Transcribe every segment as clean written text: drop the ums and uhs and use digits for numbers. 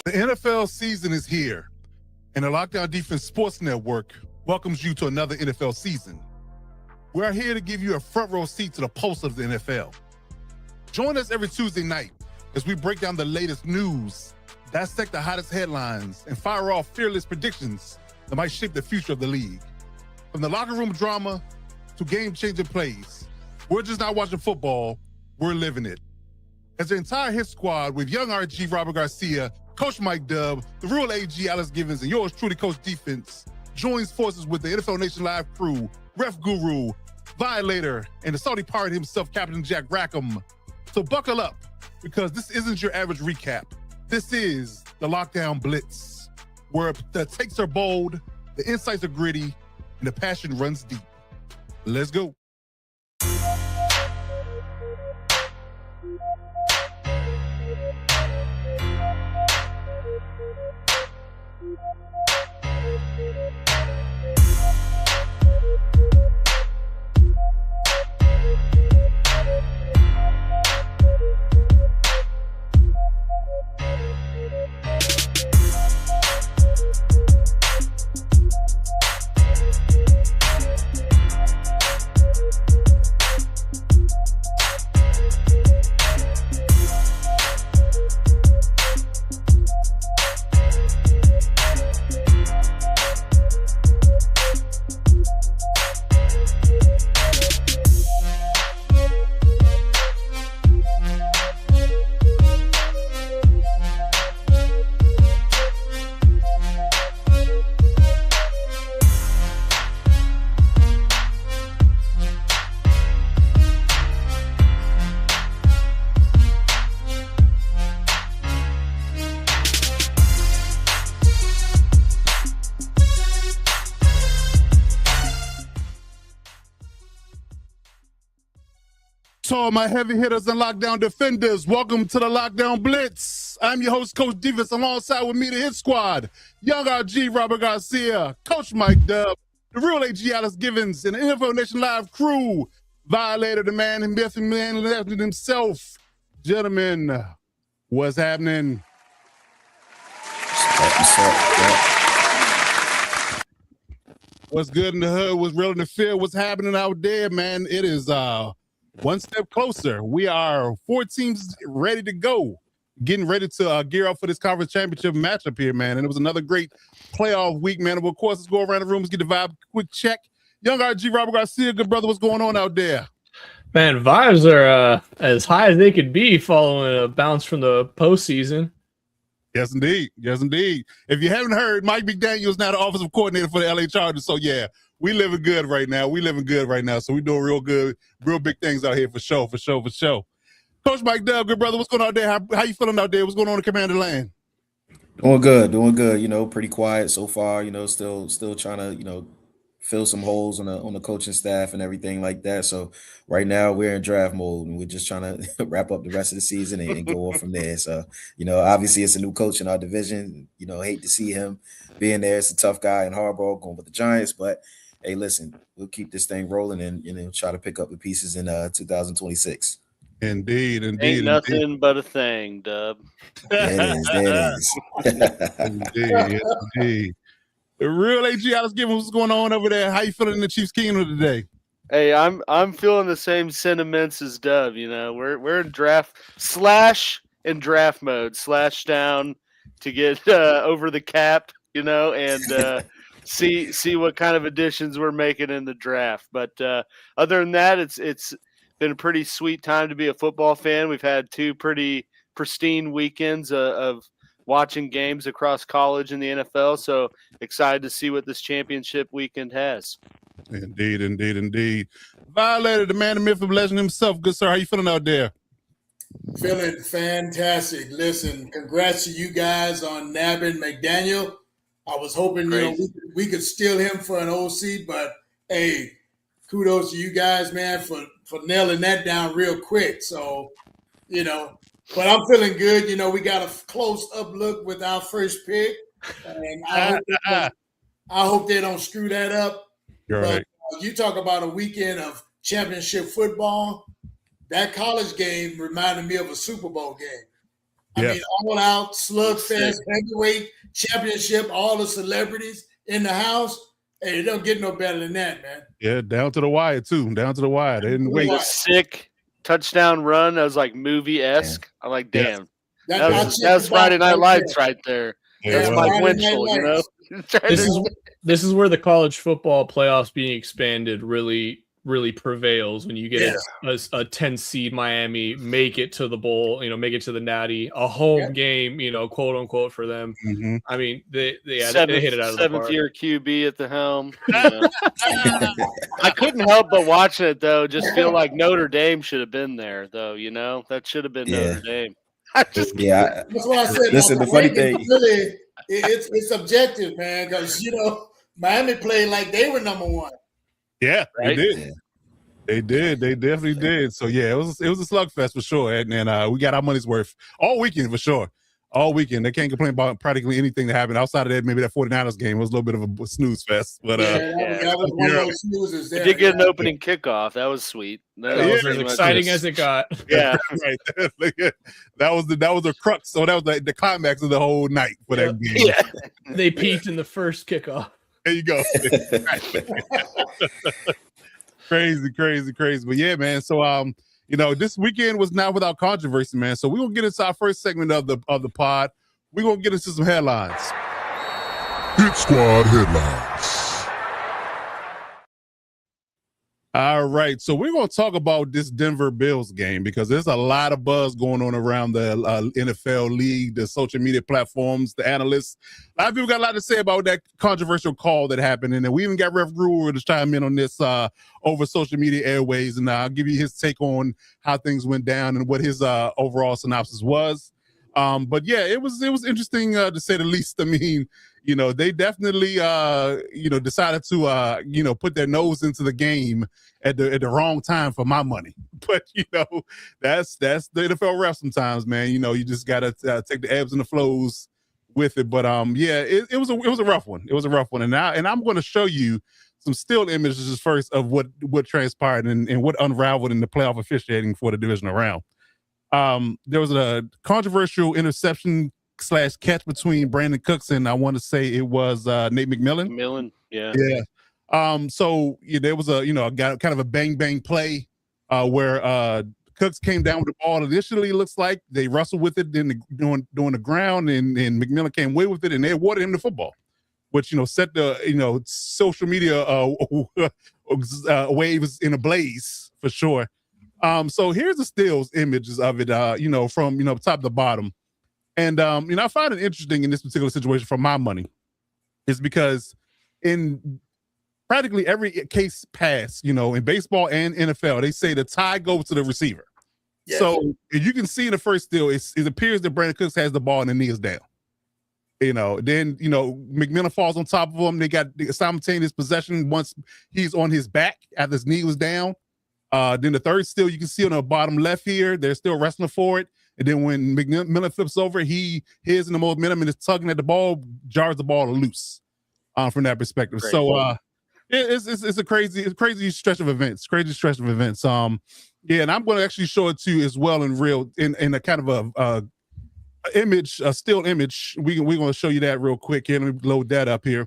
The NFL season is here, and the Lockdown Defense Sports Network welcomes you to another NFL season. We are here to give you a front row seat to the pulse of the NFL. Join us every Tuesday night as we break down the latest news, dissect the hottest headlines, and fire off fearless predictions that might shape the future of the league. From the locker room drama to game-changing plays, we're just not watching football, we're living it. As the entire hit squad with young RG Robert Garcia, Coach Mike Dub, the real AG Alex Givens, and yours truly, Coach Defense, joins forces with the NFL Nation Live crew, Ref Guru, Violator, and the Saudi pirate himself, Captain Jack Rackham. So buckle up, because this isn't your average recap. This is the Lockdown Blitz, where the takes are bold, the insights are gritty, and the passion runs deep. Let's go. To all my heavy hitters and lockdown defenders, welcome to the Lockdown Blitz. I'm your host, Coach Divas, alongside with me, the hit squad, young RG Robert Garcia, Coach Mike Dub, the real AG Alex Givens, and the NFL Nation Live crew, Violator, the man himself. Gentlemen, what's happening? What's good in the hood? What's real in the field? What's happening out there, man? It is one step closer. We are 4 teams ready to go, getting ready to gear up for this conference championship matchup here, man. And it was another great playoff week, man. And of course, let's go around the room, let's get the vibe, quick check. Young RG Robert Garcia, good brother, what's going on out there? Man, vibes are as high as they could be following a bounce from the postseason. Yes, indeed. Yes, indeed. If you haven't heard, Mike McDermott is now the offensive coordinator for the LA Chargers. So, yeah, we living good right now. So we doing real good, real big things out here for sure. Coach Mike Dub, good brother, what's going on out there? How you feeling out there? What's going on in Commander Land? Doing good. You know, pretty quiet so far. You know, still trying to fill some holes on the coaching staff and everything like that. So right now we're in draft mode and we're just trying to wrap up the rest of the season and go on from there. So obviously it's a new coach in our division. Hate to see him being there. It's a tough guy and Harbaugh going with the Giants, but hey, listen, we'll keep this thing rolling and try to pick up the pieces in 2026. Indeed. Ain't nothing but a thing, Dub. There it is. Indeed. The real AG Alex Givens, what's going on over there? How you feeling in the Chiefs Kingdom today? Hey, I'm feeling the same sentiments as Dub. We're in draft mode, slash down to get over the cap, and see what kind of additions we're making in the draft. But other than that, it's been a pretty sweet time to be a football fan. We've had 2 pretty pristine weekends of watching games across college and the NFL. So excited to see what this championship weekend has. Indeed. Violator, the man, the myth, of legend himself. Good sir, how you feeling out there? Feeling fantastic. Listen, congrats to you guys on nabbing McDaniel. I was hoping we could steal him for an OC, but hey, kudos to you guys, man, for nailing that down real quick. So, but I'm feeling good. We got a close-up look with our first pick, and I hope they don't screw that up. You're right. You talk about a weekend of championship football. That college game reminded me of a Super Bowl game. I mean, all out slugfest, heavyweight championship, all the celebrities in the house. Hey, it don't get no better than that, man. Yeah, down to the wire too. Down to the wire. They didn't wait. The sick touchdown run. That was like movie-esque. I'm like, damn. Yes. That was Friday Night Lights right there. Yeah, That's Mike Winchell, you know. This is where the college football playoffs being expanded really prevails when you get a 10 seed Miami make it to the bowl, make it to the Natty, a home game, quote unquote for them. Mm-hmm. I mean, they hit it out of the park. 7th-year QB at the helm. I couldn't help but watching it though. Just feel like Notre Dame should have been there though. That should have been Notre Dame. That's what I said. Listen, the funny thing, really, it's subjective, man, because Miami played like they were number one. Yeah, right? They did. They did. They definitely did. So yeah, it was a slugfest for sure, and we got our money's worth all weekend for sure. All weekend, they can't complain about practically anything that happened outside of that. Maybe that 49ers game was a little bit of a snooze fest, but that was one of those snoozes there. It did get an opening kickoff. That was sweet. That was as exciting as it got. Yeah, right. That was the crux. So that was like the climax of the whole night for that game. Yeah, they peaked in the first kickoff. There you go. Crazy. But yeah, man. So this weekend was not without controversy, man. So we're gonna get into our first segment of the pod. We're gonna get into some headlines. Hit Squad headlines. All right, so we're going to talk about this Denver Bills game because there's a lot of buzz going on around the NFL league, the social media platforms, the analysts. A lot of people got a lot to say about that controversial call that happened, and then we even got Ref Brewer to chime in on this over social media airways, and I'll give you his take on how things went down and what his overall synopsis was. But yeah, it was interesting to say the least. I mean, they definitely decided to put their nose into the game at the wrong time for my money. But that's the NFL ref sometimes, man. You just gotta take the ebbs and the flows with it. But it was a rough one. It was a rough one, and I'm going to show you some still images first of what transpired and what unraveled in the playoff officiating for the divisional round. There was a controversial interception / catch between Brandon Cooks and I want to say it was Nate McMillan. Yeah. So there was kind of a bang play where Cooks came down with the ball. Initially, it looks like they wrestled with it, then doing the ground, and McMillan came away with it, and they awarded him the football, which set the social media waves in a blaze for sure. So here's the stills images of it, from top to bottom. And I find it interesting in this particular situation for my money is because in practically every case pass, in baseball and NFL, they say the tie goes to the receiver. Yes. So if you can see in the first still, it appears that Brandon Cooks has the ball and the knee is down. Then McMillan falls on top of him. They got the simultaneous possession once he's on his back after his knee was down. Then the third still, you can see on the bottom left here, they're still wrestling for it. And then when McMillan flips over, his in the momentum and is tugging at the ball, jars the ball loose from that perspective. Great. So it's a crazy stretch of events. And I'm going to actually show it to you as well in a kind of a still image. We're going to show you that real quick here. Let me load that up here.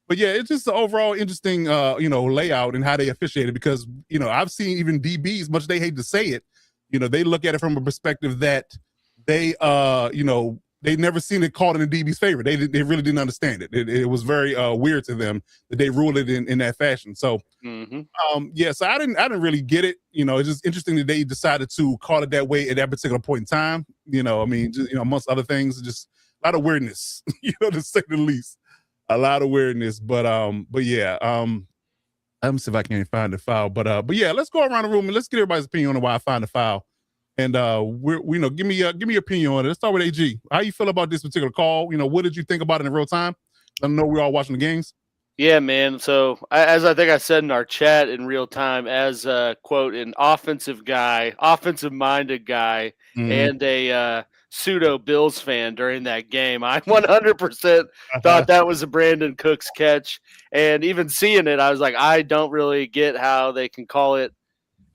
But yeah, it's just the overall interesting, layout and how they officiated because, I've seen even DBs, much as they hate to say it, they look at it from a perspective that they never seen it called in the DB's favor. They really didn't understand it. It was very weird to them that they ruled it in that fashion. So, so I didn't really get it. It's just interesting that they decided to call it that way at that particular point in time. Amongst other things, just a lot of weirdness, to say the least. A lot of weirdness, but yeah. Let me see if I can find the file. But yeah, let's go around the room and let's get everybody's opinion on why I find the file. And give me your opinion on it. Let's start with AG. How you feel about this particular call? What did you think about it in real time? I know we're all watching the games. Yeah, man. So as I think I said in our chat in real time, as quote, an offensive-minded guy, and a pseudo Bills fan during that game, I 100% thought that was a Brandon Cooks catch. And even seeing it, I was like, I don't really get how they can call it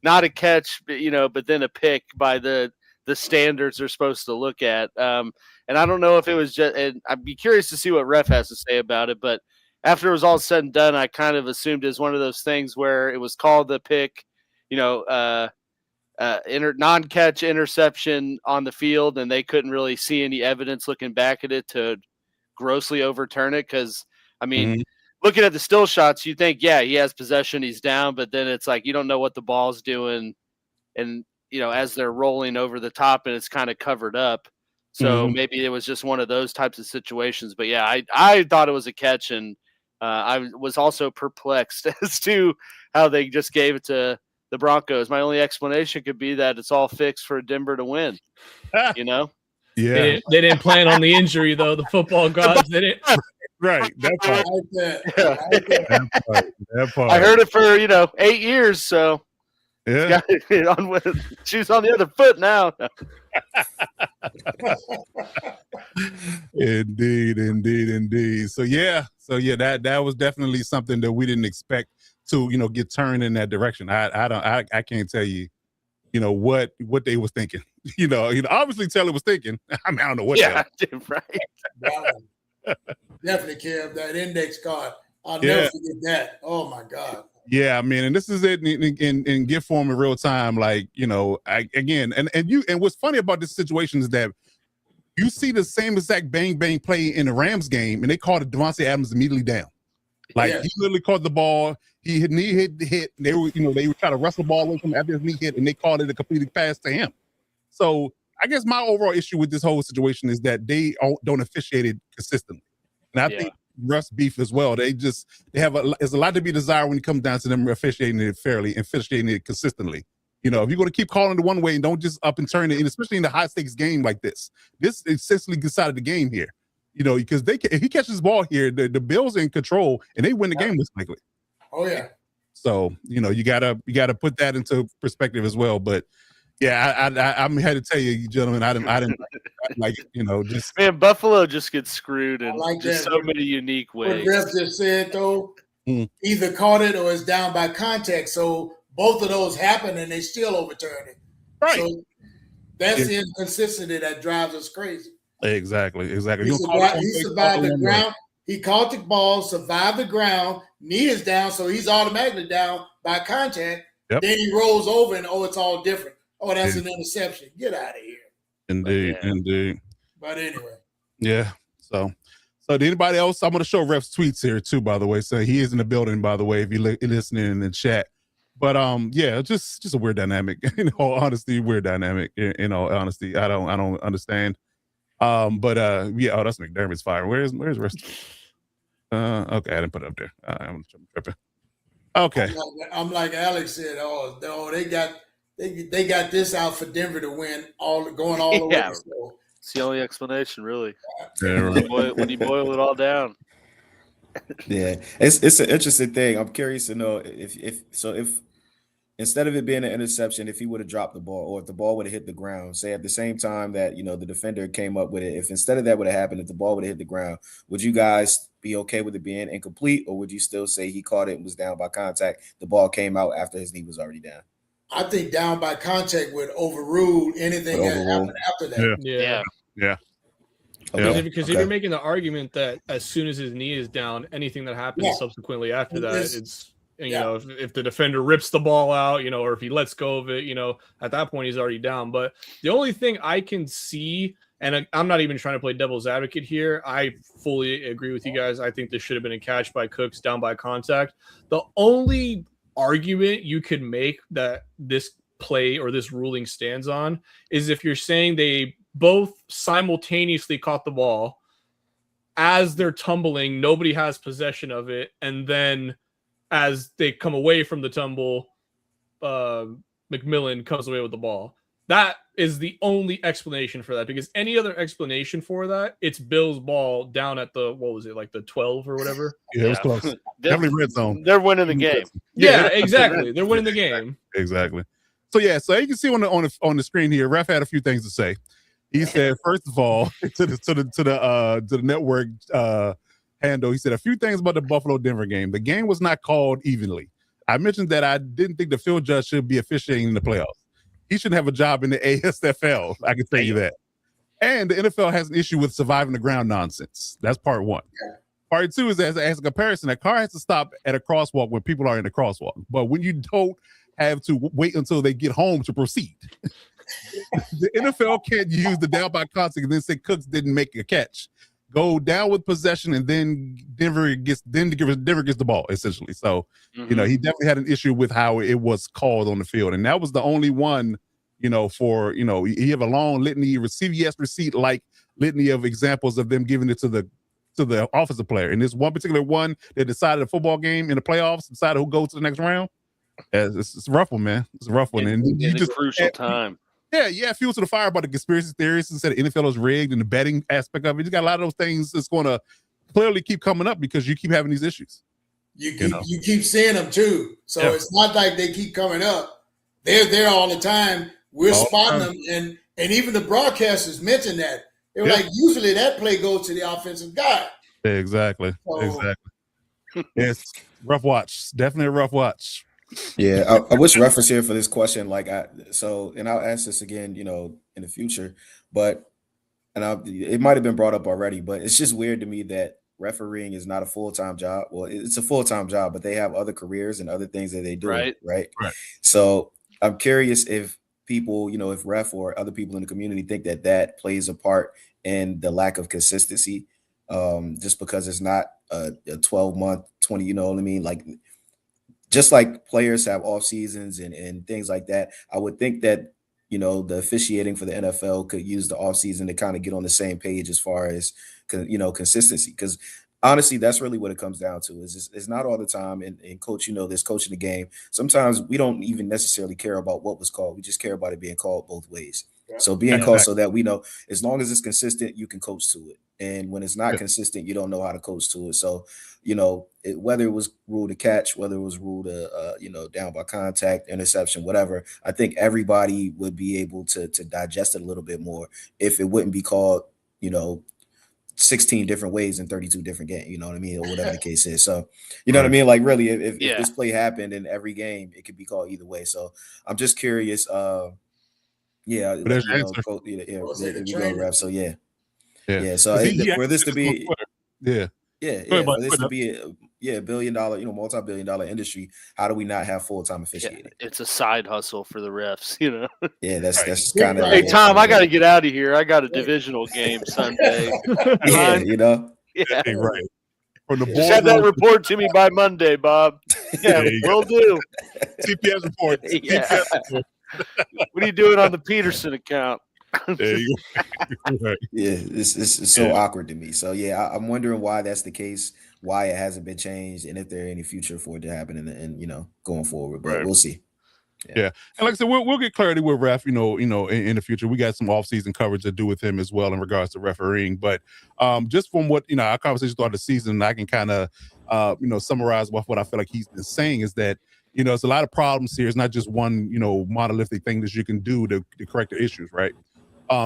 not a catch, but then a pick by the the standards they're supposed to look at. And I don't know if it was just, and I'd be curious to see what ref has to say about it, but after it was all said and done, I kind of assumed it was one of those things where it was called the pick, non-catch interception on the field, and they couldn't really see any evidence looking back at it to grossly overturn it. Because, I mean, looking at the still shots, you think, yeah, he has possession, he's down, but then it's like you don't know what the ball's doing, and as they're rolling over the top, and it's kind of covered up. So maybe it was just one of those types of situations. But yeah, I thought it was a catch, and I was also perplexed as to how they just gave it to the Broncos. My only explanation could be that it's all fixed for Denver to win. Yeah, they didn't plan on the injury though. The football gods didn't. Right, that part. That part. I heard it for 8 years, so yeah. Shoes on the other foot now. Indeed. So yeah, that was definitely something that we didn't expect to get turned in that direction. I can't tell you, what they was thinking. Obviously Taylor was thinking. I mean, I don't know what. Yeah, right. Definitely, Kev, that index card. I'll never forget that. Oh my God. Yeah, I mean, and this is it in gift form in real time. Like, and what's funny about this situation is that you see the same exact bang play in the Rams game, and they called it Devontae Adams immediately down. Like he literally caught the ball, he hit knee hit. They were trying to wrestle the ball away from him after his knee hit, and they called it a completed pass to him. So I guess my overall issue with this whole situation is that they don't officiate it consistently, and I think refs beef as well. There's a lot to be desired when it comes down to them officiating it fairly and officiating it consistently. If you're going to keep calling it one way and don't just up and turn it, and especially in a high stakes game like this essentially decided the game here. Because if he catches the ball here, the Bills are in control and they win the game most likely. Oh yeah. So you gotta put that into perspective as well. But yeah, I'm here to tell you, gentlemen, I didn't like just man. Buffalo just gets screwed in like just so many unique ways. What Ref just said though, either caught it or is down by contact. So both of those happen and they still overturn it. Right. So that's the inconsistency that drives us crazy. Exactly. He survived the ground. He caught the ball, survived the ground, knee is down, so he's automatically down by contact. Yep. Then he rolls over and it's all different. Oh, that's an interception. Get out of here. Indeed. But anyway. Yeah. So anybody else? I'm going to show Ref's tweets here too, by the way. So he is in the building, by the way, if you're listening in the chat. But just a weird dynamic. In all honesty, weird dynamic. In all honesty, I don't understand. That's McDermott's fire. Where's the rest? Okay, I didn't put it up there. I'm tripping. Okay. I'm like Alex said. They got this out for Denver to win going all the way. So. It's the only explanation, really. Yeah, right. When you boil it all down. Yeah, it's an interesting thing. I'm curious to know if instead of it being an interception, if he would have dropped the ball or if the ball would have hit the ground, say at the same time that the defender came up with it, if instead of that would have happened, if the ball would have hit the ground, would you guys be okay with it being incomplete, or would you still say he caught it and was down by contact? The ball came out after his knee was already down. I think down by contact would overrule anything that happened after that. Yeah. Okay. Because if you're making the argument that as soon as his knee is down, anything that happens subsequently after that, it's if the defender rips the ball out, or if he lets go of it, at that point he's already down. But the only thing I can see, and I'm not even trying to play devil's advocate here, I fully agree with you guys. I think this should have been a catch by Cooks down by contact. The only argument you could make that this play or this ruling stands on is if you're saying they both simultaneously caught the ball as they're tumbling, nobody has possession of it, and then as they come away from the tumble, McMillan comes away with the ball. That is the only explanation for that, because any other explanation for that, it's Bill's ball down at the, what was it, like the 12 or whatever? Yeah, it was close. Definitely red zone. They're winning the game. Yeah, exactly. They're winning the game. Exactly. So you can see on the screen here, Ref had a few things to say. He said, first of all, to the network handle, he said a few things about the Buffalo-Denver game. The game was not called evenly. I mentioned that I didn't think the field judge should be officiating in the playoffs. he shouldn't have a job in the ASFL. I can tell you that. And the NFL has an issue with surviving the ground nonsense. That's part one. Yeah. Part two is as a comparison, a car has to stop at a crosswalk when people are in the crosswalk. But when you don't have to wait until they get home to proceed, the NFL can't use the down by contact and then say Cooks didn't make a catch. Go down with possession, and then Denver gets the ball, essentially. So, he definitely had an issue with how it was called on the field. And that was the only one, for, he have a long litany, CVS receipt-like litany of examples of them giving it to the offensive player. And this one particular one that decided a football game in the playoffs, decided who goes to the next round. It's a rough one, man. It's a rough one. And you just crucial time. Yeah, fuel to the fire about the conspiracy theories and said the NFL is rigged and the betting aspect of it. You got a lot of those things that's going to clearly keep coming up because you keep having these issues. You keep seeing them too. So it's not like they keep coming up. They're there all the time. We're spotting them. And even the broadcasters mention that. They were like, usually that play goes to the offensive guy. Yeah, exactly. It's rough watch. Definitely a rough watch. Yeah, I wish reference here for this question. And I'll ask this again, in the future. But it might have been brought up already, but it's just weird to me that refereeing is not a full-time job. Well, it's a full-time job, but they have other careers and other things that they do. Right. So I'm curious if people, if ref or other people in the community think that plays a part in the lack of consistency, just because it's not a 12-month, 20, you know what I mean? Like, just like players have off seasons and things like that, I would think that, the officiating for the NFL could use the off season to kind of get on the same page as far as, consistency. Because honestly, that's really what it comes down to. It's not all the time. And coach, there's coaching the game. Sometimes we don't even necessarily care about what was called. We just care about it being called both ways. Yeah. So being called so that we know, as long as it's consistent, you can coach to it. And when it's not consistent, you don't know how to coach to it. So, whether it was ruled a catch, whether it was ruled down by contact, interception, whatever, I think everybody would be able to digest it a little bit more if it wouldn't be called, 16 different ways in 32 different games, you know what I mean? Or whatever the case is. So, you know what I mean? Like, really, if this play happened in every game, it could be called either way. So I'm just curious. So So for this to be for this to be a billion-dollar, multi-billion-dollar industry, how do we not have full-time officiating? It's a side hustle for the refs, Yeah, that's kind of. Hey, Tom, I got to get out of here. I got a divisional game Sunday. Yeah, Yeah, right. From the just have that report to me by Monday, Bob. Yeah, will do. TPS report. Yeah. TPS report. What are you doing on the Peterson account? There you go. Right. Yeah, it's so awkward to me. So I'm wondering why that's the case, why it hasn't been changed, and if there any future for it to happen and going forward. But we'll see. Yeah. And like I said, we'll get clarity with ref, in the future. We got some off-season coverage to do with him as well in regards to refereeing. But just from what, our conversation throughout the season, I can kind of, summarize what I feel like he's been saying is that, it's a lot of problems here. It's not just one, monolithic thing that you can do to correct the issues, right?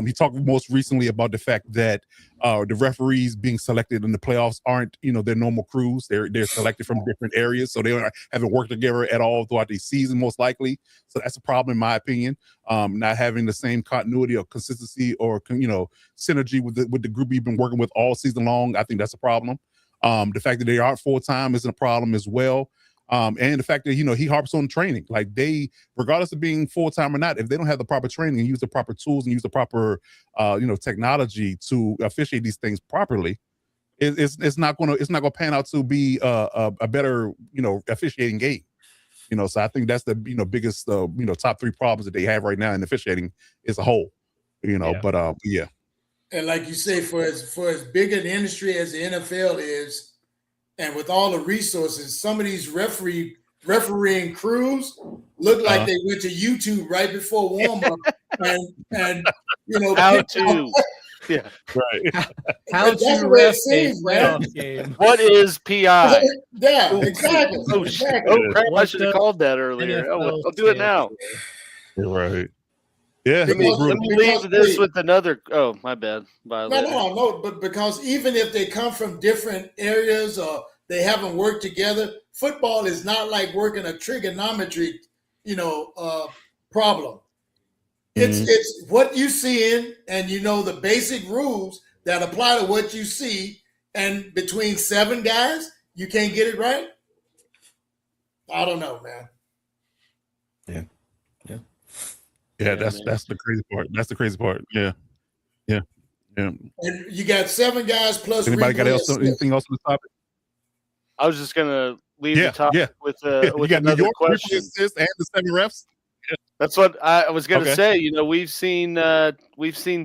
He talked most recently about the fact that the referees being selected in the playoffs aren't, their normal crews. They're selected from different areas, so they haven't worked together at all throughout the season, most likely. So that's a problem, in my opinion. Not having the same continuity or consistency or synergy with the group you've been working with all season long. I think that's a problem. The fact that they aren't full time isn't a problem as well. And the fact that, he harps on training, like they, regardless of being full-time or not, if they don't have the proper training and use the proper tools and use the proper, technology to officiate these things properly, it's not going to pan out to be a better, officiating game. So I think that's the, biggest, top three problems that they have right now in officiating as a whole, but yeah. And like you say, for as big an industry as the NFL is, and with all the resources, some of these refereeing crews look like they went to YouTube right before warm-up and how to. Yeah. Right. How to ref a playoff game. What is PI? Yeah, exactly. Oh, shit. Oh, crap. I should have called that earlier. I'll do it now. You're right. Yeah. Let me leave this with another. Oh, my bad. No. But because even if they come from different areas or they haven't worked together, football is not like working a trigonometry, problem. It's what you see and you know the basic rules that apply to what you see, and between 7 guys, you can't get it right. I don't know, man. Yeah, that's the crazy part. That's the crazy part. Yeah. And you got 7 guys plus. Anybody got anything else on the topic? I was just gonna leave the topic with you got another New York question. Assist and the 7 refs. That's what I was going to say. You know, we've seen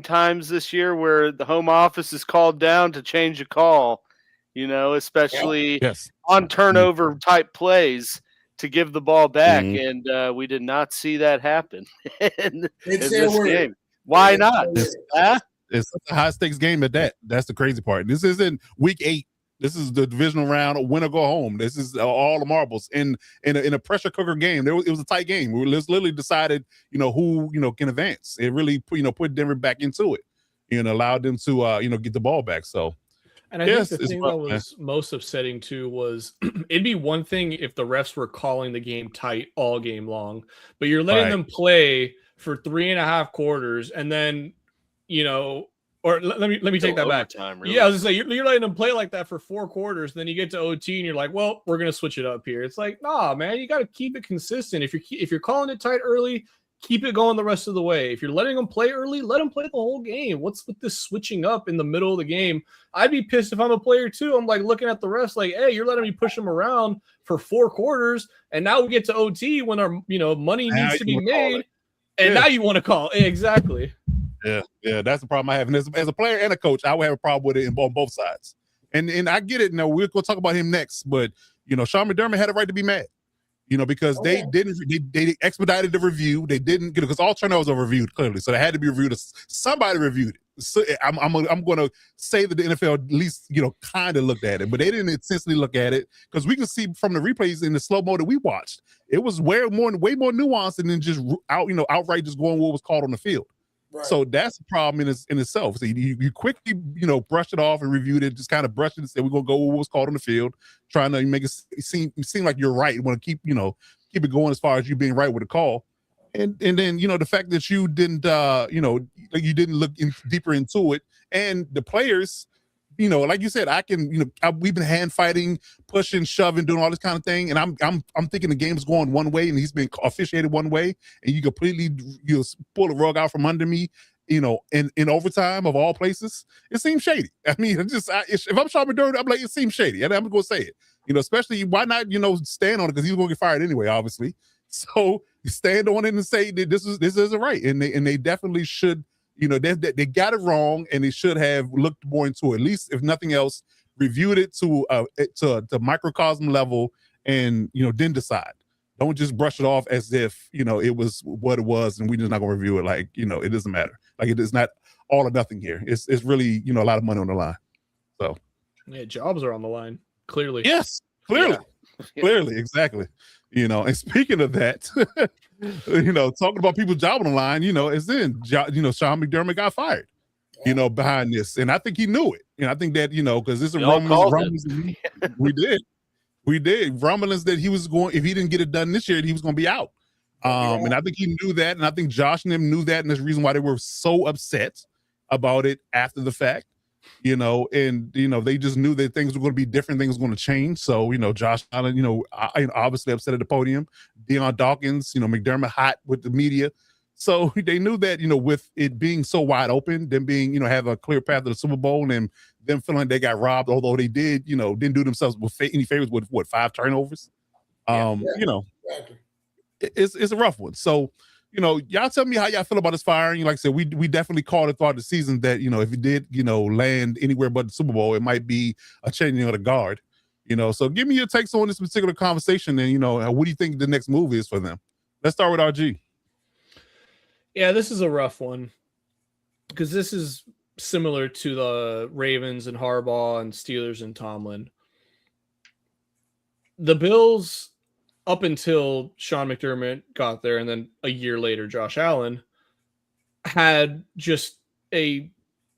times this year where the home office is called down to change a call. You know, especially on turnover type plays to give the ball back, and we did not see that happen in this game. Why not? It's such a high stakes game at that. That's the crazy part. This isn't week 8. This is the divisional round, win or go home. This is all the marbles in a pressure cooker game. It was a tight game. We literally decided, who can advance. It really put Denver back into it, allowed them to get the ball back. So, and I think the thing that was most upsetting too was it'd be one thing if the refs were calling the game tight all game long, but you're letting them play for 3.5 quarters, and then or let me take that back. Really. Yeah, I was gonna say you're letting them play like that for 4 quarters. Then you get to OT and you're like, well, we're gonna switch it up here. It's like, nah, man, you got to keep it consistent. If you're calling it tight early, keep it going the rest of the way. If you're letting them play early, let them play the whole game. What's with this switching up in the middle of the game? I'd be pissed if I'm a player too. I'm like looking at the refs like, hey, you're letting me push them around for 4 quarters, and now we get to OT when our money needs to be made, and now you want to call exactly. Yeah, that's the problem I have. And as a player and a coach, I would have a problem with it on both sides. And I get it. Now we're going to talk about him next, but Sean McDermott had a right to be mad. Because they expedited the review. They didn't because all turnovers are reviewed clearly, so they had to be reviewed. Somebody reviewed it. So I'm going to say that the NFL at least kind of looked at it, but they didn't essentially look at it because we can see from the replays in the slow mo that we watched, it was way more nuanced than just outright just going what was called on the field. Right. So that's the problem in itself. So you quickly, brushed it off and reviewed it, just kind of brushed it and said, we're going to go with what was called on the field, trying to make it seem like you're right. You want to keep it going as far as you being right with the call. And then, the fact that you didn't, you didn't look deeper into it. And the players, like you said, we've been hand fighting, pushing, shoving, doing all this kind of thing. And I'm thinking the game's going one way and he's been officiated one way, and you completely pull the rug out from under me, in overtime of all places. It seems shady. I mean, if I'm Sean McDermott, I'm like, it seems shady. And I'm going to say it, especially why not, stand on it, because he's going to get fired anyway, obviously. So stand on it and say that this isn't right. And they definitely should. They got it wrong, and they should have looked more into it. At least, if nothing else, reviewed it to microcosm level, and then decide. Don't just brush it off as if it was what it was, and we're just not gonna review it. Like it doesn't matter. Like it is not all or nothing here. It's really a lot of money on the line. So jobs are on the line. Clearly, yes, clearly, clearly, exactly. And speaking of that, talking about people's job on the line, is then, Sean McDermott got fired, behind this. And I think he knew it. I think that, because this is rumblings. We did rumblings that he was going, if he didn't get it done this year, he was going to be out. And I think he knew that. And I think Josh and them knew that. And that's the reason why they were so upset about it after the fact. They just knew that things were going to be different, things were going to change. So, Josh Allen, obviously upset at the podium. Deion Dawkins, McDermott hot with the media. So they knew that, with it being so wide open, them being, have a clear path to the Super Bowl, and them feeling they got robbed, although they did, didn't do themselves with any favors with 5 turnovers. Exactly. It's a rough one. So, y'all tell me how y'all feel about this firing. Like I said, we definitely called it throughout the season that, if it did, land anywhere but the Super Bowl, it might be a changing of the guard, So give me your takes on this particular conversation, and, what do you think the next move is for them? Let's start with RG. Yeah, this is a rough one because this is similar to the Ravens and Harbaugh and Steelers and Tomlin. The Bills, up until Sean McDermott got there, and then a year later, Josh Allen, had just a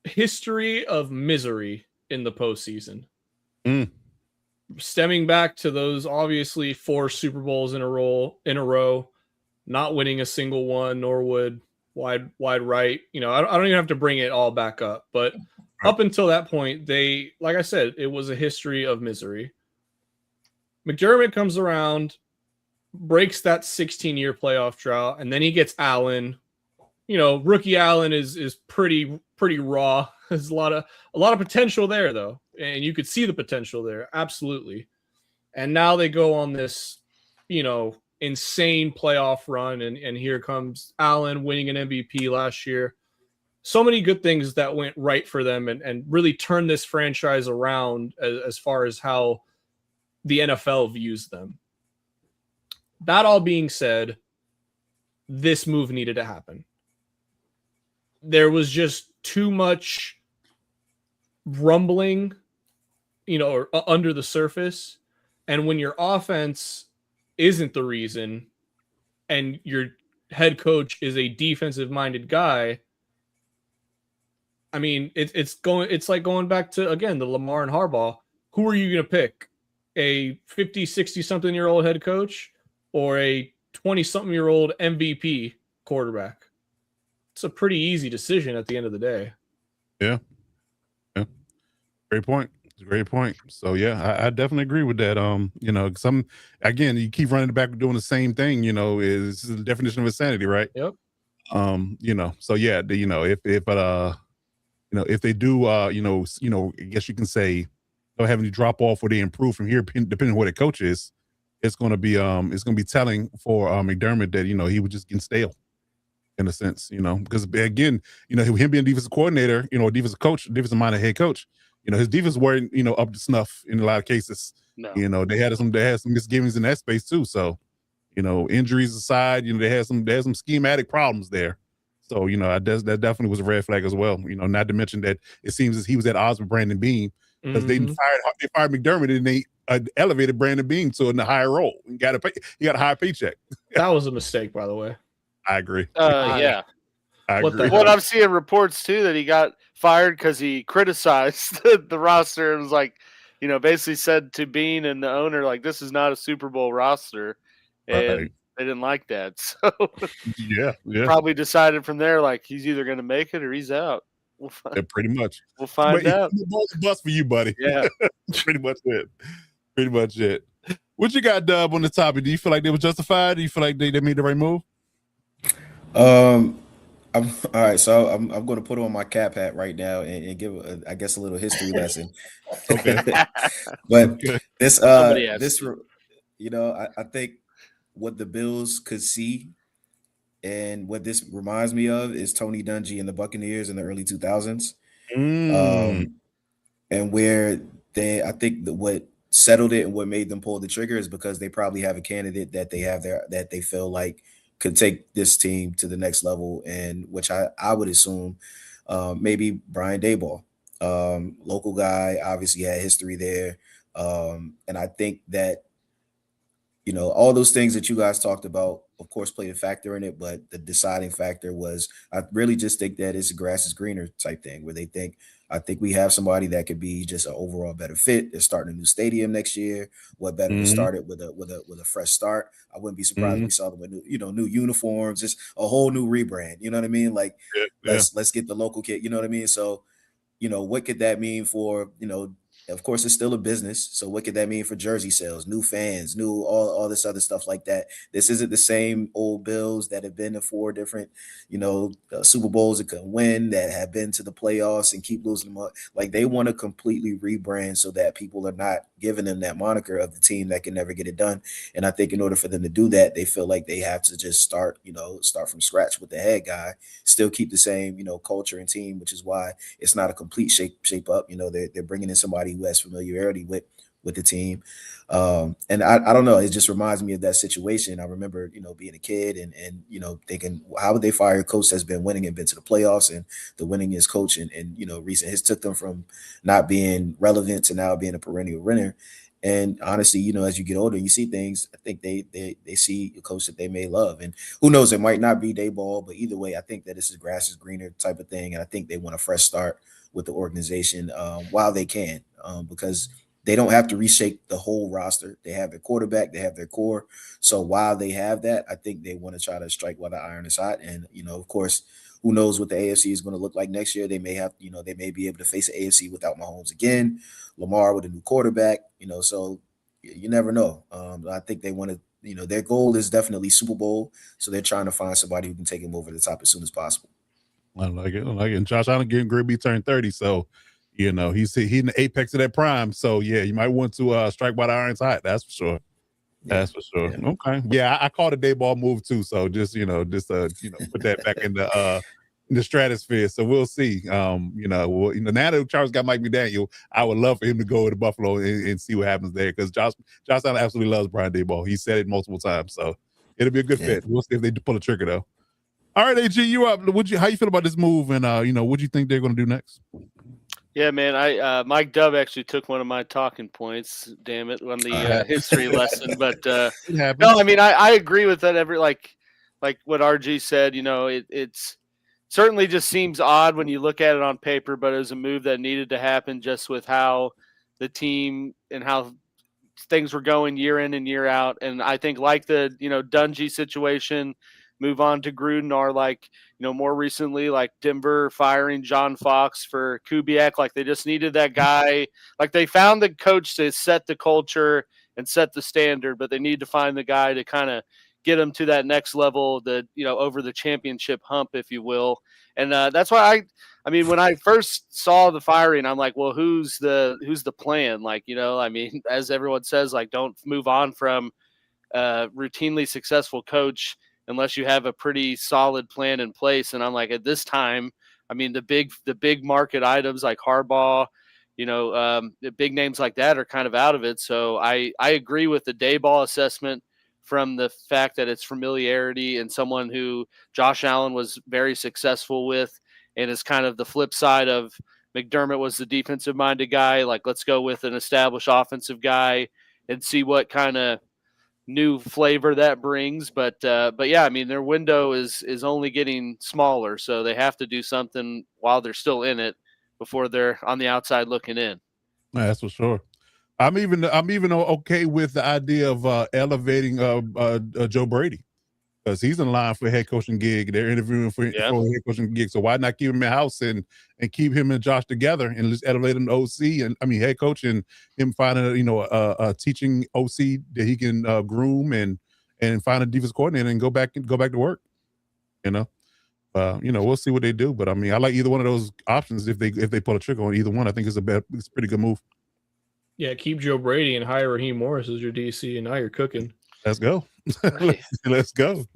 history of misery in the postseason. Stemming back to those obviously 4 Super Bowls in a row, not winning a single one, nor would wide right. I don't even have to bring it all back up, but up until that point, like I said, it was a history of misery. McDermott comes around, breaks that 16-year playoff drought, and then he gets Allen. Rookie Allen is pretty raw. There's a lot of potential there, though, and you could see the potential there, absolutely. And now they go on this, insane playoff run, and here comes Allen winning an MVP last year. So many good things that went right for them and really turned this franchise around as far as how the NFL views them. That all being said, this move needed to happen. There was just too much rumbling, or under the surface. And when your offense isn't the reason and your head coach is a defensive-minded guy, I mean, it's like going back to, again, the Lamar and Harbaugh. Who are you going to pick? A 50, 60-something-year-old head coach or a 20-something-year-old MVP quarterback? It's a pretty easy decision at the end of the day. Yeah. Great point. Great point. So yeah, I definitely agree with that. Again, you keep running back doing the same thing, is the definition of insanity, right? Yep. So yeah, if they do I guess you can say they'll have any drop off or they improve from here, depending on who the coach is, it's gonna be telling for McDermott that he was just getting stale. In a sense, because again, him being defensive coordinator, defensive coach, defensive-minded head coach, his defense weren't, up to snuff in a lot of cases. No. They had some misgivings in that space too. So, injuries aside, they had some schematic problems there. So, that definitely was a red flag as well. Not to mention that it seems as he was at odds with Brandon Beam because they fired McDermott and they elevated Brandon Beam to a higher role. He got a higher paycheck. That was a mistake, by the way. I agree. Yeah. I agree. What I'm seeing reports too that he got fired because he criticized the roster and was like, basically said to Bean and the owner, like, this is not a Super Bowl roster, and they didn't like that. So yeah, probably decided from there, like, he's either going to make it or he's out. We'll find. Yeah, pretty much. We'll find out. The bus for you, buddy. Yeah, pretty much it. What you got, Dub, on the topic? Do you feel like they were justified? Do you feel like they made the right move? All right, so I'm going to put on my cap hat right now and give, I guess, a little history lesson. Okay. But this, I think what the Bills could see and what this reminds me of is Tony Dungy and the Buccaneers in the early 2000s. And where I think what settled it and what made them pull the trigger is because they probably have a candidate that they have there that they feel like could take this team to the next level, and which I would assume maybe Brian Daboll, local guy, obviously had history there. And I think that, all those things that you guys talked about, of course, played a factor in it, but the deciding factor was, I really just think that it's a grass is greener type thing where I think we have somebody that could be just an overall better fit. They're starting a new stadium next year. What better to start it with a fresh start? I wouldn't be surprised if we saw them with new uniforms, just a whole new rebrand. You know what I mean? Like let's get the local kid. You know what I mean? So, what could that mean for, of course, it's still a business. So what could that mean for jersey sales, new fans, new all this other stuff like that? This isn't the same old Bills that have been to 4 different, Super Bowls that can win, that have been to the playoffs and keep losing them up. Like, they want to completely rebrand so that people are not giving them that moniker of the team that can never get it done. And I think in order for them to do that, they feel like they have to just start from scratch with the head guy, still keep the same, culture and team, which is why it's not a complete shape up. They're bringing in somebody who has familiarity with the team. And I don't know, it just reminds me of that situation. I remember, being a kid and thinking, how would they fire a coach that's been winning and been to the playoffs and the winningest coach and recent his took them from not being relevant to now being a perennial winner. And honestly, as you get older, you see things. I think they see a coach that they may love, and who knows, it might not be Daboll, but either way, I think that this is grass is greener type of thing, and I think they want a fresh start with the organization while they can, because they don't have to reshape the whole roster. They have their quarterback, they have their core. So while they have that, I think they want to try to strike while the iron is hot. And, of course, who knows what the AFC is going to look like next year. They may have, they may be able to face the AFC without Mahomes again, Lamar with a new quarterback, so you never know. I think they want to, their goal is definitely Super Bowl. So they're trying to find somebody who can take him over the top as soon as possible. I like it. And Josh Allen getting great, be turned 30. So, he's in the apex of that prime. So, yeah, you might want to strike while the iron's hot. That's for sure. That's for sure. Yeah. Okay. Yeah, I called a day ball move too. So just put that back in the stratosphere. So we'll see. Now that Charles got Mike McDaniel, I would love for him to go to Buffalo and see what happens there, because Josh Allen absolutely loves Brian Daboll. He said it multiple times. So it'll be a good fit. We'll see if they pull the trigger though. All right, AG, you up? How you feel about this move, and what do you think they're going to do next? Yeah, man. Mike Dove actually took one of my talking points. Damn it, on the history lesson. But no, I mean, I agree with that. Like what RG said. It's certainly just seems odd when you look at it on paper, but it was a move that needed to happen just with how the team and how things were going year in and year out. And I think like the Dungy situation, move on to Gruden, or like, more recently, like Denver firing John Fox for Kubiak. Like they just needed that guy. Like they found the coach to set the culture and set the standard, but they need to find the guy to kind of get them to that next level, over the championship hump, if you will. And that's why I mean, when I first saw the firing, I'm like, well, who's the plan? Like, I mean, as everyone says, like, don't move on from a routinely successful coach unless you have a pretty solid plan in place. And I'm like, at this time, I mean, the big market items like Harbaugh, the big names like that are kind of out of it. So I agree with the Daboll assessment from the fact that it's familiarity and someone who Josh Allen was very successful with, and is kind of the flip side of McDermott was the defensive minded guy. Like, let's go with an established offensive guy and see what kind of new flavor that brings. But yeah, I mean, their window is only getting smaller, so they have to do something while they're still in it before they're on the outside looking in. That's for sure. I'm even okay with the idea of elevating Joe Brady, because he's in line for a head coaching gig. They're interviewing for a head coaching gig, so why not keep him in house and keep him and Josh together and just elevate him to OC and head coach, and him finding a teaching OC that he can groom and find a defense coordinator and go back to work. We'll see what they do, but I mean, I like either one of those options. If they pull a trigger on either one, I think it's a pretty good move. Yeah, keep Joe Brady and hire Raheem Morris as your DC, and now you're cooking. Let's go. Let's go.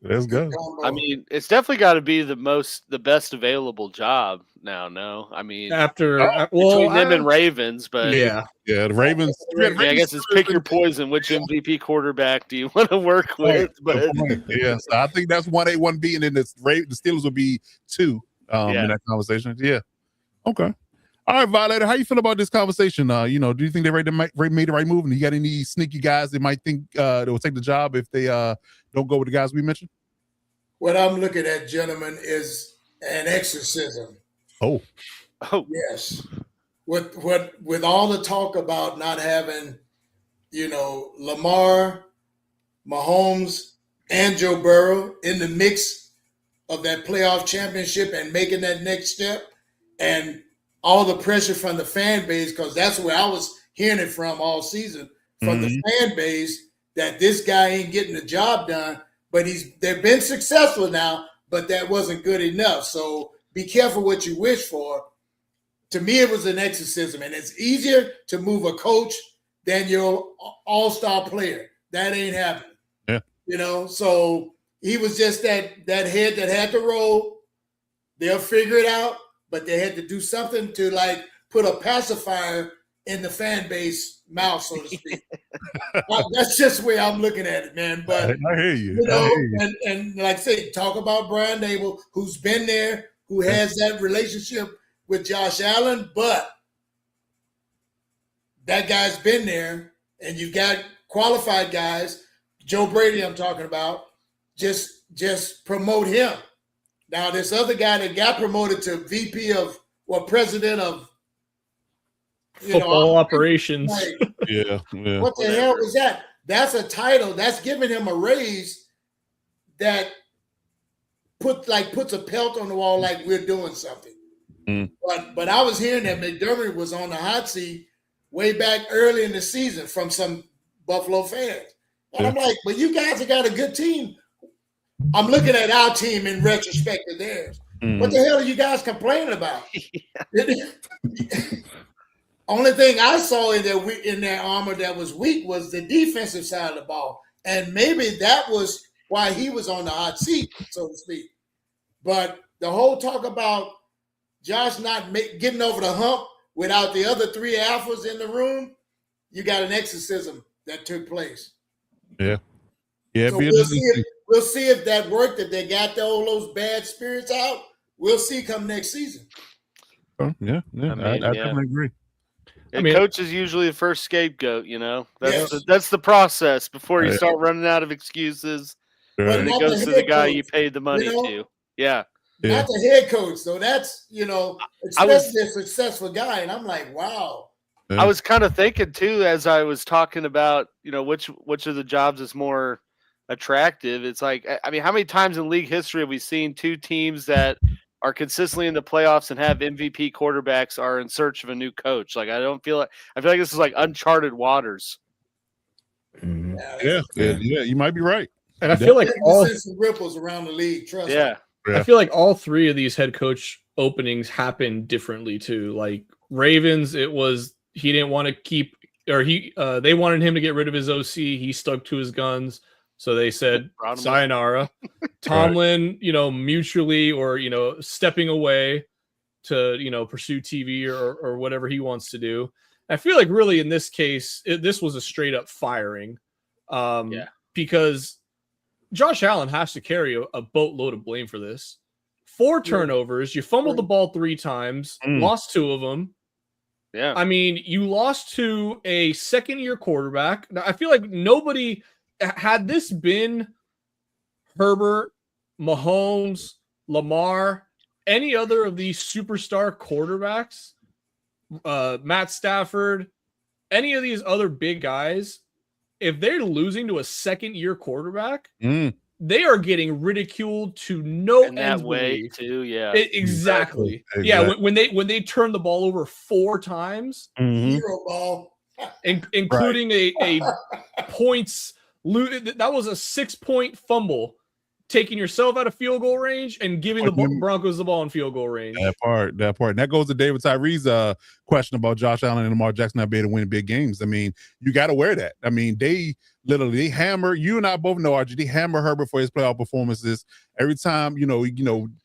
I mean, it's definitely got to be the best available job now. No, I mean, between them and Ravens, but yeah, the Ravens. I guess it's pick your poison. Which MVP quarterback do you want to work with? But yes, I think that's 1A, 1B, and then the Steelers will be 2 in that conversation. Yeah. Okay. All right, Violator, how you feel about this conversation? Do you think they made the right move? And you got any sneaky guys that might think they will take the job if they don't go with the guys we mentioned? What I'm looking at, gentlemen, is an exorcism. Oh, yes. With all the talk about not having, Lamar, Mahomes, and Joe Burrow in the mix of that playoff championship and making that next step, and all the pressure from the fan base, because that's where I was hearing it from all season, from the fan base, that this guy ain't getting the job done, but they've been successful now, but that wasn't good enough. So be careful what you wish for. To me, it was an exorcism, and it's easier to move a coach than your all-star player. That ain't happening. Yeah. So he was just that head that had to roll. They'll figure it out. But they had to do something to like put a pacifier in the fan base mouth, so to speak. That's just the way I'm looking at it, man. But I hear you. And like I say, talk about Brian Daboll, who's been there, who has that relationship with Josh Allen, but that guy's been there, and you've got qualified guys. Joe Brady, I'm talking about. Just promote him. Now, this other guy that got promoted to VP president of football operations. Like, Yeah. what the hell was that? That's a title. That's giving him a raise that puts a pelt on the wall like we're doing something. But I was hearing that McDermott was on the hot seat way back early in the season from some Buffalo fans. And I'm like, but you guys have got a good team. I'm looking at our team in retrospect to theirs. What the hell are you guys complaining about? Only thing I saw in their armor that was weak was the defensive side of the ball. And maybe that was why he was on the hot seat, so to speak. But the whole talk about Josh not getting over the hump without the other three alphas in the room, you got an exorcism that took place. Yeah. So we'll see if that worked, if they got all those bad spirits out. We'll see come next season. I definitely agree. Coach is usually the first scapegoat, That's the process before you start running out of excuses. And it goes to the guy you paid the money to. Yeah. Not the head coach, though. That's, especially a successful guy. And I'm like, wow. I was kind of thinking, too, as I was talking about, which of the jobs is more attractive. It's like, I mean, how many times in league history have we seen two teams that are consistently in the playoffs and have MVP quarterbacks are in search of a new coach? Like, I feel like this is like uncharted waters. Yeah, you might be right. And I feel like all some ripples around the league. Trust me. I feel like all three of these head coach openings happened differently too. Like Ravens, it was he didn't want to keep, or they wanted him to get rid of his OC. He stuck to his guns, so they said sayonara. Tomlin, mutually or stepping away to pursue TV or whatever he wants to do. I feel like really in this case, this was a straight up firing, because Josh Allen has to carry a boatload of blame for this. 4 turnovers. You fumbled the ball 3 times, lost 2 of them. Yeah. I mean, you lost to a second-year quarterback. Now, I feel like nobody had this been Herbert, Mahomes, Lamar, any other of these superstar quarterbacks, Matt Stafford, any of these other big guys, if they're losing to a second-year quarterback, they are getting ridiculed to no end. That way too, exactly. Yeah, when they turn the ball over 4 times, hero ball, including a points. That was a 6-point fumble, taking yourself out of field goal range and giving the Broncos the ball in field goal range. That part. And that goes to David Tyree's question about Josh Allen and Lamar Jackson not being able to win big games. I mean, you got to wear that. I mean, they hammer, you and I both know, RG, they hammer Herbert for his playoff performances. Every time,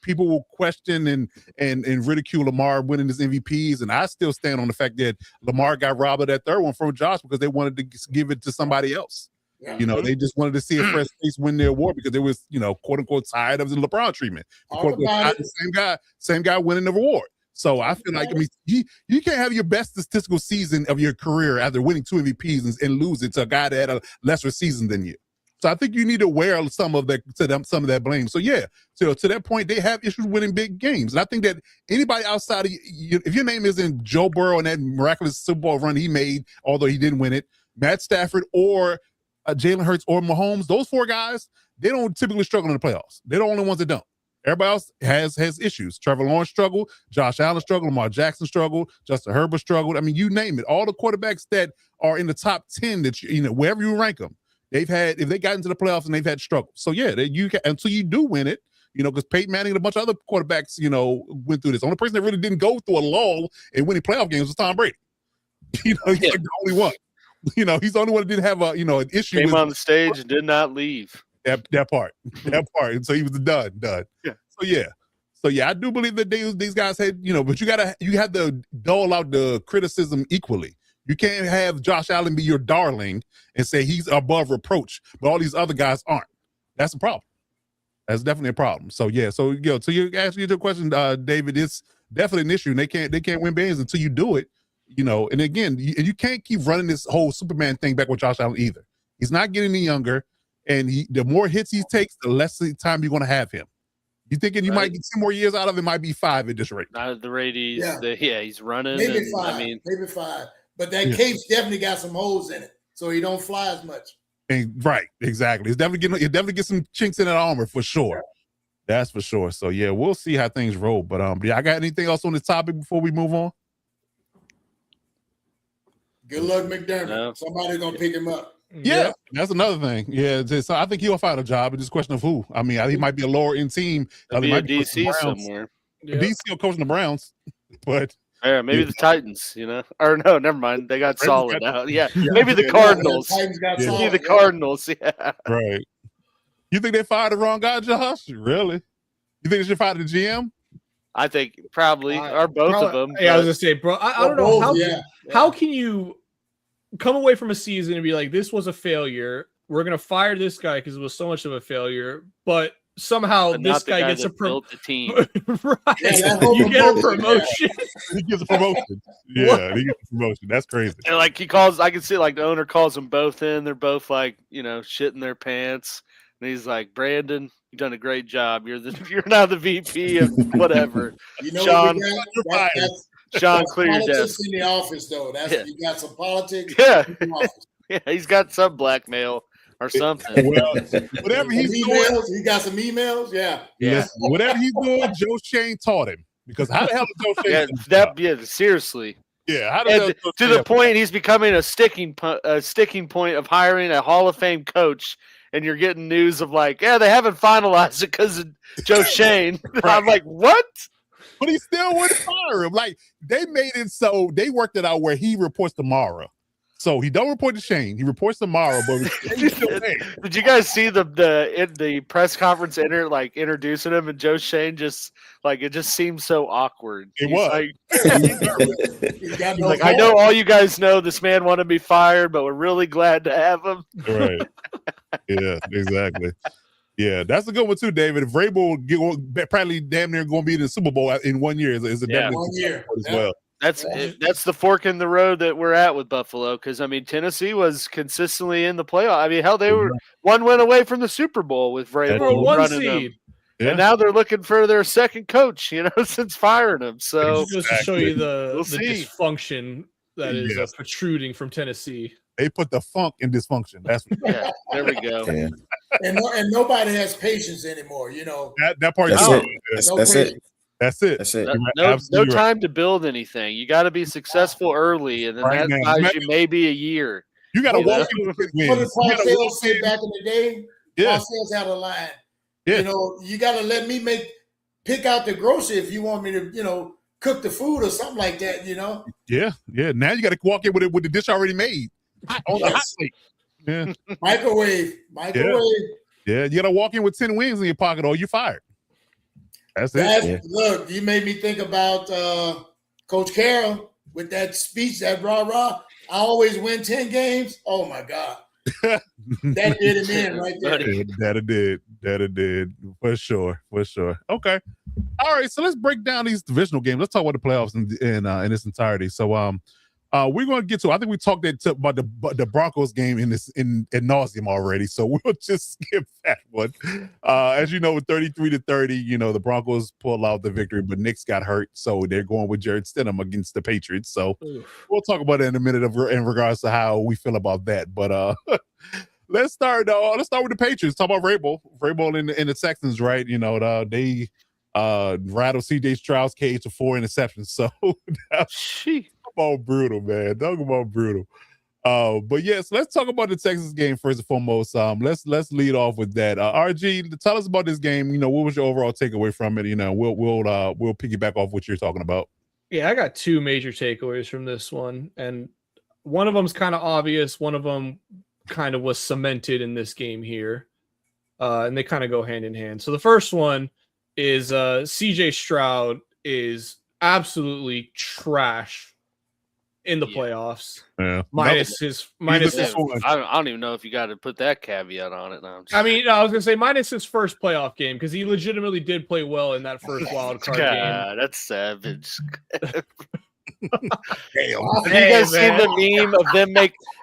people will question and ridicule Lamar winning his MVPs. And I still stand on the fact that Lamar got robbed of that third one from Josh because they wanted to give it to somebody else. Yeah. They just wanted to see a fresh face win the award because they was, quote unquote, tired of the LeBron treatment. The same guy winning the award. So I feel like, you can't have your best statistical season of your career after winning 2 MVPs and lose it to a guy that had a lesser season than you. So I think you need to wear some of that blame. So to that point, they have issues winning big games. And I think that anybody outside of you, if your name isn't Joe Burrow and that miraculous Super Bowl run he made, although he didn't win it, Matt Stafford or Jalen Hurts or Mahomes, those 4 guys, they don't typically struggle in the playoffs. They're the only ones that don't. Everybody else has issues. Trevor Lawrence struggled, Josh Allen struggled, Lamar Jackson struggled, Justin Herbert struggled. I mean, you name it. All the quarterbacks that are in the top 10 that wherever you rank them, if they got into the playoffs and they've had struggles. So until you do win it, because Peyton Manning and a bunch of other quarterbacks, went through this. The only person that really didn't go through a lull in winning playoff games was Tom Brady. He's like the only one. He's the only one that didn't have an issue. Came on the stage and did not leave. That part. And so he was done. Yeah. So I do believe that these guys had, but you have to dole out the criticism equally. You can't have Josh Allen be your darling and say he's above reproach, but all these other guys aren't. That's a problem. That's definitely a problem. So you ask you the question, David, it's definitely an issue. And they can't win games until you do it. And again, you can't keep running this whole Superman thing back with Josh Allen either. He's not getting any younger, and the more hits he takes, the less time you're going to have him. You thinking you might get 2 more years out of it? Might be 5 at this rate. Not at the rate he's running. Maybe 5. Maybe 5. But that cape's definitely got some holes in it, so he don't fly as much. And right, exactly. It definitely get some chinks in that armor for sure. That's for sure. So yeah, we'll see how things roll. But I got anything else on this topic before we move on? Good luck, McDermott. No. Somebody's gonna pick him up. Yeah, that's another thing. Yeah, so I think he'll find a job. It's just a question of who. I mean, he might be a lower end team. He might be DC somewhere. Yeah. DC will coach the Browns, but maybe the Titans. Or no, never mind. They got solid now. Yeah, maybe the Cardinals. Maybe the Cardinals. Yeah, right. You think they fired the wrong guy, Josh? Really? You think they should fire the GM? I think probably, or both of them. Yeah, I was gonna say, bro. I don't know how can you come away from a season and be like, this was a failure. We're going to fire this guy because it was so much of a failure. But somehow this guy gets a team. Right. Yeah, you get a promotion. He gets a promotion. Yeah, he gets a promotion. That's crazy. And I can see the owner calls them both in. They're both shitting their pants. And he's like, Brandon, you've done a great job. You're now the VP of whatever. Sean, Sean, clear your desk. In the office, though. You got some politics. Yeah, in the office. Yeah, he's got some blackmail or something. Well, whatever he's doing, he got some emails. Yeah. Whatever he's doing, Joe Shane taught him. Because how the hell is Joe Shane? Seriously. Yeah, to the point he's becoming a sticking point of hiring a Hall of Fame coach. And you're getting news of they haven't finalized it because of Joe Shane. Right. I'm like, what? But he still wouldn't fire him. They made it so they worked it out where he reports tomorrow. So he don't report to Shane. He reports tomorrow, but did you guys see the press conference introducing him and Joe Shane just it just seemed so awkward. It was. I know all you guys know this man wanted to be fired, but we're really glad to have him. Right. Yeah, exactly. Yeah, that's a good one too, David. If Vrabel probably damn near going to be in the Super Bowl in 1 year, is a definitely 1 year as well. That's the fork in the road that we're at with Buffalo, because Tennessee was consistently in the playoff. Hell, they were 1 win away from the Super Bowl with Vrabel running them. Yeah. And now they're looking for their second coach, since firing him. So just to show you the dysfunction that is protruding from Tennessee. They put the funk in dysfunction. That's there we go. Yeah. And nobody has patience anymore. That part. That's it. No time to build anything. You got to be successful early, and then that buys you maybe a year. You got to walk in with wins. What did Parcells say back in the day? Yeah. Parcells had a line. Yeah. You got to let me pick out the grocery if you want me to, cook the food or something like that. Yeah. Now you got to walk in with the dish already made on the hot plate. Yeah. Microwave. Yeah, you got to walk in with 10 wings in your pocket, or you're fired. That's it. Look, you made me think about Coach Carroll with that speech, that rah-rah. I always win 10 games. Oh, my God. That did him in right there. That it did. For sure. Okay. All right, so let's break down these divisional games. Let's talk about the playoffs in its entirety. So we're going to get to, I think we talked about the Broncos game in nauseum already, so we'll just skip that one. As you know, with 33-30, the Broncos pulled out the victory, but Nick's got hurt, so they're going with Jared Stidham against the Patriots. So we'll talk about it in a minute in regards to how we feel about that. But let's start with the Patriots. Talk about Vrabel and the Texans, right? They rattled CJ Stroud's cage to 4 interceptions. So brutal, man. Talk about brutal. But yes, let's talk about the Texas game first and foremost. Let's lead off with that. RG, tell us about this game. What was your overall takeaway from it? We'll piggyback off what you're talking about. Yeah, I got 2 major takeaways from this one, and one of them's kind of obvious. One of them kind of was cemented in this game here, and they kind of go hand in hand. So the first one is CJ Stroud is absolutely trash in the playoffs. Yeah. Minus his. I don't even know if you got to put that caveat on it now. I was gonna say minus his first playoff game, because he legitimately did play well in that first wild card game. That's savage. Have you guys seen the meme of them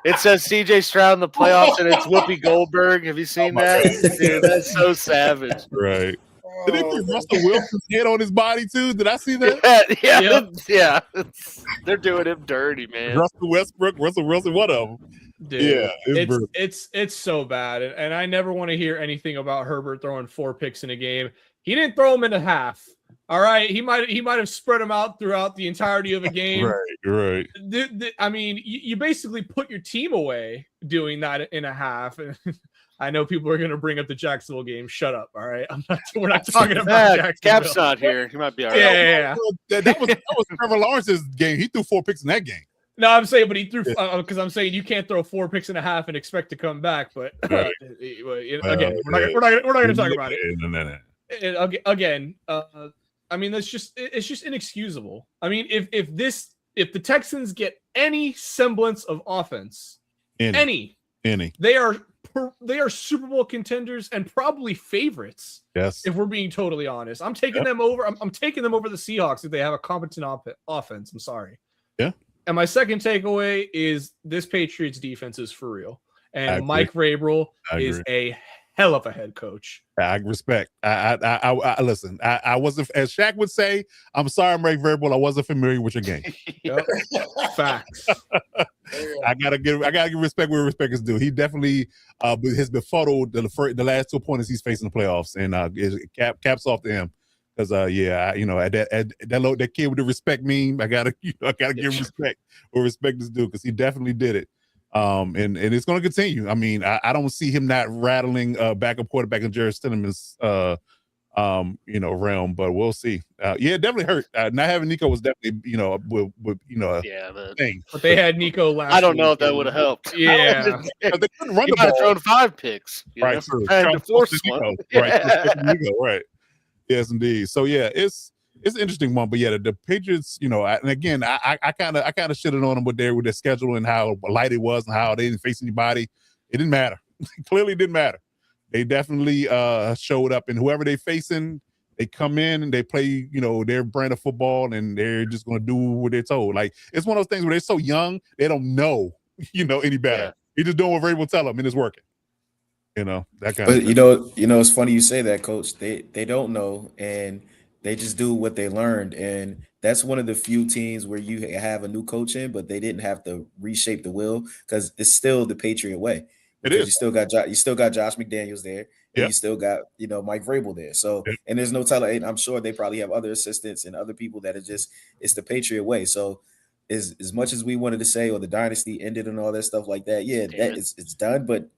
it says CJ Stroud in the playoffs and it's Whoopi Goldberg? Have you seen that? Dude, that's so savage. Right. Did they put Russell Wilson's head on his body too? Did I see that? Yeah. They're doing him dirty, man. Russell Westbrook, Russell Wilson, one of them. Dude, Yeah, it's so bad, and I never want to hear anything about Herbert throwing 4 picks in a game. He didn't throw them in a half. All right, he might have spread them out throughout the entirety of a game. Right. I mean, you basically put your team away doing that in a half. I know people are going to bring up the Jacksonville game. Shut up, all right? We're not talking about Jacksonville. Cap's not here. He might be all right. Yeah. That was Trevor Lawrence's game. He threw 4 picks in that game. No, I'm saying, but he threw because I'm saying you can't throw 4 picks in a half and expect to come back. But again, we're not going to talk about it. Again, I mean, it's just inexcusable. I mean, if the Texans get any semblance of offense, any, they are Super Bowl contenders and probably favorites. Yes, if we're being totally honest, I'm taking them over. I'm taking them over the Seahawks if they have a competent offense. I'm sorry. Yeah. And my second takeaway is this Patriots defense is for real, and Mike Vrabel is a hell of a head coach. I respect. I listen. I wasn't, as Shaq would say, I'm sorry, Mike Vrabel, I wasn't familiar with your game. Facts. I gotta give respect where respect is due. He definitely has befuddled the last 2 opponents he's facing in the playoffs, and caps off to him. Because that kid with the respect meme, I gotta give respect where respect is due, because he definitely did it. And it's going to continue. I mean, I don't see him not rattling backup quarterback in Jarrett Stidham's realm, but we'll see. It definitely hurt. Not having Nico was definitely thing. But they had Nico last. I don't know if that would have helped. Yeah, they couldn't run the ball. Thrown 5 picks, right? Trying to force one. Right. Yes, indeed. So yeah, it's an interesting one, but yeah, the Patriots, and again, I kind of shitted on them with their schedule and how light it was and how they didn't face anybody. It didn't matter. Clearly, didn't matter. They definitely showed up, and whoever they facing, they come in and they play, their brand of football, and they're just going to do what they're told. Like, it's one of those things where they're so young, they don't know, any better. Yeah. They're just doing what Vrabel tell them, and it's working. That kind of thing. It's funny you say that, Coach. They don't know, and they just do what they learned. And that's one of the few teams where you have a new coach in, but they didn't have to reshape the wheel, because it's still the Patriot way. It is. You still got Josh McDaniels there. And you still got, Mike Vrabel there. So, and there's no telling. I'm sure they probably have other assistants and other people that are it's the Patriot way. So, as much as we wanted to say, or the dynasty ended and all that stuff like that, it's done. But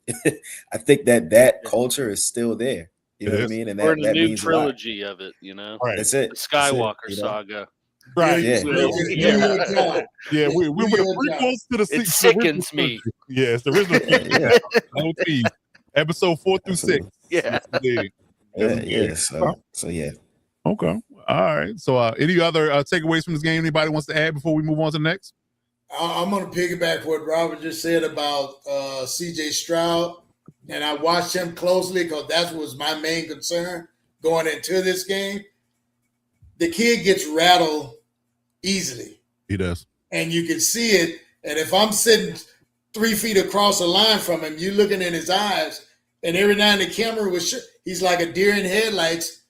I think that culture is still there. You know what I mean? And that new means trilogy of it. Right. That's it. The Skywalker saga. Right. Yeah. We were the prequels to the It sickens me. Yeah, it's the original. Episode 4 through 6. Yeah. So yeah. Okay. All right. So any other takeaways from this game anybody wants to add before we move on to the next? I'm going to piggyback what Robert just said about C.J. Stroud. And I watched him closely because that was my main concern going into this game. The kid gets rattled easily. He does. And you can see it. And if I'm sitting 3 feet across the line from him, you're looking in his eyes, and every now and then the camera he's like a deer in headlights,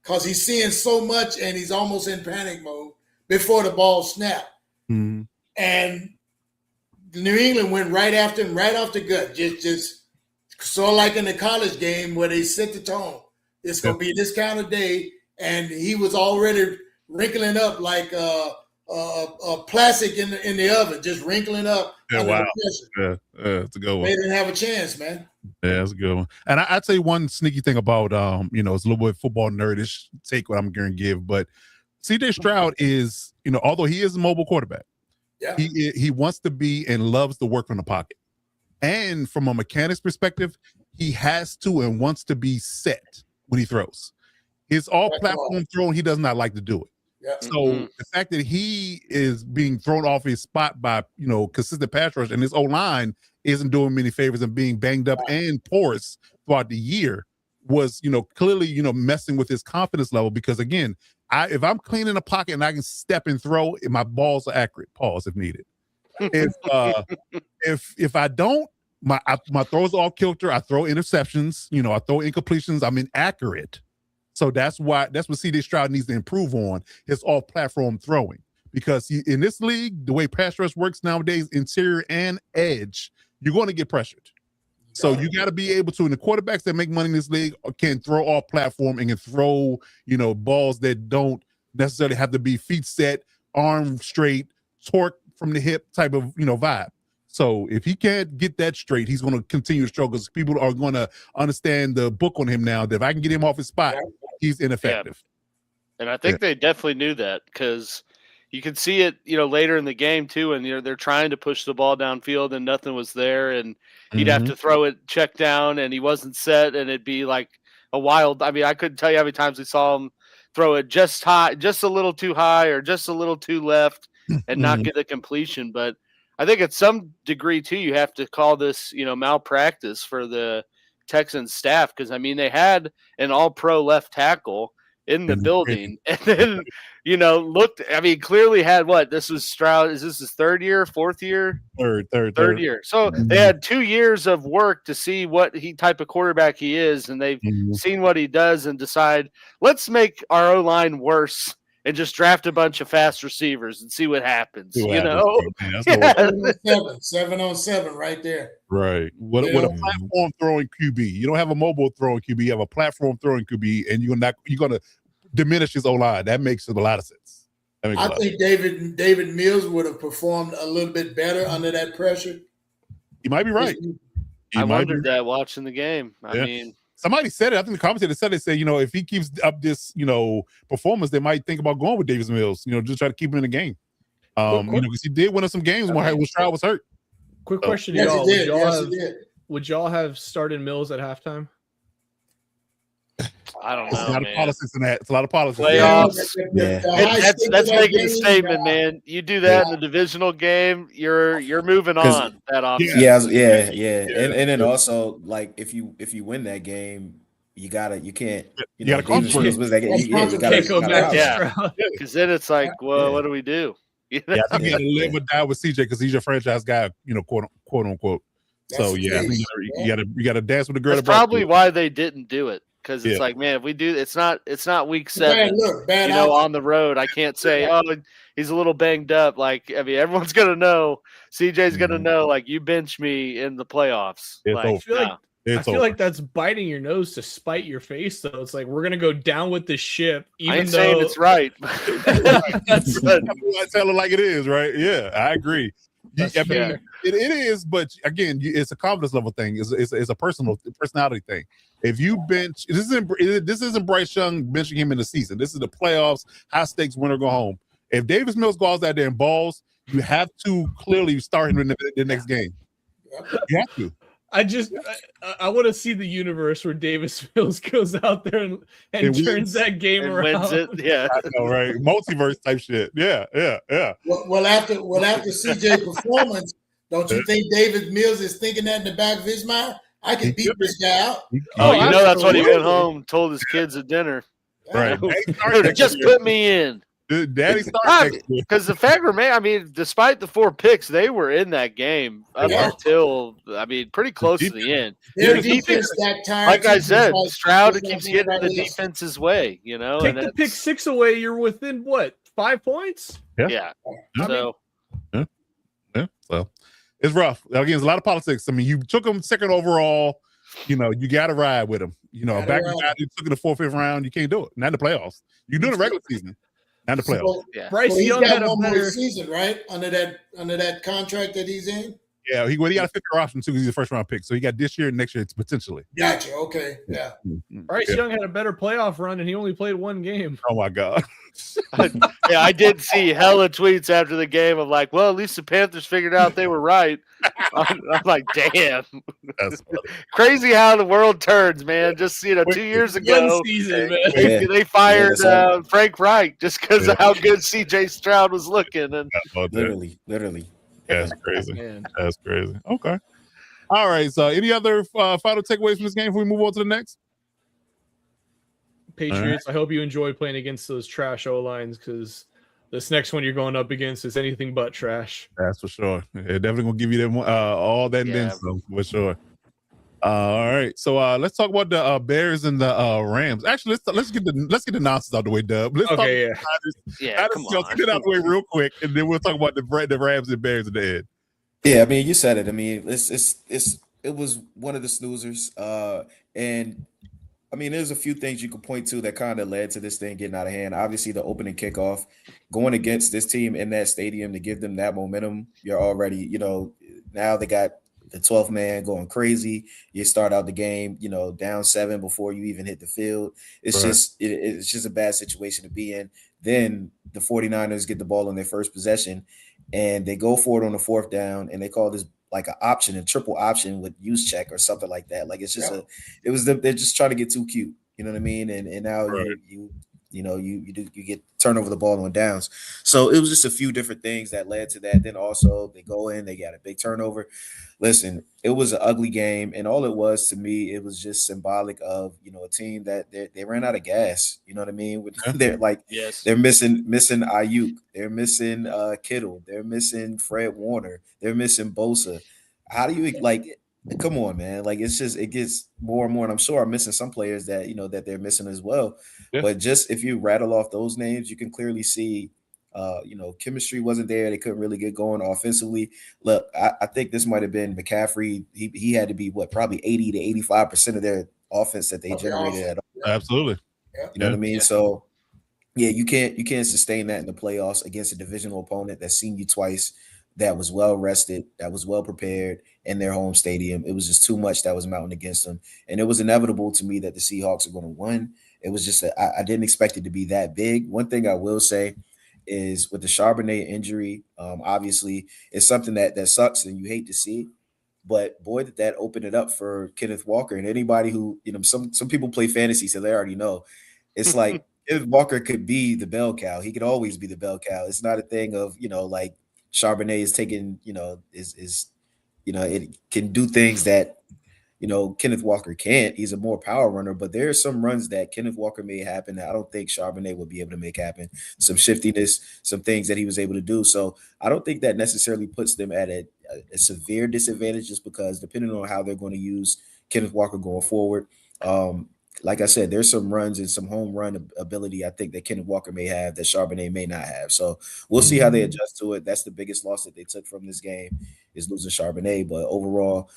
because he's seeing so much and he's almost in panic mode before the ball snapped. Mm-hmm. And New England went right after him, right off the gut. Just sort of like in the college game where they set the tone. It's going to be this kind of day. And he was already wrinkling up like a plastic in the oven, just wrinkling up. Yeah, wow. It's a good one. They didn't have a chance, man. Yeah, that's a good one. And I tell you one sneaky thing about, it's a little bit football nerdish take what I'm going to give, but C.J. Stroud is, although he is a mobile quarterback, he wants to be and loves to work from the pocket. And from a mechanics perspective, he has to and wants to be set when he throws. His all-platform throw, he does not like to do it. Yep. So the fact that he is being thrown off his spot by, consistent pass rush, and his O-line isn't doing many favors and being banged up and porous throughout the year was, clearly, messing with his confidence level. Because again, if I'm clean in a pocket and I can step and throw, my balls are accurate. Pause if needed. If I don't, my throws are off kilter. I throw interceptions. I throw incompletions. I'm inaccurate. So that's what C.J. Stroud needs to improve on, his off-platform throwing. Because in this league, the way pass rush works nowadays, interior and edge, you're going to get pressured. So you got to be able to, and the quarterbacks that make money in this league can throw off platform and can throw, balls that don't necessarily have to be feet set, arm straight, torque from the hip type of, vibe. So if he can't get that straight, he's going to continue to struggle because people are going to understand the book on him now that if I can get him off his spot, he's ineffective. Yeah. And I think they definitely knew that because you can see it, later in the game too, and they're trying to push the ball downfield and nothing was there, and he'd have to throw it check down, and he wasn't set, and it'd be like a wild. I mean, I couldn't tell you how many times we saw him throw it just high, just a little too high, or just a little too left, and not get the completion. But I think at some degree too, you have to call this, malpractice for the Texans staff because I mean they had an All-Pro left tackle in the building, and then clearly had what? This was Stroud. Is this his third year, fourth year? Third year. So they had 2 years of work to see what type of quarterback he is, and they've seen what he does and decide, let's make our O-line worse and just draft a bunch of fast receivers and see what happens. 7-on-7 right there. Right. With a platform throwing QB, you don't have a mobile throwing QB. You have a platform throwing QB, and you're gonna diminish his O-line. That makes a lot of sense. I think David Mills would have performed a little bit better under that pressure. You might be right. I wondered that watching the game. I mean, somebody said it. I think the commentator said it. Say, if he keeps up this, performance, they might think about going with Davis Mills. Just try to keep him in the game. Because he did win us some games when Stroud was hurt. Quick question to y'all: would y'all have started Mills at halftime? I don't know. It's a lot of politics in that. It's a lot of politics. Playoffs. That's making a statement, man. You do that in the divisional game, you're moving on that offseason. And then also, like, if you win that game, you can't go back. Because then it's like, well, what do we do? I think you got to live or die with CJ because he's your franchise guy, quote unquote. So you got to dance with the girl. That's probably why they didn't do it. Because it's like, man, if we do, it's not week 7. On the road, I can't say, oh, he's a little banged up. Like, I mean, everyone's gonna know. CJ's gonna know. Like, you bench me in the playoffs. I feel like that's biting your nose to spite your face. Though it's like we're gonna go down with the ship. Even though saying it's right. That's tell it like it is, right? Yeah, I agree. It is, but again, it's a confidence level thing. It's a personality thing. If you bench, this isn't Bryce Young benching him in the season. This is the playoffs, high stakes, win or go home. If Davis Mills goes out there and balls, you have to clearly start him in the next game. You have to. I want to see the universe where Davis Mills goes out there and turns that game and around. Wins it. Yeah, I know, right? Multiverse type shit. Yeah. Well, after CJ performance, don't you think David Mills is thinking that in the back of his mind? I can beat this guy out. That's what he went home, told his kids at dinner. Right. Just put me in. Daddy started because the fact remains, I mean, despite the 4 picks, they were in that game up until, pretty close to the end. Their defense that time, like I said, Stroud keeps getting the defense's way, Take the pick 6 away, you're within what, 5 points? Yeah. So it's rough. Again, there's a lot of politics. I mean, you took him second overall. You got to ride with him. Back in the guy you took in the 4th, 5th round, you can't do it. Not in the playoffs. You do it in the regular season. Not the playoffs. Bryce Young had a better season, right? Under that contract that he's in. Yeah, he got a 5th-year option too because he's a first-round pick. So he got this year and next year potentially. Gotcha. Okay. Yeah. Bryce Young had a better playoff run, and he only played 1 game. Oh my god. I did see hella tweets after the game of like, well, at least the Panthers figured out they were right. I'm like, damn. That's crazy how the world turns, man. Just 2 years ago, they fired Frank Reich just because of how good CJ Stroud was looking, and literally. That's crazy. That's crazy. Okay. All right. So, any other final takeaways from this game before we move on to the next? Patriots, I hope you enjoy playing against those trash O-lines because this next one you're going up against is anything but trash. That's for sure. They're definitely going to give you them all that and then some, for sure. All right, so let's talk about the Bears and the Rams. Actually, let's get the nonsense out the way, Dub. Let's talk. Okay, Come Let's on. get it out the way real quick, and then we'll talk about the Rams and Bears at the end. Yeah, I mean, you said it. I mean, it was one of the snoozers. And I mean, there's a few things you could point to that kind of led to this thing getting out of hand. Obviously, the opening kickoff, going against this team in that stadium to give them that momentum. You're already, now they got the 12th man going crazy. You start out the game, down 7 before you even hit the field. It's Right. it's just a bad situation to be in. Then the 49ers get the ball on their first possession, and they go for it on the 4th down, and they call this like an option, a triple option with use check or something like that. Like it's just they're just trying to get too cute. You know what I mean? And now Right. you get turn over the ball on downs. So it was just a few different things that led to that. Then also they go in, they got a big turnover. Listen, it was an ugly game, and all it was to me, it was just symbolic of a team that they ran out of gas. You know what I mean? They're like Yes. they're missing Ayuk, they're missing Kittle, they're missing Fred Warner, they're missing Bosa. How do you come on, man? Like it gets more and more, and I'm sure I'm missing some players that that they're missing as well. Yeah. But just if you rattle off those names, you can clearly see chemistry wasn't there. They couldn't really get going offensively. Look, I think this might have been McCaffrey. He had to be probably 80 to 85% of their offense that they generated at all. Absolutely. You know what I mean? Yeah. So yeah, you can't sustain that in the playoffs against a divisional opponent that's seen you twice, that was well rested, that was well prepared in their home stadium. It was just too much that was mounting against them. And it was inevitable to me that the Seahawks are going to win. It was just I didn't expect it to be that big. One thing I will say is with the Charbonnet injury, obviously it's something that sucks and you hate to see. But boy, did that open it up for Kenneth Walker and anybody who, some people play fantasy, so they already know. It's like Kenneth Walker could be the bell cow. He could always be the bell cow. It's not a thing of, like Charbonnet is taking, it can do things that, Kenneth Walker can't. He's a more power runner, but there are some runs that Kenneth Walker made happen that I don't think Charbonnet would be able to make happen. Some shiftiness, some things that he was able to do. So I don't think that necessarily puts them at a severe disadvantage, just because depending on how they're going to use Kenneth Walker going forward. Like I said, there's some runs and some home run ability I think that Kenneth Walker may have that Charbonnet may not have. So we'll see how they adjust to it. That's the biggest loss that they took from this game, is losing Charbonnet. But overall,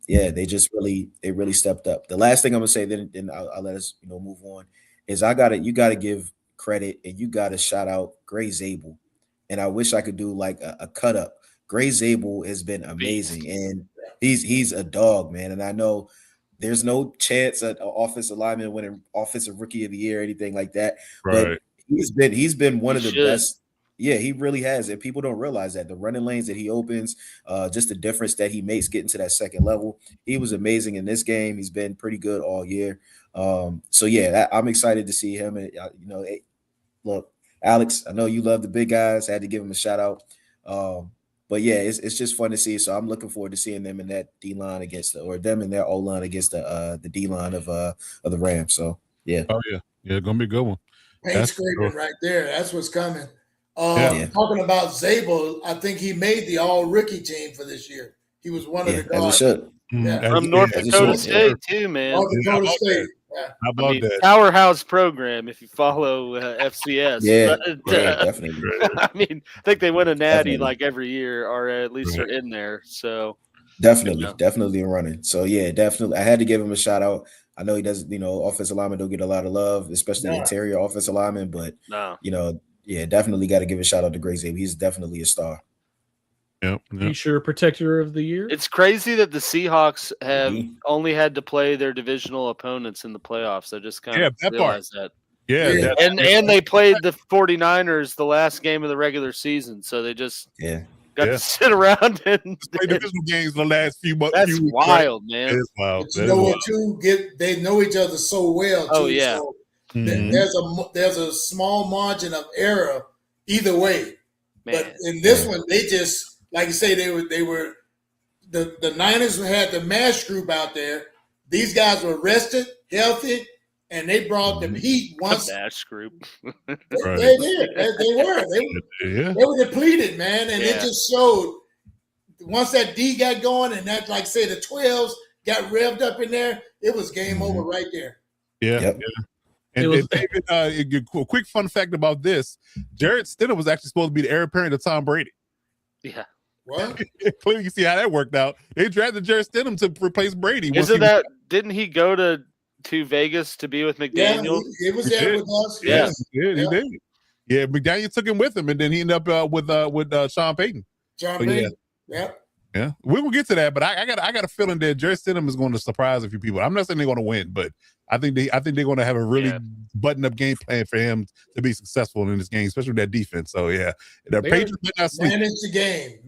they really stepped up. The last thing I'm gonna say, then I'll let us move on, is you gotta give credit and you gotta shout out Gray Zabel. And I wish I could do like a cut up. Gray Zabel has been amazing, and he's a dog, man. And I know there's no chance at an offensive lineman winning offensive rookie of the year or anything like that. Right. But he's been one of the best. Yeah, he really has. And people don't realize that the running lanes that he opens, just the difference that he makes getting to that second level. He was amazing in this game. He's been pretty good all year. So yeah, I'm excited to see him. And look, Alex, I know you love the big guys. I had to give him a shout out. But yeah, it's just fun to see. So I'm looking forward to seeing them in that D line them in their O line against the D line of the Rams. So yeah. Oh yeah, it's gonna be a good one. Paint scraping right there. That's what's coming. Yeah. Talking about Zabel, I think he made the all rookie team for this year. He was one of the guards. From North Dakota State too, man. North Dakota State. How about that? Powerhouse program if you follow FCS. Yeah, But, definitely. I mean, I think they win a natty like every year, or at least they're in there. So definitely running. So yeah, definitely. I had to give him a shout out. I know he doesn't, offensive linemen don't get a lot of love, especially interior offensive linemen, but definitely got to give a shout out to Gray Zabel. He's definitely a star. Yep. He sure protector of the year. It's crazy that the Seahawks have only had to play their divisional opponents in the playoffs. I just kind of realized that. Yeah. And they played the 49ers the last game of the regular season, so they just got to sit around and play divisional games the last few months. That's wild, man. It's wild. They know each other so well. Oh yeah. So there's a small margin of error either way. Man. But in this one, they just, like you say, they were the Niners had the MASH group out there. These guys were rested, healthy, and they brought the heat once. The MASH group. They did. They were depleted, man, and it just showed once that D got going, and that, like say, the 12s got revved up in there, it was game over right there. Yeah. Yep. Yeah. And David, a quick fun fact about this: Jarrett Stidham was actually supposed to be the heir apparent of Tom Brady. Yeah. What? Clearly, you see how that worked out. They drafted Jarrett Stidham to replace Brady. Didn't he go to Vegas to be with McDaniel? Yeah, he was there with us. Yeah, he did. Yeah, McDaniel took him with him, and then he ended up with Sean Payton. Yeah, we're gonna get to that, but I got a feeling that Jarrett Stidham is going to surprise a few people. I'm not saying they're going to win, but I think they're going to have a really button-up game plan for him to be successful in this game, especially with that defense. So yeah, the Patriots did not sleep. Manage the game.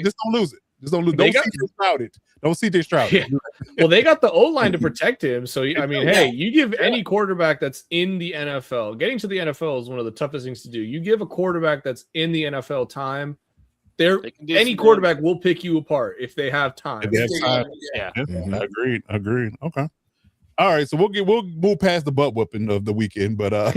Just don't lose it. Just don't lose. Don't CJ Stroud it. Don't CJ Stroud it. Well, they got the O-line to protect him. So I mean, hey, you give any quarterback that's in the NFL, getting to the NFL is one of the toughest things to do. You give a quarterback that's in the NFL time. Any quarterback will pick you apart if they have time. Agreed. Okay. All right, so we'll move past the butt whooping of the weekend, but let's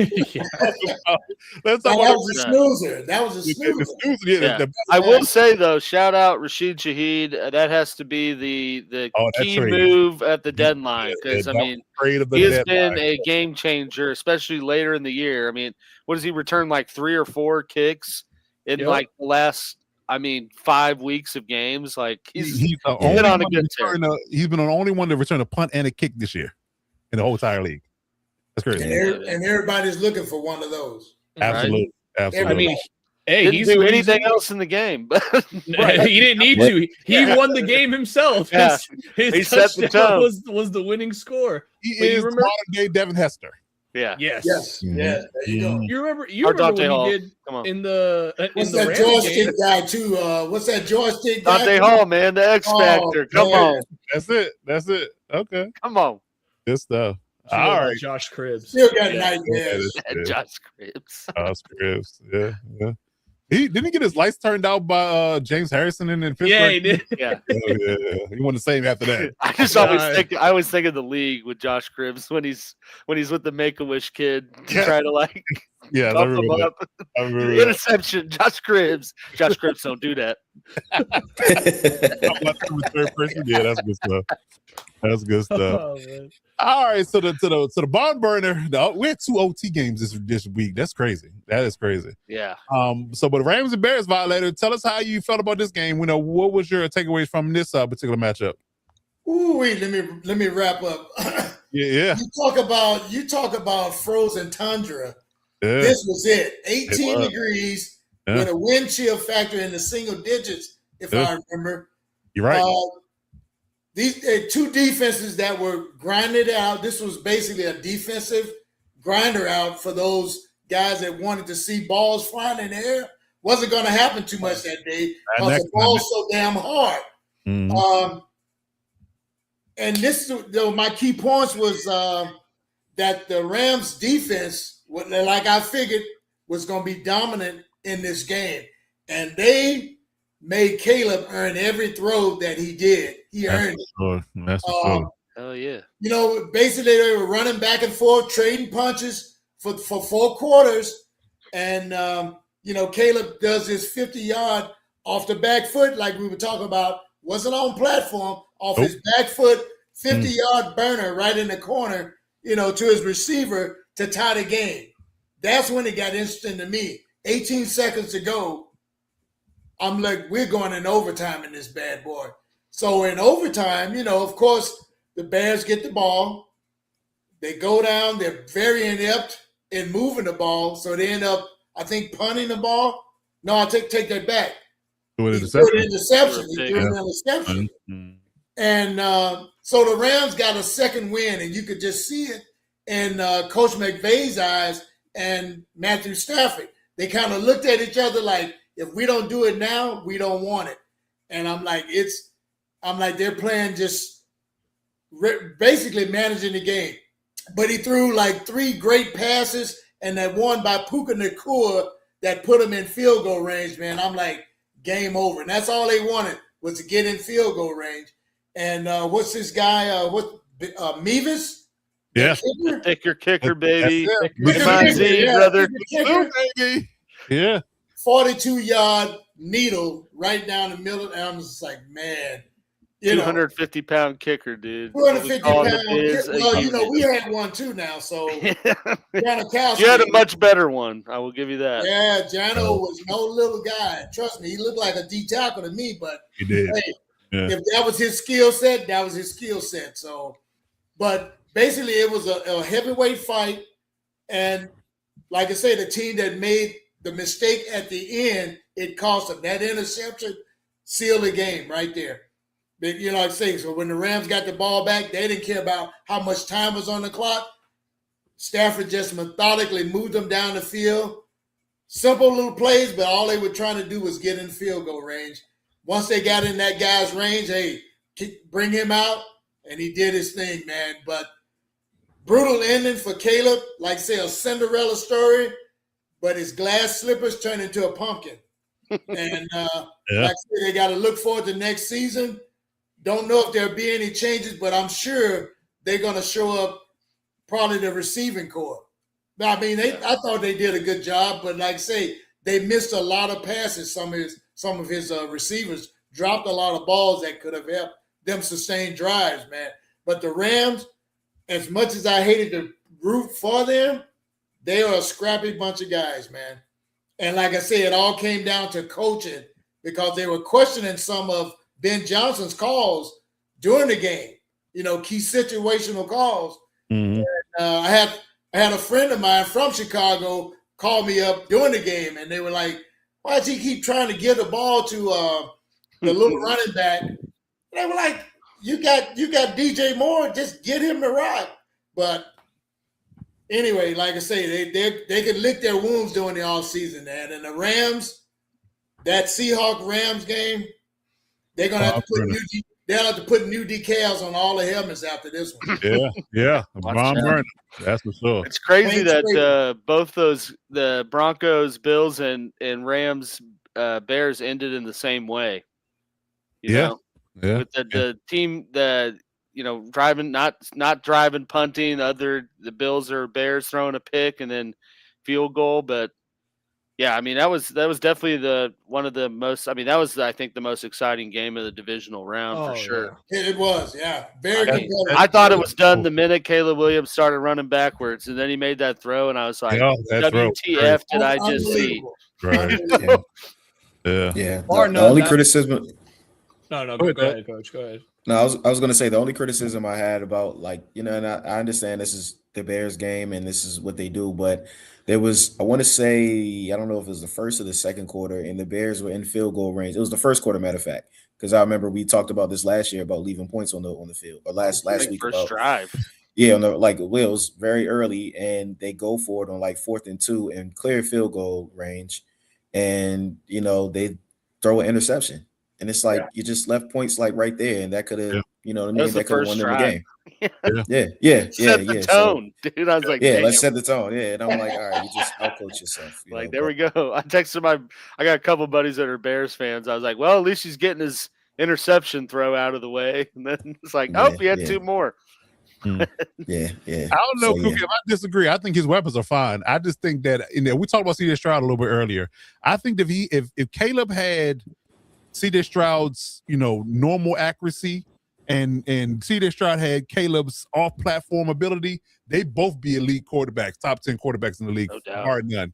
talk about a snoozer. That was a snoozer. I will say though, shout out Rashid Shaheed. That has to be the key move at the deadline because I mean he has been a game changer, especially later in the year. I mean, what does he return like 3 or 4 kicks in like the last? 5 weeks of games. Like he's been on a good tear. He's been the only one to return a punt and a kick this year in the whole entire league. That's crazy. And everybody's looking for one of those. Absolutely. I mean, hey, didn't do anything else in the game. He didn't need to. He won the game himself. Yeah. His touchdown was the winning score. He is modern day Devin Hester. Yeah. Yes. Yeah. There you go. You remember what he did in the What's that joystick guy too? What's that joystick guy? Dante Hall, man, the X Factor. Come on. That's it. Okay. Come on. Good stuff. All right. Josh Cribbs. Still got nightmares. Josh Cribbs. Yeah. He didn't get his lights turned out by James Harrison in Pittsburgh. Yeah, he did. Yeah. He won the same after that. I always think of the league with Josh Cribbs when he's with the Make-A-Wish kid to try to like I remember that. Interception, Josh Cribbs. Josh Cribbs don't do that. Third person. Yeah, that's good stuff. That's good stuff. Oh, man. All right, so the barn burner. We had 2 OT games this week. That's crazy. That is crazy. Yeah. So, but Rams and Bears violator. Tell us how you felt about this game. What was your takeaways from this particular matchup? Ooh, let me wrap up. Yeah. You talk about frozen tundra. Yeah. This was it. 18 degrees with a wind chill factor in the single digits, if I remember. You're right. These 2 defenses that were grinded out. This was basically a defensive grinder out for those guys that wanted to see balls flying in the air. Wasn't going to happen too much that day because the ball's so damn hard. Mm-hmm. And my key points was that the Rams defense, like I figured, was going to be dominant in this game. And they made Caleb earn every throw that he did. He earned it. That's for Hell yeah. Basically they were running back and forth, trading punches for 4 quarters. And, Caleb does his 50-yard off the back foot, like we were talking about, wasn't on platform, off his back foot, 50-yard burner right in the corner, to his receiver to tie the game. That's when it got interesting to me. 18 seconds to go. I'm like, we're going in overtime in this bad boy. So in overtime, of course, the Bears get the ball. They go down. They're very inept in moving the ball. So they end up, I think, punting the ball. No, I take that back. He threw an interception. And so the Rams got a second win, and you could just see it in Coach McVay's eyes and Matthew Stafford. They kind of looked at each other like, if we don't do it now, we don't want it. And I'm like, they're playing just basically managing the game. But he threw like 3 great passes and that one by Puka Nacua that put him in field goal range, man. I'm like, game over. And that's all they wanted was to get in field goal range. And what's this guy? Mevis? Yeah. Take your kicker, baby. Brother. Baby. Yeah. 42-yard needle right down the middle. And I'm just like, man, 250-pound kicker, dude. 250 pound. Well, we had one too now. So you had a much better one. I will give you that. Yeah, Jano was no little guy. Trust me, he looked like a D tackle to me. But he did. Hey, if that was his skill set, that was his skill set. So, but basically, it was a heavyweight fight, and like I say, the team that made the mistake at the end, it cost them. That interception sealed the game right there. Like I say, so when the Rams got the ball back, they didn't care about how much time was on the clock. Stafford just methodically moved them down the field. Simple little plays, but all they were trying to do was get in field goal range. Once they got in that guy's range, hey, bring him out, and he did his thing, man. But brutal ending for Caleb, like say a Cinderella story, but his glass slippers turned into a pumpkin. And like I said, they got to look forward to next season. Don't know if there'll be any changes, but I'm sure they're going to show up probably the receiving corps. I mean, I thought they did a good job, but like I say, they missed a lot of passes. Some of his receivers dropped a lot of balls that could have helped them sustain drives, man. But the Rams, as much as I hated to root for them, they are a scrappy bunch of guys, man. And like I said, it all came down to coaching because they were questioning some of Ben Johnson's calls during the game, key situational calls. Mm-hmm. And, I had a friend of mine from Chicago call me up during the game, and they were like, why does he keep trying to give the ball to the little running back? And they were like, you got DJ Moore, just get him the rock. But anyway, like I say, they could lick their wounds during the offseason, man. And the Rams, that Seahawks-Rams game, they're gonna have to put new decals on all the helmets after this one. Yeah. Ron Burner, that's for sure. It's crazy that both the Broncos, Bills, and Rams, Bears ended in the same way. You know? With the team driving, not driving, punting. The Bills or Bears throwing a pick and then field goal, but. Yeah, I mean that was definitely one of the most. I mean that was I think the most exciting game of the divisional round for sure. Yeah. It was, yeah, very competitive. I thought it was done the minute Caleb Williams started running backwards, and then he made that throw, and I was like, "WTF did I just see?" Right. Yeah. The only criticism. No, go ahead, Coach. Go ahead. No, I was going to say the only criticism I had about and I understand this is the Bears game and this is what they do, but there was, I want to say, I don't know if it was the first or the second quarter, and the Bears were in field goal range. It was the first quarter, matter of fact, because I remember we talked about this last year about leaving points on the field, or last week. First drive. Yeah, it was very early, and they go for it on 4th and 2 and clear field goal range, and they throw an interception. And it's you just left points right there, and that could have, that could have won them the game. Set the tone, dude. I was like, let's set the tone. Yeah, and I'm like, all right, you just outcoach yourself. There we go. I texted I got a couple buddies that are Bears fans. I was like, well, at least he's getting his interception throw out of the way, and then it's like, he had two more. Yeah. I don't know, Cookie. If I disagree, I think his weapons are fine. I just think that we talked about C.J. Stroud a little bit earlier. I think if Caleb had C.J. Stroud's normal accuracy and C.J. Stroud had Caleb's off-platform ability, they'd both be elite quarterbacks, top 10 quarterbacks in the league. No doubt. Hard none.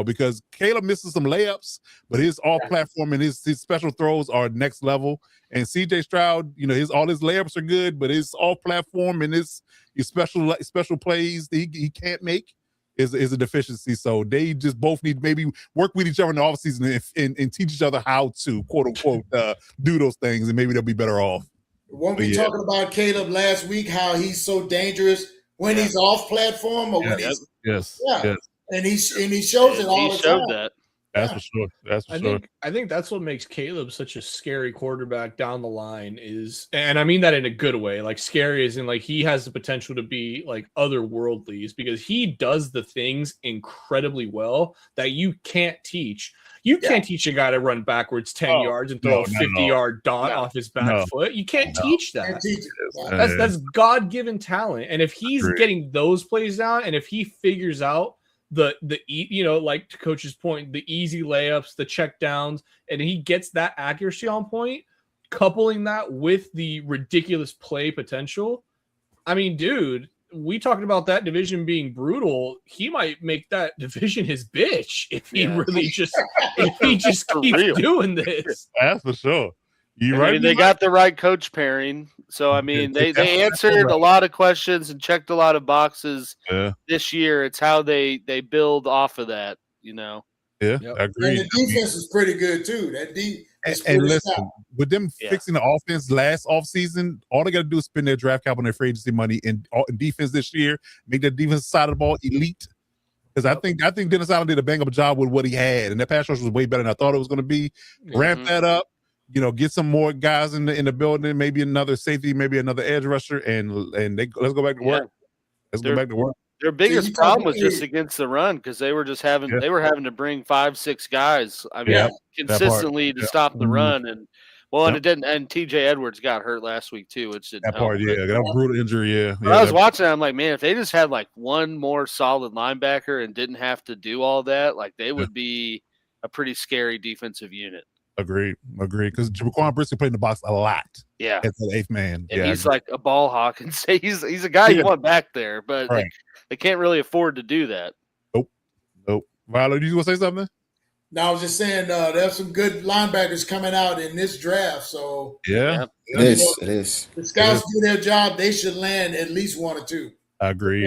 Because Caleb misses some layups, but his off-platform and his special throws are next level. And C.J. Stroud, all his layups are good, but his off-platform and his special plays he can't make is a deficiency. So they just both need to maybe work with each other in the offseason and teach each other how to, quote unquote, do those things, and maybe they'll be better off. Weren't we talking about Caleb last week, how he's so dangerous when he's off platform or when he's yes. And he shows it all the time. That. That's for sure. That's for sure. I think that's what makes Caleb such a scary quarterback down the line and I mean that in a good way. Scary as in he has the potential to be otherworldly, because he does the things incredibly well that you can't teach. You can't teach a guy to run backwards 10 yards and throw a 50-yard dot off his back foot. You can't teach that. That's God-given talent. And if he's getting those plays down, and if he figures out the to Coach's point, the easy layups, the check downs, and he gets that accuracy on point, coupling that with the ridiculous play potential, I mean, dude, we talked about that division being brutal. He might make that division his bitch if he just keeps doing this. That's for sure. I mean, they got the right coach pairing. So, I mean, they answered a lot of questions and checked a lot of boxes this year. It's how they build off of that, you know. Yeah, I agree. And the defense is pretty good, too. And listen, with them fixing the offense last offseason, all they got to do is spend their draft cap on their free agency money in defense this year, make that defense side of the ball elite. Because I think Dennis Allen did a bang up job with what he had, and that pass rush was way better than I thought it was going to be. Ramp that up, get some more guys in the building, maybe another safety, maybe another edge rusher, and let's go back to work. Let's go back to work. Their biggest problem was just against the run because they were just having to bring 5-6 guys. I mean, consistently to stop the run, and it didn't. And T.J. Edwards got hurt last week too, which didn't help. That was brutal injury. Yeah, I was watching it, I'm like, man, if they just had like one more solid linebacker and didn't have to do all that, like they would be a pretty scary defensive unit. Agreed. Because Jaquan Brisker played in the box a lot. Yeah, as the 8th man. And he's like a ball hawk, and say he's a guy you want back there, but they can't really afford to do that. Nope. Violet, you want to say something? No, I was just saying there's some good linebackers coming out in this draft. So it is. The scouts do their job; they should land at least one or two. I agree.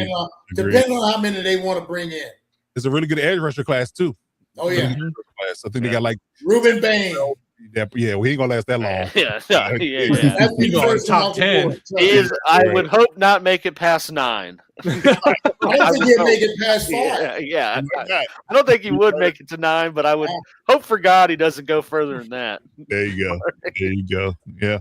Depending on how many they want to bring in. It's a really good edge rusher class too. Oh yeah. I think they got like Ruben Bain. Yeah, we ain't gonna last that long. That's He's going top 10. I would hope not make it past 9. I don't think he'll make it past 5. Yeah. I don't think he would make it to 9, but I would hope for God he doesn't go further than that. There you go. Yeah.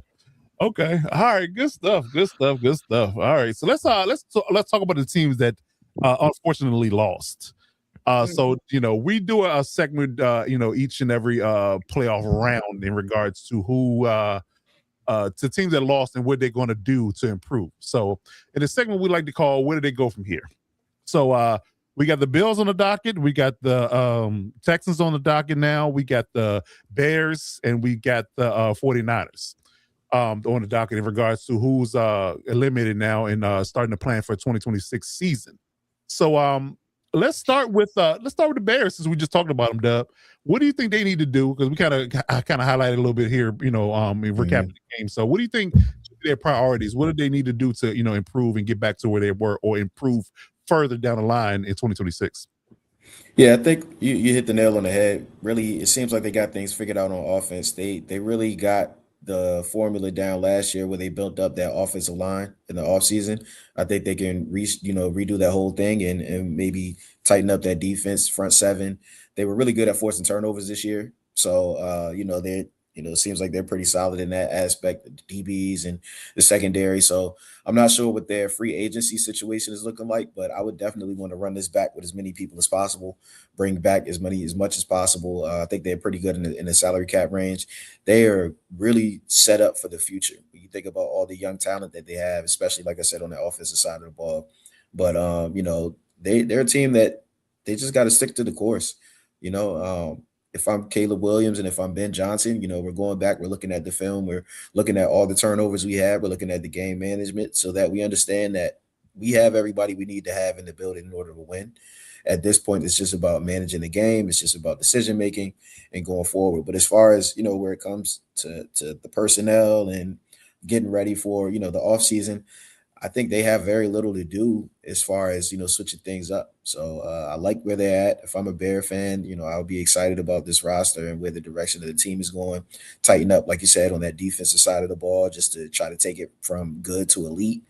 Okay. All right. Good stuff. All right. So let's talk about the teams that unfortunately lost. So we do a segment each and every playoff round in regards to who to teams that lost and what they're going to do to improve. So in the segment we like to call where do they go from here? So we got the Bills on the docket, we got the Texans on the docket now, we got the Bears, and we got the 49ers on the docket in regards to who's eliminated now and starting to plan for 2026 season. So let's start with the Bears since we just talked about them, Dub. What do you think they need to do? Because we kind of highlighted a little bit here, in recapping the game. So what do you think their priorities? What do they need to do to improve and get back to where they were or improve further down the line in 2026? Yeah, I think you hit the nail on the head. Really, it seems like they got things figured out on offense. They really got the formula down last year where they built up that offensive line in the offseason. I think they can redo that whole thing and maybe tighten up that defense front seven. They were really good at forcing turnovers this year. So it seems like they're pretty solid in that aspect, the DBs and the secondary. So I'm not sure what their free agency situation is looking like, but I would definitely want to run this back with as many people as possible, bring back as much as possible. I think they're pretty good in the salary cap range. They are really set up for the future. When you think about all the young talent that they have, especially, like I said, on the offensive side of the ball. But, they're a team that they just got to stick to the course. If I'm Caleb Williams and if I'm Ben Johnson, we're going back, we're looking at the film, we're looking at all the turnovers we have, we're looking at the game management so that we understand that we have everybody we need to have in the building in order to win. At this point, it's just about managing the game. It's just about decision-making and going forward. But as far as, where it comes to the personnel and getting ready for, the offseason, I think they have very little to do as far as, switching things up. So I like where they're at. If I'm a Bear fan, I'll be excited about this roster and where the direction of the team is going. Tighten up, like you said, on that defensive side of the ball just to try to take it from good to elite.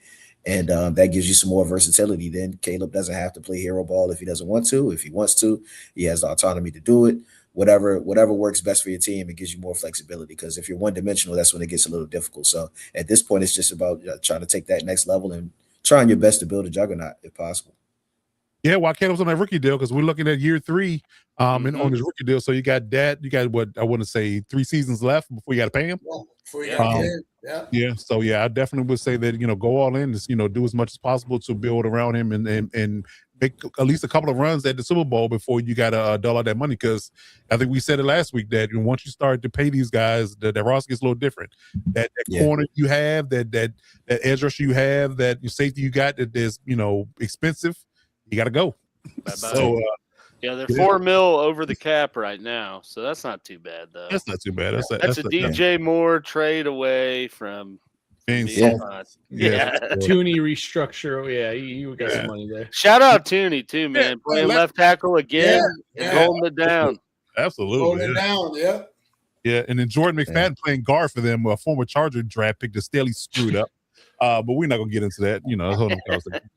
And that gives you some more versatility. Then Caleb doesn't have to play hero ball if he doesn't want to. If he wants to, he has the autonomy to do it. Whatever works best for your team, it gives you more flexibility because if you're one-dimensional, that's when it gets a little difficult. So at this point, it's just about trying to take that next level and trying your best to build a juggernaut if possible. Yeah, while Caleb's on that rookie deal, because we're looking at year 3 and on his rookie deal. So you got what I want to say 3 seasons left before you got to pay him. Yeah. So I definitely would say that go all in, do as much as possible to build around him and make at least a couple of runs at the Super Bowl before you got to dull out that money. Because I think we said it last week that once you start to pay these guys, the roster gets a little different. That corner you have, that edge rusher you have, that your safety you got that is expensive, you got to go. So they're $4 million over the cap right now, so that's not too bad though. That's not too bad. That's a DJ Moore trade away from. Yeah. Tooney restructure. Yeah, you got some money there. Shout out Tooney too, man. Playing left tackle again and holding it down. Absolutely. Holding it down, yeah. Yeah, and then Jordan McFadden playing guard for them, a former Charger draft pick that Staley screwed up. But we're not gonna get into that,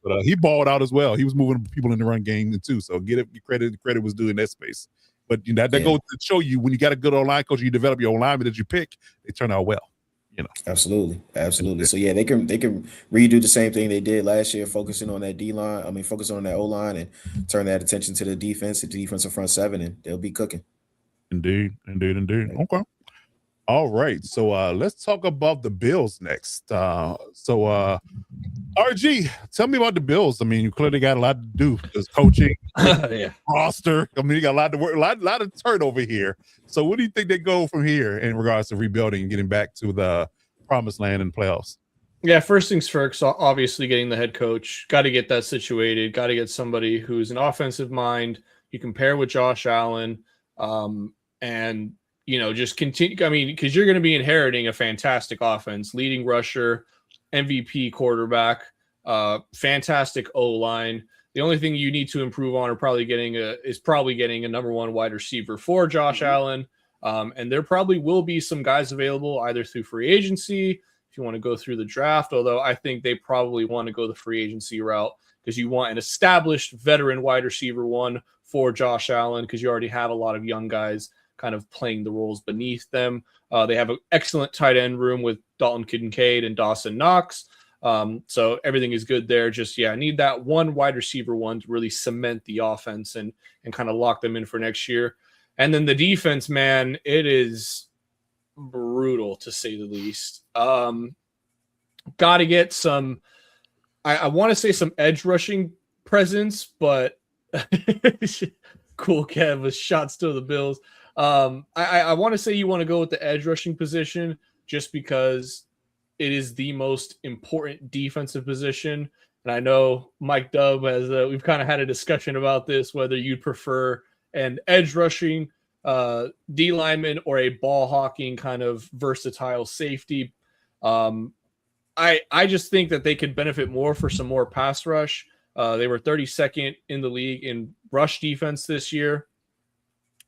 But he balled out as well. He was moving people in the run game too. So get credit was due in that space. But that goes to show you when you got a good O-line coach, you develop your O-lineman that you pick, they turn out well. Absolutely. So they can redo the same thing they did last year, focusing on that focusing on that O-line and turn that attention to the defensive front seven, and they'll be cooking. Indeed. Okay. All right. So let's talk about the Bills next. RG, tell me about the Bills. I mean, you clearly got a lot to do. There's coaching, roster. I mean, you got a lot to work, a lot of turnover here. So what do you think they go from here in regards to rebuilding and getting back to the promised land and playoffs? Yeah, first things first, obviously getting the head coach. Got to get that situated. Got to get somebody who's an offensive mind. You can pair with Josh Allen and just continue. I mean, because you're going to be inheriting a fantastic offense, leading rusher, MVP quarterback, fantastic O-line. The only thing you need to improve on is probably getting a number one wide receiver for Josh Allen. And there probably will be some guys available either through free agency, if you want to go through the draft, although I think they probably want to go the free agency route because you want an established veteran wide receiver one for Josh Allen because you already have a lot of young guys kind of playing the roles beneath them. They have an excellent tight end room with Dalton Kincaid and Dawson Knox. So everything is good there. Just, I need that one wide receiver one to really cement the offense and kind of lock them in for next year. And then the defense, man, it is brutal to say the least. Got to get some, I want to say some edge rushing presence, but cool Kev with shots to the Bills. I want to say you want to go with the edge rushing position just because it is the most important defensive position. And I know Mike Dubb has, we've kind of had a discussion about this, whether you'd prefer an edge rushing D lineman or a ball hawking kind of versatile safety. I just think that they could benefit more for some more pass rush. They were 32nd in the league in rush defense this year,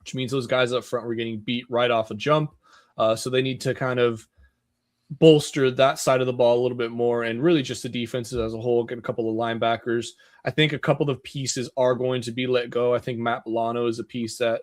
which means those guys up front were getting beat right off a jump. So they need to kind of bolster that side of the ball a little bit more and really just the defenses as a whole, get a couple of linebackers. I think a couple of pieces are going to be let go. I think Matt Milano is a piece that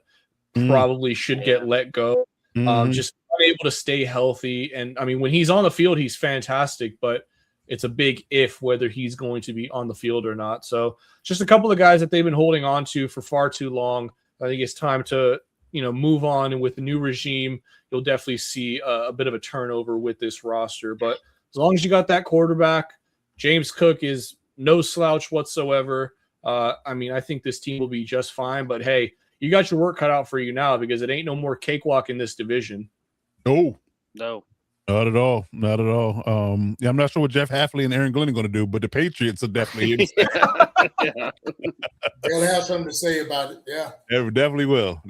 probably should get let go. Just unable to stay healthy. And I mean, when he's on the field, he's fantastic, but it's a big if whether he's going to be on the field or not. So just a couple of guys that they've been holding on to for far too long. I think it's time to, move on. And with the new regime, you'll definitely see a bit of a turnover with this roster. But as long as you got that quarterback, James Cook is no slouch whatsoever. I think this team will be just fine. But, hey, you got your work cut out for you now because it ain't no more cakewalk in this division. No. Not at all. I'm not sure what Jeff Hafley and Aaron Glenn are going to do, but the Patriots are definitely They'll have something to say about it. Yeah. They definitely will.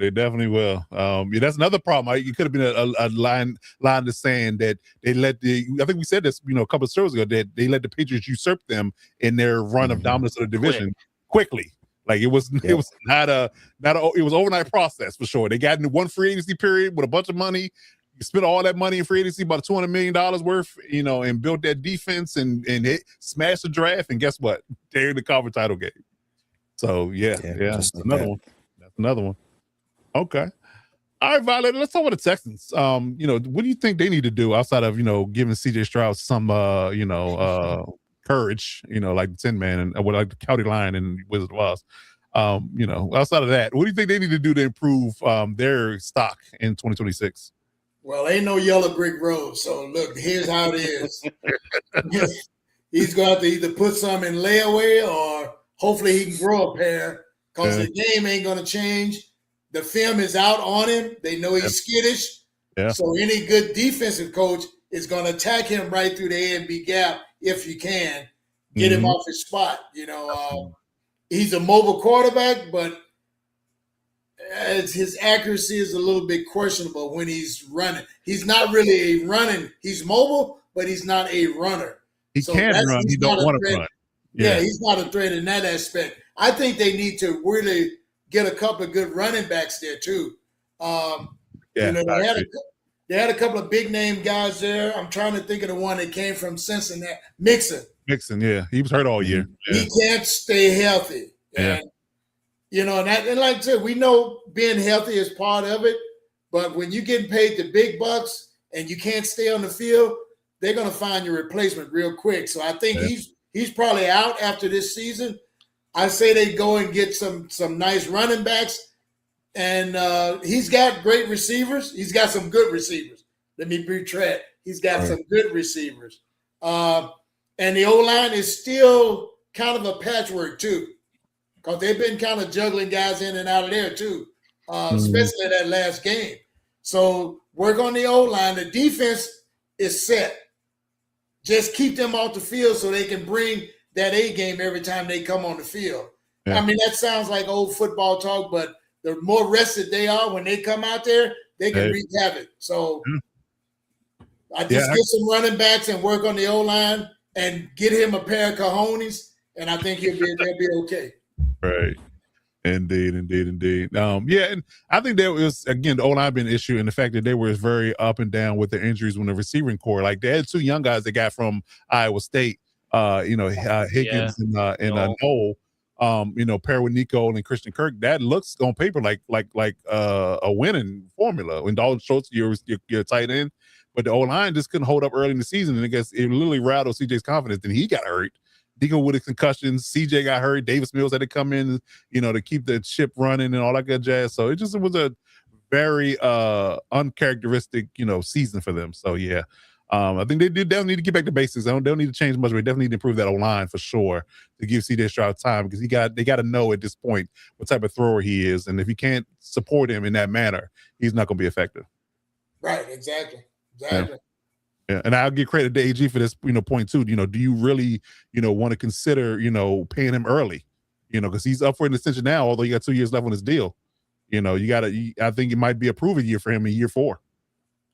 That's another problem. It could have been a line to saying that they let I think we said this, a couple of shows ago, that they let the Patriots usurp them in their run of dominance of the division quickly. Like it was not a it was overnight process for sure. They got into one free agency period with a bunch of money. You spent all that money in free agency, about $200 million worth, and built that defense and smashed the draft. And guess what? They're in the conference title game. So that's another one. That's another one. Okay. All right, Violet, let's talk about the Texans. What do you think they need to do outside of, giving CJ Stroud some courage, like the Tin Man and like the County Line and Wizard of Oz. Outside of that, what do you think they need to do to improve their stock in 2026? Well, ain't no yellow brick road. So look, here's how it is. He's going to either put some in layaway or Hopefully he can grow a pair because the game ain't going to change. The film is out on him. They know he's skittish. Yeah. So any good defensive coach is going to attack him right through the A and B gap if you can. Get him off his spot. He's a mobile quarterback, but his accuracy is a little bit questionable when he's running. He's not really a running. He's mobile, but he's not a runner. He can run. He don't want to run. Yeah, he's not a threat in that aspect. I think they need to really get a couple of good running backs there too. They had a couple of big name guys there. I'm trying to think of the one that came from Cincinnati, Mixon. Yeah, he was hurt all year. Yeah. He can't stay healthy. And, and like I said, we know being healthy is part of it, but when you're getting paid the big bucks and you can't stay on the field, they're going to find your replacement real quick. So I think he's probably out after this season. I say they go and get some nice running backs, and he's got great receivers. He's got some good receivers. Let me retread. He's got some good receivers. And the O-line is still kind of a patchwork too, because they've been kind of juggling guys in and out of there too, especially that last game. So work on the O-line. The defense is set. Just keep them off the field so they can bring that A game every time they come on the field. Yeah. I mean, that sounds like old football talk, but the more rested they are when they come out there, they can wreak havoc. So I just get some running backs and work on the O-line and get him a pair of cojones, and I think they'll be okay. Right. Indeed. And I think there was, again, the O-line being an issue, and the fact that they were very up and down with their injuries when the receiving core. Like, they had two young guys they got from Iowa State, Higgins and Noel, pair with Nico and Christian Kirk. That looks on paper like a winning formula. When Dalton Schultz, your tight end, but the O-line just couldn't hold up early in the season, and I guess it literally rattled CJ's confidence. Then he got hurt. Nico with a concussion, CJ got hurt. Davis Mills had to come in, to keep the ship running and all that good jazz. So it was a very uncharacteristic, season for them. So yeah, I think they definitely need to get back to basics. They don't need to change much, but they definitely need to improve that O-line for sure to give CJ Stroud time, because they got to know at this point what type of thrower he is, and if you can't support him in that manner, he's not going to be effective. Right. Exactly. Yeah, and I'll give credit to AG for this, point too. Do you really, want to consider, paying him early, because he's up for an extension now, although you got 2 years left on his deal. I think it might be a proven year for him in year 4.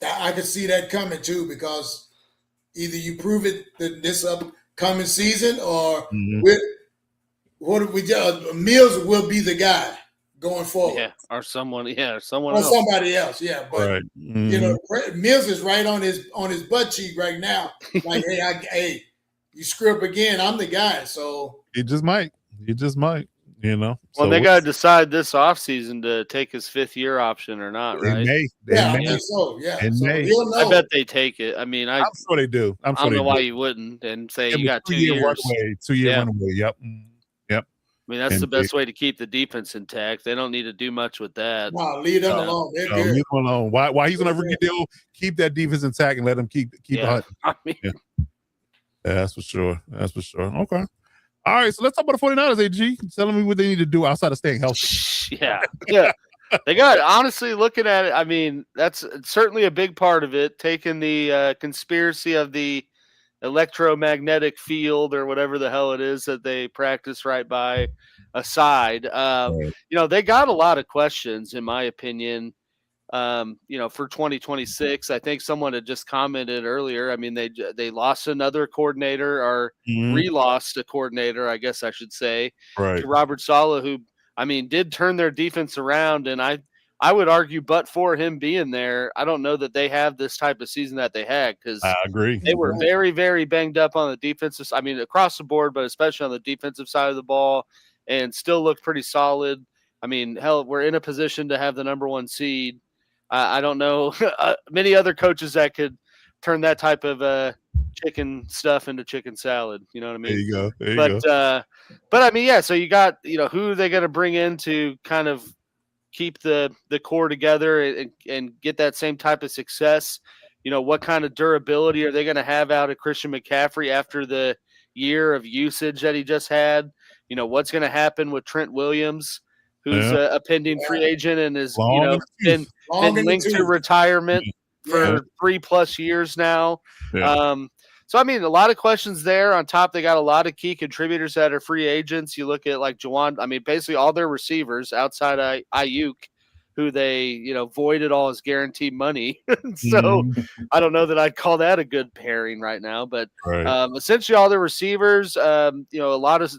I could see that coming too, because either you prove it this upcoming season, or Mills will be the guy going forward. Yeah, or someone else. Somebody else. Yeah, but Mills is right on his butt cheek right now. Like, hey, you screw up again, I'm the guy. So it just might. Well, they got to decide this offseason to take his 5th year option or not, right? I think so. Yeah, I bet they take it. I mean, I'm sure they do. I don't know why you wouldn't, and say you got 2 years. 2 year runaway. Yep. I mean, that's the best way to keep the defense intact. They don't need to do much with that. No, leave them alone. They're good. Leave them alone. Why he's on a rookie deal? Keep that defense intact and let him keep hunting. I mean, that's for sure. Okay. All right, so let's talk about the 49ers, AG. Tell me what they need to do outside of staying healthy. Yeah. They got, honestly, looking at it, I mean, that's certainly a big part of it, taking the conspiracy of the electromagnetic field or whatever the hell it is that they practice right by aside. They got a lot of questions, in my opinion, for 2026. I think someone had just commented earlier. I mean, they lost another coordinator, or re-lost a coordinator, I guess I should say, to Robert Saleh, who, I mean, did turn their defense around. And I would argue, but for him being there, I don't know that they have this type of season that they had, because I agree. They were very, very banged up on the defensive. I mean, across the board, but especially on the defensive side of the ball, and still looked pretty solid. I mean, hell, we're in a position to have the number 1 seed. I don't know many other coaches that could turn that type of chicken stuff into chicken salad. You know what I mean? There you go. But I mean, yeah. So you got, who are they going to bring in to kind of keep the core together and get that same type of success? What kind of durability are they going to have out of Christian McCaffrey after the year of usage that he just had? what's going to happen with Trent Williams, who's a pending free agent and is been linked to retirement for 3+ years now. So I mean, a lot of questions there. On top, they got a lot of key contributors that are free agents. You look at like Jawan. I mean, basically all their receivers outside of Ayuk, who they voided all his guaranteed money. So I don't know that I'd call that a good pairing right now. But essentially all their receivers, a lot of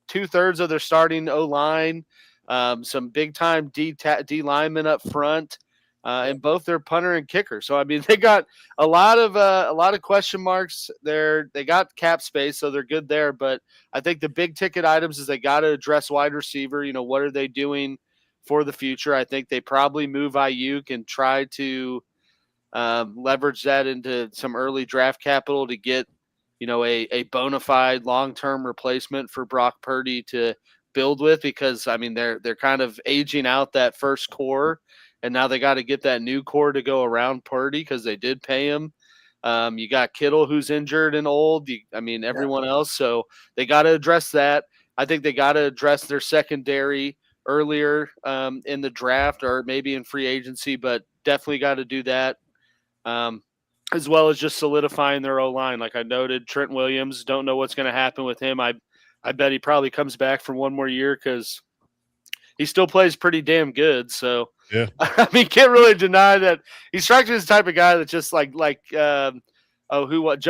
2/3 of their starting O-line, some big time D linemen up front. And both their punter and kicker. So I mean, they got a lot of question marks there. They got cap space, so they're good there. But I think the big ticket items is they got to address wide receiver. What are they doing for the future? I think they probably move Ayuk and try to leverage that into some early draft capital to get a bona fide long-term replacement for Brock Purdy to build with, because I mean they're kind of aging out that first core. And now they got to get that new core to go around Purdy because they did pay him. You got Kittle, who's injured and old. Everyone else. So they got to address that. I think they got to address their secondary earlier in the draft or maybe in free agency, but definitely got to do that, as well as just solidifying their O-line. Like I noted, Trent Williams, don't know what's going to happen with him. I bet he probably comes back for one more year because he still plays pretty damn good. So, I mean, can't really deny that he strikes me as the type of guy that just Joe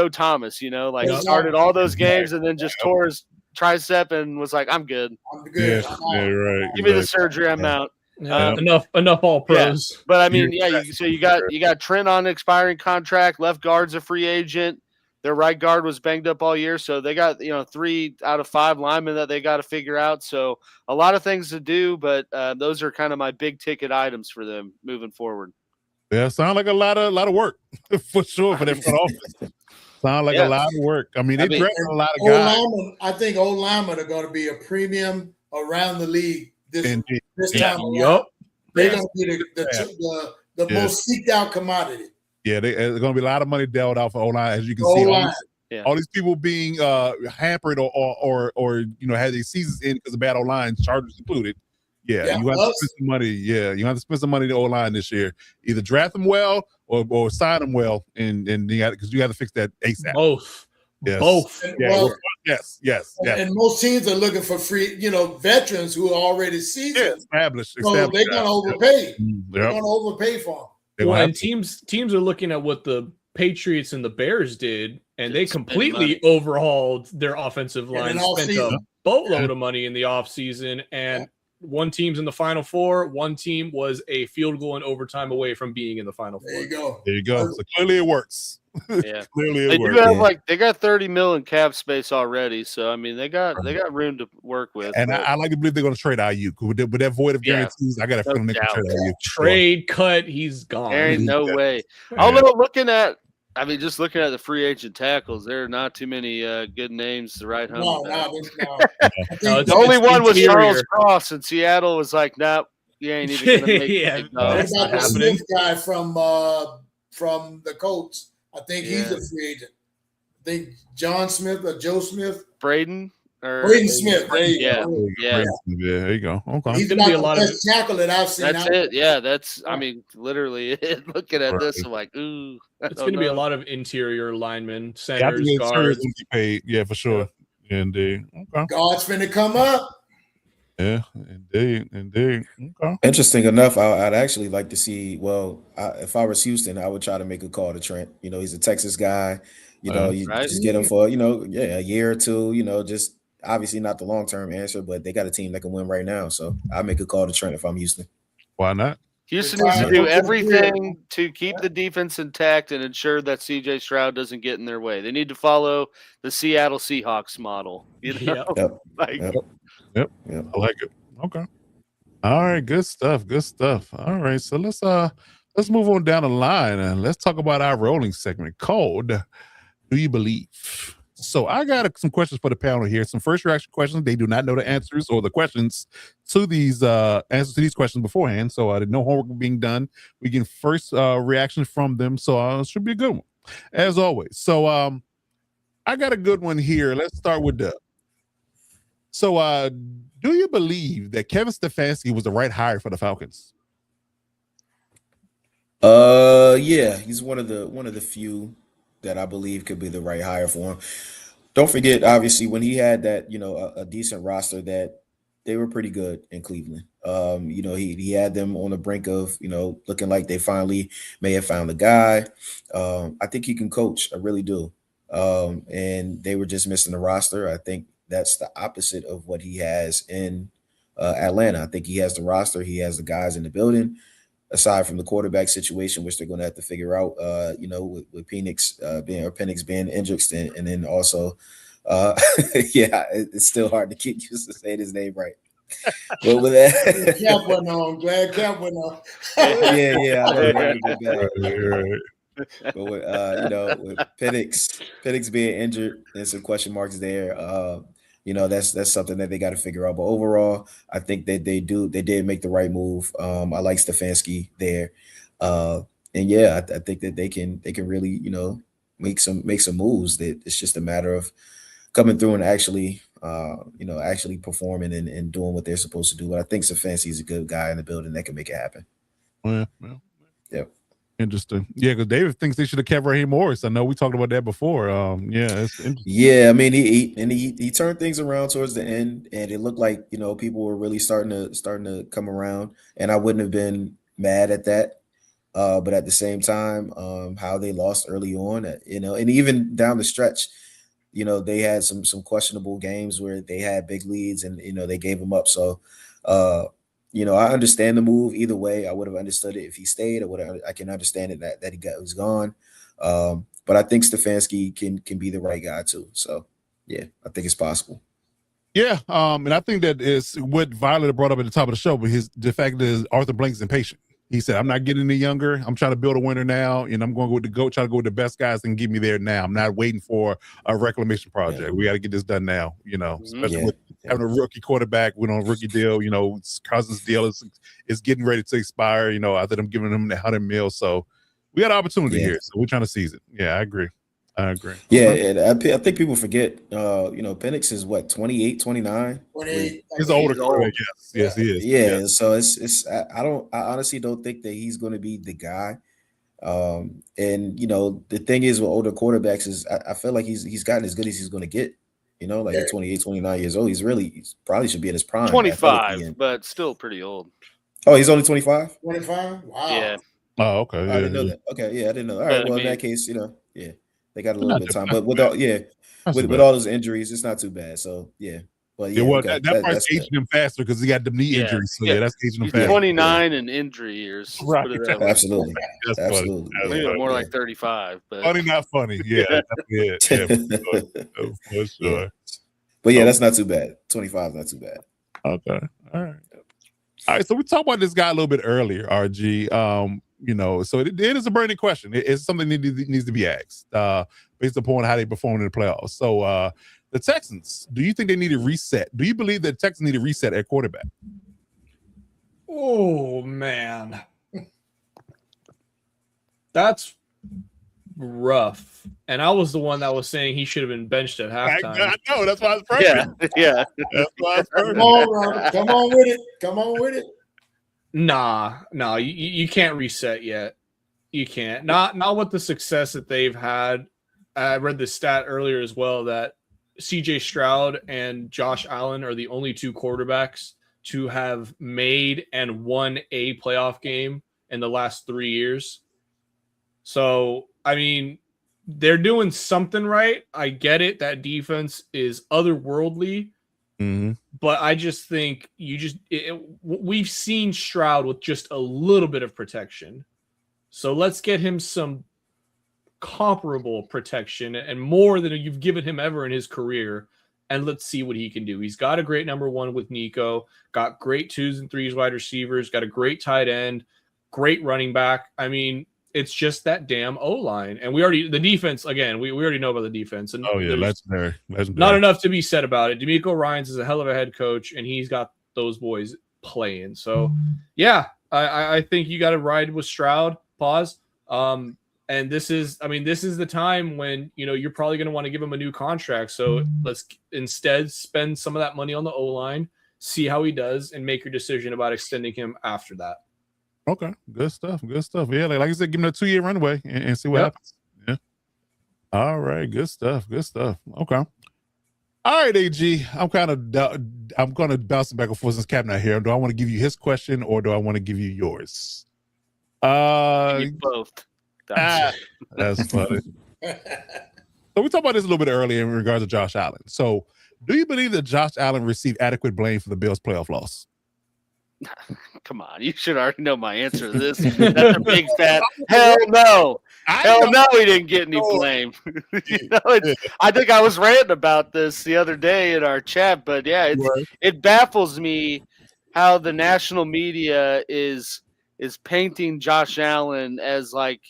Thomas, started all those games and then just tore his tricep and was like, I'm good. Yeah, right. Give me the surgery. I'm out. Enough all pros. Yeah. But I mean, so you got Trent on an expiring contract. Left guard's a free agent. Their right guard was banged up all year, so they got 3 out of 5 linemen that they got to figure out. So a lot of things to do, but those are kind of my big ticket items for them moving forward. Yeah, sound like a lot of work for sure for that front office. Sound like a lot of work. I mean, they drafted a lot of guys. I think old linemen are going to be a premium around the league this time. Yup. They're going to be the most seeked out commodity. Yeah, there's going to be a lot of money dealt out for O-line, as you can see. All these people being hampered or had their seasons in because of bad O-line, Chargers included. You have to spend some money. Yeah, you have to spend some money to O-line this year. Either draft them well or sign them well, and because you have to fix that ASAP. Both. Yes. Both. Yes. And most teams are looking for free, veterans who are already seasoned. Established. So they're going to overpay. They're going to overpay for them. And teams are looking at what the Patriots and the Bears did, and they completely overhauled their offensive line, spent a boatload of money in the offseason, and one team's in the Final Four. One team was a field goal in overtime away from being in the Final Four. There you go. So clearly it works. Yeah, clearly it works. They got $30 million cap space already, so I mean they got room to work with. And I like to believe they're going to trade Ayuk with that void of guarantees. I got a feeling they can trade Ayuk. Trade cut, he's gone. There ain't no way. Although looking at the free agent tackles, there are not too many good names to write home. The only one was Charles Cross, and Seattle was like, nope, you ain't even going to make it. That's not the Smith guy from the Colts. I think he's a free agent. I think John Smith or Joe Smith. Braden Smith. There you go. There you go. Okay. He's going to be a lot of tackle that I've seen. That's it. Yeah, that's. I mean, literally, looking at this, I'm like, ooh. It's going to be a lot of interior linemen, centers, guards. Paid. Yeah, for sure. Indeed. Okay. Guards finna come up. Yeah, indeed. Okay. Interesting enough, I'd actually like to see. Well, if I was Houston, I would try to make a call to Trent. He's a Texas guy. You just get him for a year or two. Just obviously not the long-term answer, but they got a team that can win right now. So I make a call to Trent if I'm Houston. Why not? Houston needs to do everything to keep the defense intact and ensure that C.J. Stroud doesn't get in their way. They need to follow the Seattle Seahawks model. Yep. I like it. Okay. All right. Good stuff. All right. So let's move on down the line and let's talk about our rolling segment called Do You Believe? So I got some questions for the panel here. Some first reaction questions. They do not know the answers or the questions to these answers to these questions beforehand. So I did no homework being done. We get first reactions from them. So it should be a good one, as always. So I got a good one here. Let's start with Dub. So, do you believe that Kevin Stefanski was the right hire for the Falcons? Yeah, he's one of the few that I believe could be the right hire for him. Don't forget, obviously, when he had that, a decent roster, that they were pretty good in Cleveland. He had them on the brink of, looking like they finally may have found a guy. I think he can coach. I really do. And they were just missing the roster. I think that's the opposite of what he has in Atlanta. I think he has the roster. He has the guys in the building. Aside from the quarterback situation, which they're going to have to figure out, with Penix being injured, and then also, it's still hard to get used to saying his name right. But with that, Cap went on. Glad Cap went on. yeah, I know. Gotta get back. But with Penix being injured and some question marks there, that's something that they got to figure out. But overall, I think that they did make the right move. I like Stefanski there, and I think that they can really make some moves. That it's just a matter of coming through and actually performing and doing what they're supposed to do. But I think Stefanski is a good guy in the building that can make it happen. Yeah. Interesting. Yeah, because David thinks they should have kept Raheem Morris. I know we talked about that before. It's interesting. Yeah, I mean, he turned things around towards the end, and it looked like people were really starting to come around, and I wouldn't have been mad at that. But at the same time, how they lost early on, and even down the stretch, they had some questionable games where they had big leads, and they gave them up. So, I understand the move either way. I would have understood it if he stayed. I can understand it that was gone. But I think Stefanski can be the right guy too. So yeah, I think it's possible. Yeah, and I think that is what Violet brought up at the top of the show. But the fact is Arthur Blank's impatient. He said, "I'm not getting any younger. I'm trying to build a winner now, and I'm going to try to go with the best guys and get me there now. I'm not waiting for a reclamation project. Yeah. We got to get this done now. Especially with having a rookie quarterback, we on a rookie deal. Cousins' deal is getting ready to expire. After them giving him the $100 million, so we got an opportunity here. So we're trying to seize it. Yeah, I agree. Yeah, and I think people forget. Penix is what, 28, 29? 28. He's older. Yes, he is. Yeah, so it's I honestly don't think that he's going to be the guy. And the thing is with older quarterbacks is I feel like he's gotten as good as he's going to get. At 28, 29 years old, he probably should be in his prime. 25, but still pretty old. Oh, he's only 25? 25? Wow. Yeah. Oh, okay. I didn't know that. Okay, yeah, I didn't know. All right, well, in that case, yeah. They got a little bit of time, but with all those injuries, it's not too bad. So yeah, but yeah, that part's aging him faster because he got the knee injuries. So that's aging him faster. 29 and injury years. Right. Absolutely. Maybe more like 35. But funny, not funny. Yeah, yeah, for sure. But yeah, that's not too bad. 25 is not too bad. Okay, all right. So we talked about this guy a little bit earlier, RG. So it is a burning question. It's something that needs to be asked based upon how they performed in the playoffs. So the Texans, do you think they need a reset? Do you believe that the Texans need a reset at quarterback? Oh, man. That's rough. And I was the one that was saying he should have been benched at halftime. I know. That's why I was perfect. Yeah. That's why I was perfect. Come on with it. Nah, you can't reset yet. You can't. Not with the success that they've had. I read the stat earlier as well that CJ Stroud and Josh Allen are the only two quarterbacks to have made and won a playoff game in the last 3 years. So, I mean, they're doing something right. I get it. That defense is otherworldly. Mm-hmm. But I just think we've seen Stroud with just a little bit of protection. So let's get him some comparable protection and more than you've given him ever in his career. And let's see what he can do. He's got a great number one with Nico, got great 2s and 3s wide receivers, got a great tight end, great running back. I mean, it's just that damn O-line. And the defense, again, we already know about the defense. And legendary. Not enough to be said about it. DeMeco Ryans is a hell of a head coach, and he's got those boys playing. So, yeah, I think you got to ride with Stroud. Pause. And this is the time when, you're probably going to want to give him a new contract. So let's instead spend some of that money on the O-line, see how he does, and make your decision about extending him after that. Okay, good stuff. Yeah, like I said, give him a 2-year runway and see what happens. Yeah. All right, good stuff. Okay. All right, AG. I'm going to bounce back and forth since Cap not here. Do I want to give you his question or do I want to give you yours? Both. That's funny. So we talked about this a little bit earlier in regards to Josh Allen. So, do you believe that Josh Allen received adequate blame for the Bills' playoff loss? Come on, you should already know my answer to this. That's a big fat hell no. Hell no, he didn't get any blame. I think I was ranting about this the other day in our chat, but yeah, it baffles me how the national media is painting Josh Allen as like,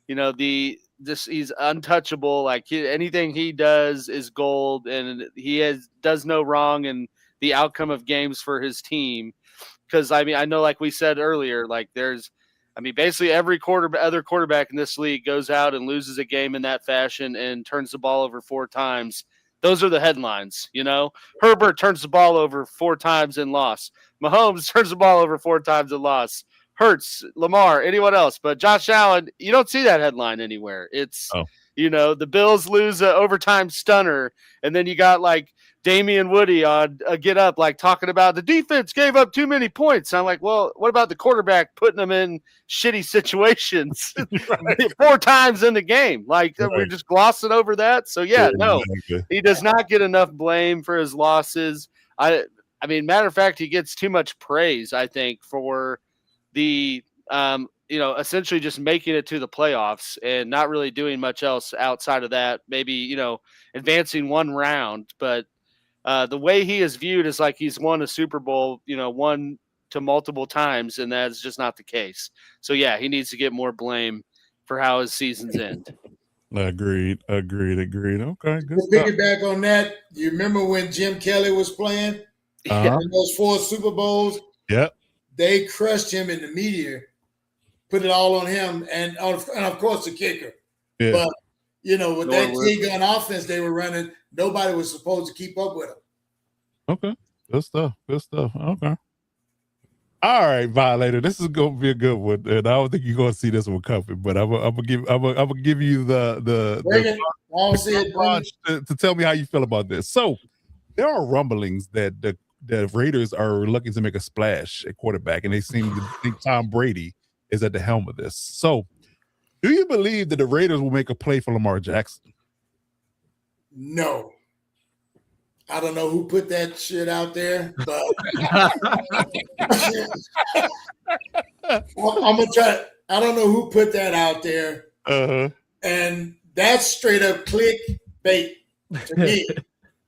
he's untouchable. Like anything he does is gold, and he does no wrong in the outcome of games for his team. Because I know, like we said earlier, like basically every other quarterback in this league goes out and loses a game in that fashion and turns the ball over 4 times. Those are the headlines, Herbert turns the ball over 4 times and lost. Mahomes turns the ball over 4 times and lost. Hurts, Lamar, anyone else. But Josh Allen, you don't see that headline anywhere. It's, the Bills lose an overtime stunner, and then you got like Damian Woody on Get Up, like talking about the defense gave up too many points. I'm like, well, what about the quarterback putting them in shitty situations 4 times in the game? Like we're just glossing over that. So he does not get enough blame for his losses. Matter of fact, he gets too much praise, I think, for the essentially just making it to the playoffs and not really doing much else outside of that. Maybe advancing 1 round, but the way he is viewed is like he's won a Super Bowl, 1 to multiple times, and that's just not the case. So yeah, he needs to get more blame for how his seasons end. Agreed. Okay, good to piggyback on that, you remember when Jim Kelly was playing in those 4 Super Bowls? Yep. They crushed him in the media, put it all on him, and of course the kicker. Yeah. But with that T-gun offense they were running, nobody was supposed to keep up with him. Okay, good stuff. Okay. All right, Violator. This is going to be a good one, and I don't think you're going to see this one coming. But I'm gonna give you the to tell me how you feel about this. So there are rumblings that the Raiders are looking to make a splash at quarterback, and they seem to think Tom Brady is at the helm of this. So, do you believe that the Raiders will make a play for Lamar Jackson? No. I don't know who put that shit out there, but I'm gonna try. I don't know who put that out there, and that's straight up clickbait to me.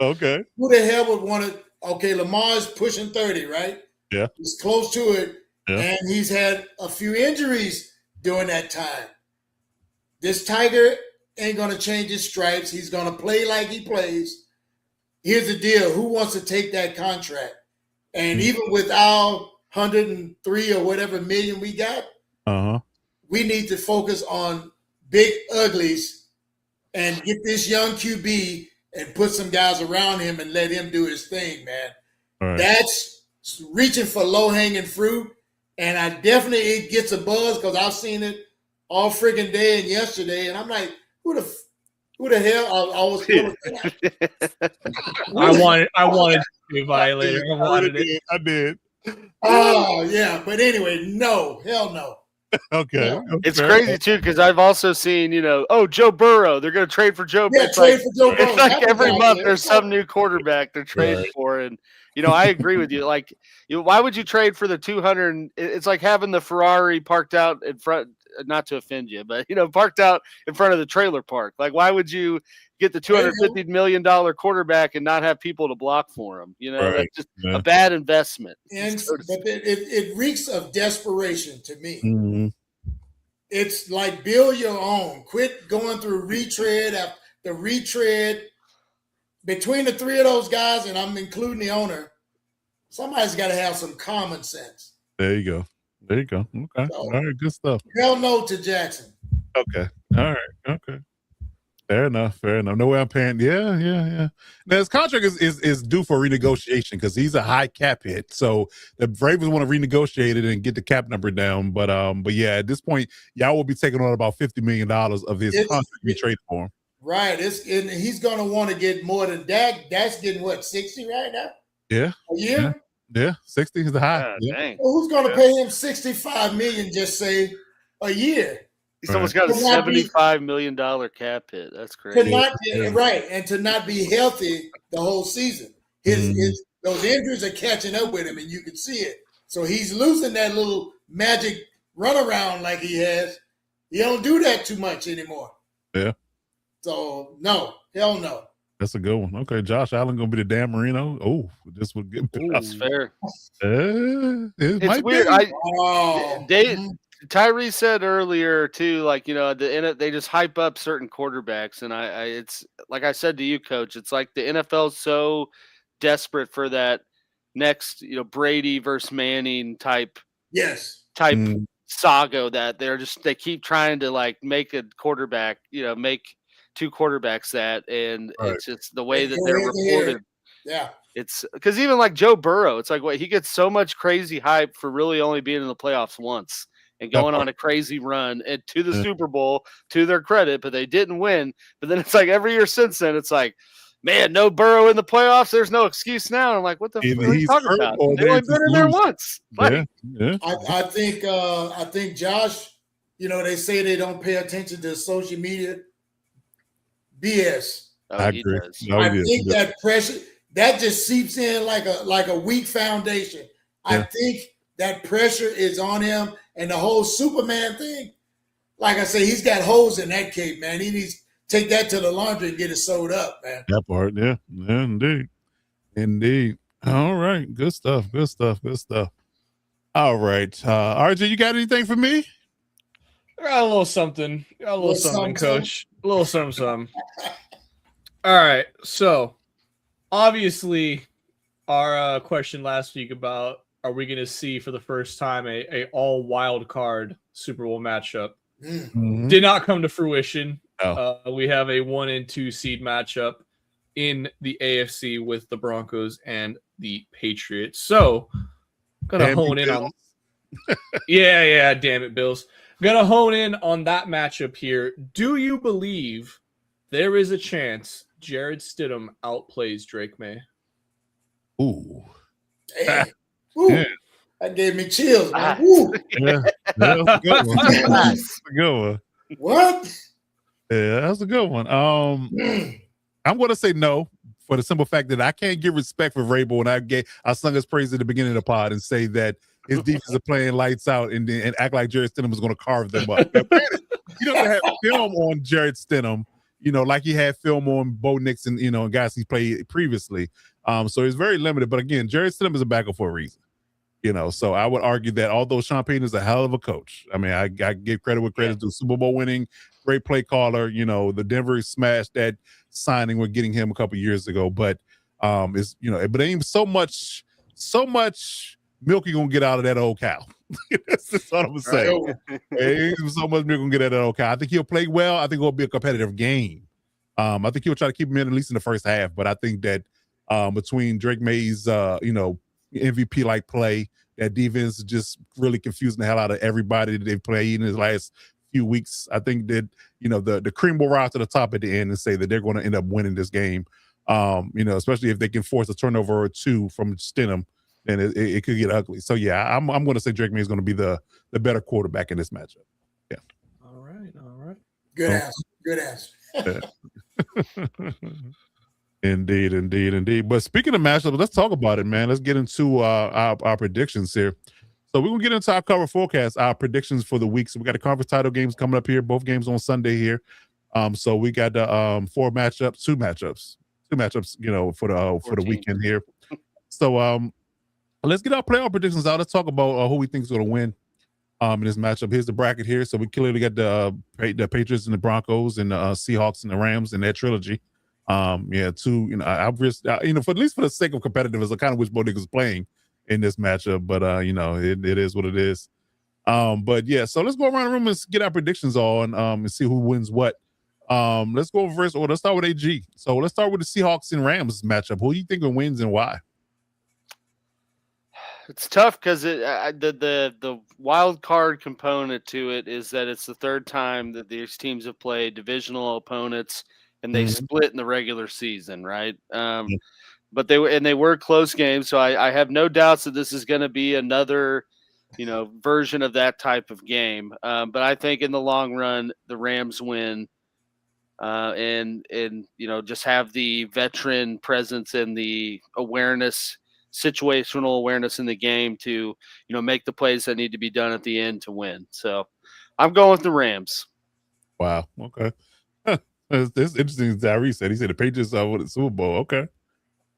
Okay. Who the hell would want to? Okay, Lamar's pushing 30, right? Yeah. He's close to it, and he's had a few injuries during that time. This Tiger ain't going to change his stripes. He's going to play like he plays. Here's the deal. Who wants to take that contract? And even with our 103 or whatever million we got, we need to focus on big uglies and get this young QB and put some guys around him and let him do his thing, man. Right. That's reaching for low-hanging fruit, and it gets a buzz because I've seen it all freaking day and yesterday, and I'm like, who the hell? I was I wanted to be violated. I did. Oh yeah, but anyway, no, hell no. Okay. Yeah. It's crazy too because I've also seen, Joe Burrow. They're going to trade for Joe. Yeah, trade for Joe Burrow. It's like every month there's some new quarterback they're trading for, and I agree with you. Like, why would you trade for the 200? It's like having the Ferrari parked out in front. Not to offend you, but parked out in front of the trailer park. Like, why would you get the $250 million quarterback and not have people to block for him? That's just a bad investment. And but it reeks of desperation to me. Mm-hmm. It's like build your own. Quit going through retread after retread. Between the 3 of those guys, and I'm including the owner, somebody's got to have some common sense. There you go. Okay. So, all right, good stuff. Hell no to Jackson. Okay. All right. Okay. Fair enough. No way I'm paying. Yeah. Now his contract is due for renegotiation because he's a high cap hit. So the Ravens want to renegotiate it and get the cap number down. But yeah, at this point, y'all will be taking on about $50 million of his contract to be traded for him. Right. And he's gonna want to get more than Dak. Dak's getting what, 60 right now? Yeah. A year? Yeah. 60 is the high. Dang. Well, who's gonna pay him $65 million, just say, a year? He's almost got a $75 million cap hit. That's crazy. Right, and to not be healthy the whole season. His those injuries are catching up with him, and you can see it. So he's losing that little magic runaround like he has. He don't do that too much anymore. Yeah. So no, hell no. That's a good one. Okay, Josh Allen gonna be the Dan Marino. Oh, this would get. That's fair. It's weird. Tyree said earlier too, like, you know, they just hype up certain quarterbacks, and it's like I said to you, Coach. It's like the NFL's so desperate for that next, you know, Brady versus Manning type saga that they keep trying to like make a quarterback, you know, make two quarterbacks that, and it's just the way that they're reported. Yeah. It's because even like Joe Burrow, it's like he gets so much crazy hype for really only being in the playoffs once and going on a crazy run and to the Super Bowl, to their credit, but they didn't win. But then it's like every year since then, it's like, man, no Burrow in the playoffs. There's no excuse now. And I'm like, what the fuck are you talking about? They've only been in there once. Like, I think Josh, you know, they say they don't pay attention to social media. BS. I agree. I think that pressure that just seeps in like a weak foundation. I think that pressure is on him, and the whole Superman thing. Like I say, he's got holes in that cape, man. He needs to take that to the laundry and get it sewed up, man. That part, yeah, indeed. All right, good stuff. All right, RJ, you got anything for me? I got a little something. Coach. A little something. All right. So, obviously, our question last week about are we going to see for the first time a all wild card Super Bowl matchup did not come to fruition. We have a 1 and 2 seed matchup in the AFC with the Broncos and the Patriots. So, gonna hone in on. Yeah, damn it, Bills. Gonna hone in on that matchup here. Do you believe there is a chance Jared Stidham outplays Drake May? Ooh. Hey. Ooh. Yeah. That gave me chills, man. Ooh. That's a good one. What? Yeah, that's a good one. I'm gonna say no for the simple fact that I can't give respect for Vrabel, and I sung his praise at the beginning of the pod and say that his defense is playing lights out and act like Jared Stidham is going to carve them up. Now, he doesn't have film on Jared Stidham, you know, like he had film on Bo Nix and, you know, guys he's played previously. So he's very limited. But again, Jared Stidham is a backup for a reason. You know, so I would argue that although Sean Payton is a hell of a coach, I mean, I give credit where credit's due. Super Bowl winning, great play caller. You know, the Denver smashed that signing with getting him a couple years ago. But it's, you know, but ain't so much milk you gonna get out of that old cow. That's just what I'm gonna say. Ain't so much milk gonna get out of that old cow. I think he'll play well. I think it'll be a competitive game. I think he'll try to keep him in at least in the first half. But I think that between Drake May's you know, MVP like play, that defense is just really confusing the hell out of everybody that they've played in his last few weeks. I think that, you know, the cream will rise to the top at the end and say that they're going to end up winning this game. You know, especially if they can force a turnover or two from Stidham, then it could get ugly. So yeah, I'm going to say Drake May is going to be the better quarterback in this matchup. Yeah. All right. Good ass. Yeah. Indeed. But speaking of matchups, let's talk about it, man. Let's get into our predictions here. So we're gonna get into our cover forecast, our predictions for the week. So we got the conference title games coming up here. Both games on Sunday here. So we got the two matchups, you know, for the weekend here. So let's get our playoff predictions out. Let's talk about who we think is going to win in this matchup. Here's the bracket here. So we clearly got the Patriots and the Broncos and the Seahawks and the Rams in that trilogy. Two. You know, I've risked, you know, for at least for the sake of competitiveness, I kind of wish both niggas was playing in this matchup. But you know, it is what it is. But yeah, so let's go around the room and get our predictions on and see who wins what. Let's go first. Or let's start with AG. So let's start with the Seahawks and Rams matchup. Who do you think wins and why? It's tough because the wild card component to it is that it's the third time that these teams have played divisional opponents and they split in the regular season, right? But they were close games, so I have no doubts that this is going to be another, version of that type of game. But I think in the long run, the Rams win, and just have the veteran presence and the awareness. Situational awareness in the game to, make the plays that need to be done at the end to win. So I'm going with the Rams. Wow. Okay. That's interesting. Tyree said, he said the Patriots won the Super Bowl. Okay.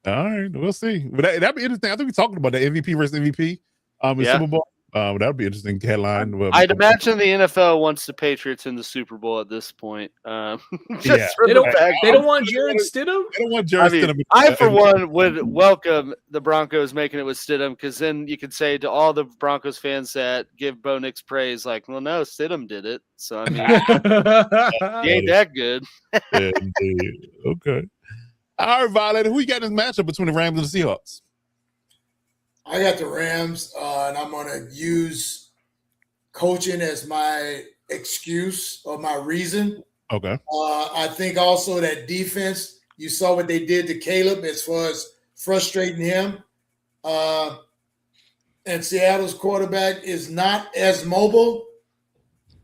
All right. We'll see. But that'd be interesting. I think we talked about the MVP versus MVP in Super Bowl. That'd be an interesting headline. I'd imagine the NFL wants the Patriots in the Super Bowl at this point. They don't want Jarrett Stidham. They don't want Jarrett Stidham. I, for one, would welcome the Broncos making it with Stidham, because then you could say to all the Broncos fans that give Bo Nix praise, like, well, no, Stidham did it. So, I mean, he ain't that good. Yeah, indeed. Okay. All right, Violet, who you got in this matchup between the Rams and the Seahawks? I got the Rams, and I'm going to use coaching as my excuse or my reason. Okay. I think also that defense, you saw what they did to Caleb as far as frustrating him. And Seattle's quarterback is not as mobile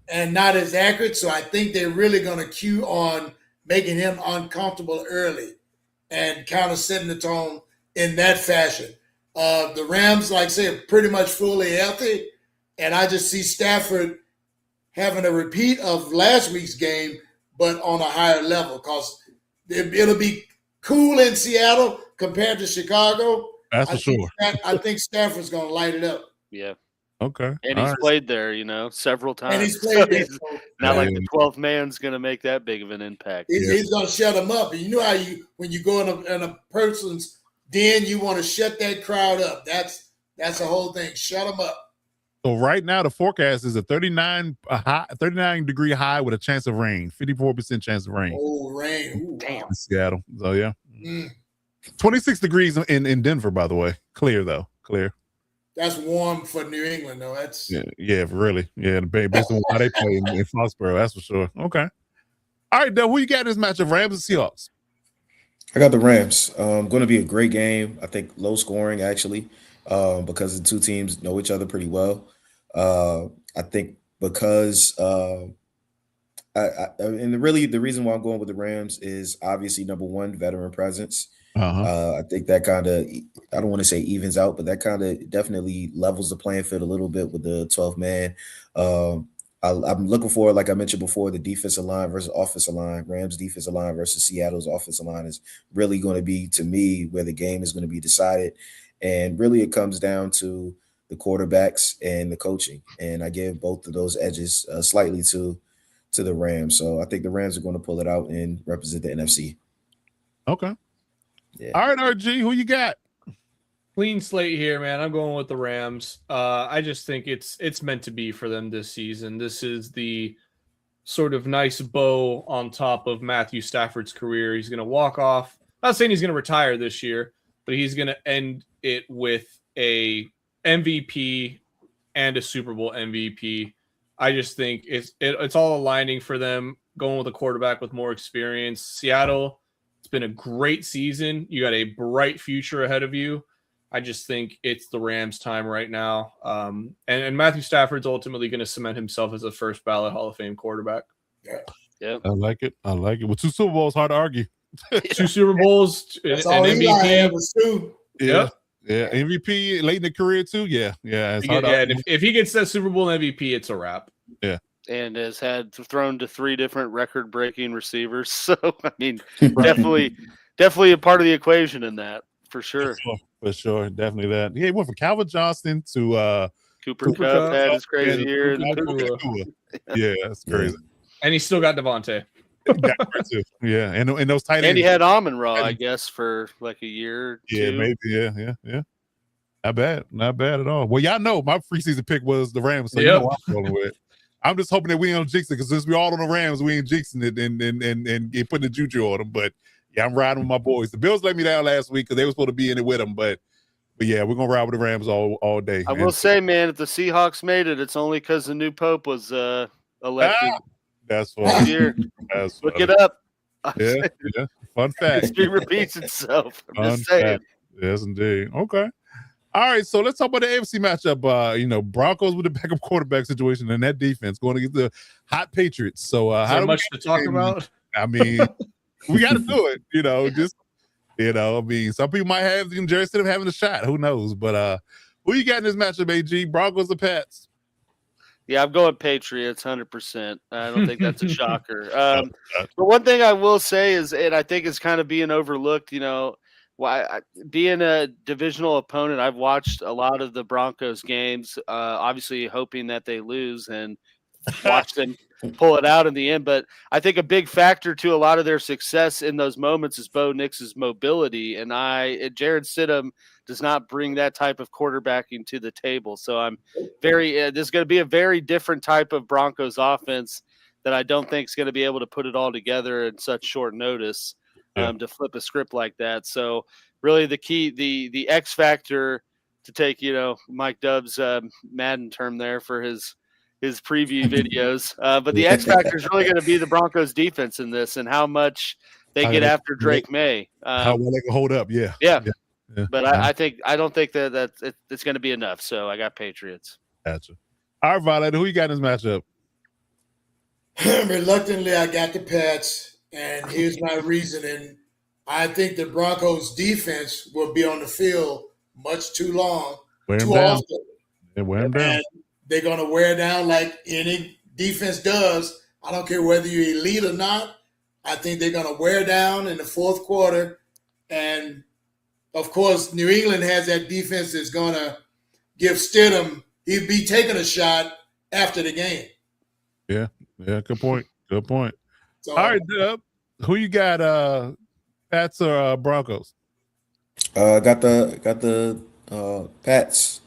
and not as accurate, so I think they're really going to cue on making him uncomfortable early and kind of setting the tone in that fashion. The Rams, like I said, are pretty much fully healthy, and I just see Stafford having a repeat of last week's game, but on a higher level, because it'll be cool in Seattle compared to Chicago. That's for sure. I think Stafford's going to light it up. Yeah. Okay. And he's played there, several times. And he's played there. Not like the 12th man's going to make that big of an impact. He's going to shut him up. And you know how when you go in a person's den, you want to shut that crowd up. That's the whole thing. Shut them up. So right now the forecast is a 39 degree high with a chance of rain, 54% chance of rain. Oh, rain! Ooh, damn. In Seattle. So yeah, 26 degrees in Denver. By the way, clear though. Clear. That's warm for New England, though. That's yeah, really. Yeah, based on how they play in Foxborough, that's for sure. Okay. All right, Dale, who you got in this matchup, Rams and Seahawks? I got the Rams. Going to be a great game. I think low scoring, actually, because the two teams know each other pretty well. I think because and really the reason why I'm going with the Rams is obviously, number one, veteran presence. I think that kind of, I don't want to say evens out, but that kind of definitely levels the playing field a little bit with the 12th man. I'm looking for, like I mentioned before, the defensive line versus offensive line. Rams defensive line versus Seattle's offensive line is really going to be, to me, where the game is going to be decided. And really it comes down to the quarterbacks and the coaching. And I give both of those edges slightly to the Rams. So I think the Rams are going to pull it out and represent the NFC. Okay. Yeah. All right, RG, who you got? Clean slate here, man. I'm going with the Rams. I just think it's meant to be for them this season. This is the sort of nice bow on top of Matthew Stafford's career. He's going to walk off. I'm not saying he's going to retire this year, but he's going to end it with a MVP and a Super Bowl MVP. I just think it's all aligning for them, going with a quarterback with more experience. Seattle, it's been a great season. You got a bright future ahead of you. I just think it's the Rams' time right now. And Matthew Stafford's ultimately going to cement himself as a first ballot Hall of Fame quarterback. Yeah. I like it. Well, 2 Super Bowls, hard to argue. 2 Super Bowls, an MVP. Yeah. MVP late in the career too. Yeah. It's hard and if he gets that Super Bowl MVP, it's a wrap. Yeah. And has had thrown to 3 different record-breaking receivers. So, I mean, definitely a part of the equation in that, for sure. For sure. Definitely that. Yeah, he went from Calvin Johnston to Cooper Kupp had his crazy year. Yeah, that's crazy. And he still got Devontae. Yeah, and those tight ends. And he had Amon-Ra, I guess, for like a year or two. Yeah, maybe. Yeah. Not bad at all. Well, y'all know my preseason pick was the Rams, so Yep. you know what I'm rolling with. I'm just hoping that we don't jinx it, because since we all on the Rams, we ain't jinxing it and putting the juju on them. But yeah, I'm riding with my boys. The Bills let me down last week because they were supposed to be in it with them, but yeah, we're gonna ride with the Rams all day. I will say, man, if the Seahawks made it, it's only because the new pope was elected. That's funny. Here. That's Look funny. it up. Yeah. Fun fact. History repeats itself. I'm Fun just saying. fact. Yes, indeed. Okay. All right, so let's talk about the AFC matchup. Broncos with the backup quarterback situation and that defense going against the hot Patriots. So Is there much to talk about? I mean, we got to do it. Some people might have Jerry Stidham having a shot. Who knows? But who you got in this matchup, AG? Broncos or Pats? Yeah, I'm going Patriots 100%. I don't think that's a shocker. But one thing I will say is, and I think is kind of being overlooked, being a divisional opponent, I've watched a lot of the Broncos games, obviously hoping that they lose and watch them pull it out in the end. But I think a big factor to a lot of their success in those moments is Bo Nix's mobility. And Jared Stidham does not bring that type of quarterbacking to the table. So I'm this is going to be a very different type of Broncos offense that I don't think is going to be able to put it all together in such short notice. To flip a script like that. So really the key, the X factor to take, Mike Dove's Madden term there for his preview videos. But the X factor is really going to be the Broncos defense in this and how much they get after Drake May. How well they can hold up. Yeah. But I don't think that it's going to be enough. So I got Patriots. Gotcha. All right, Violet, who you got in this matchup? Reluctantly, I got the Pats. And here's my reasoning. I think the Broncos defense will be on the field much too long, too often. They wear them down. And they're going to wear down like any defense does. I don't care whether you're elite or not. I think they're going to wear down in the fourth quarter. And, of course, New England has that defense that's going to give Stidham, he'd be taking a shot after the game. Yeah, good point. So, all right, Dub, who you got, Pats or Broncos? Got the Pats.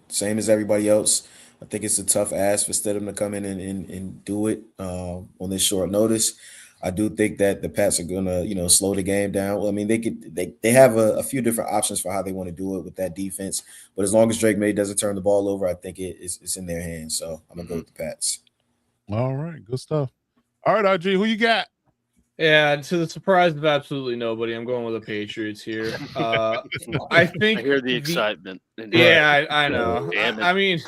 Same as everybody else. I think it's a tough ask for Stidham to come in and do it on this short notice. I do think that the Pats are gonna, slow the game down. Well, I mean, they have a few different options for how they want to do it with that defense. But as long as Drake May doesn't turn the ball over, I think it's in their hands. So I'm gonna go with the Pats. All right, good stuff. All right, RG, who you got? Yeah, to the surprise of absolutely nobody, I'm going with the Patriots here. I think I hear the excitement. Yeah, I know. Damn it. I mean,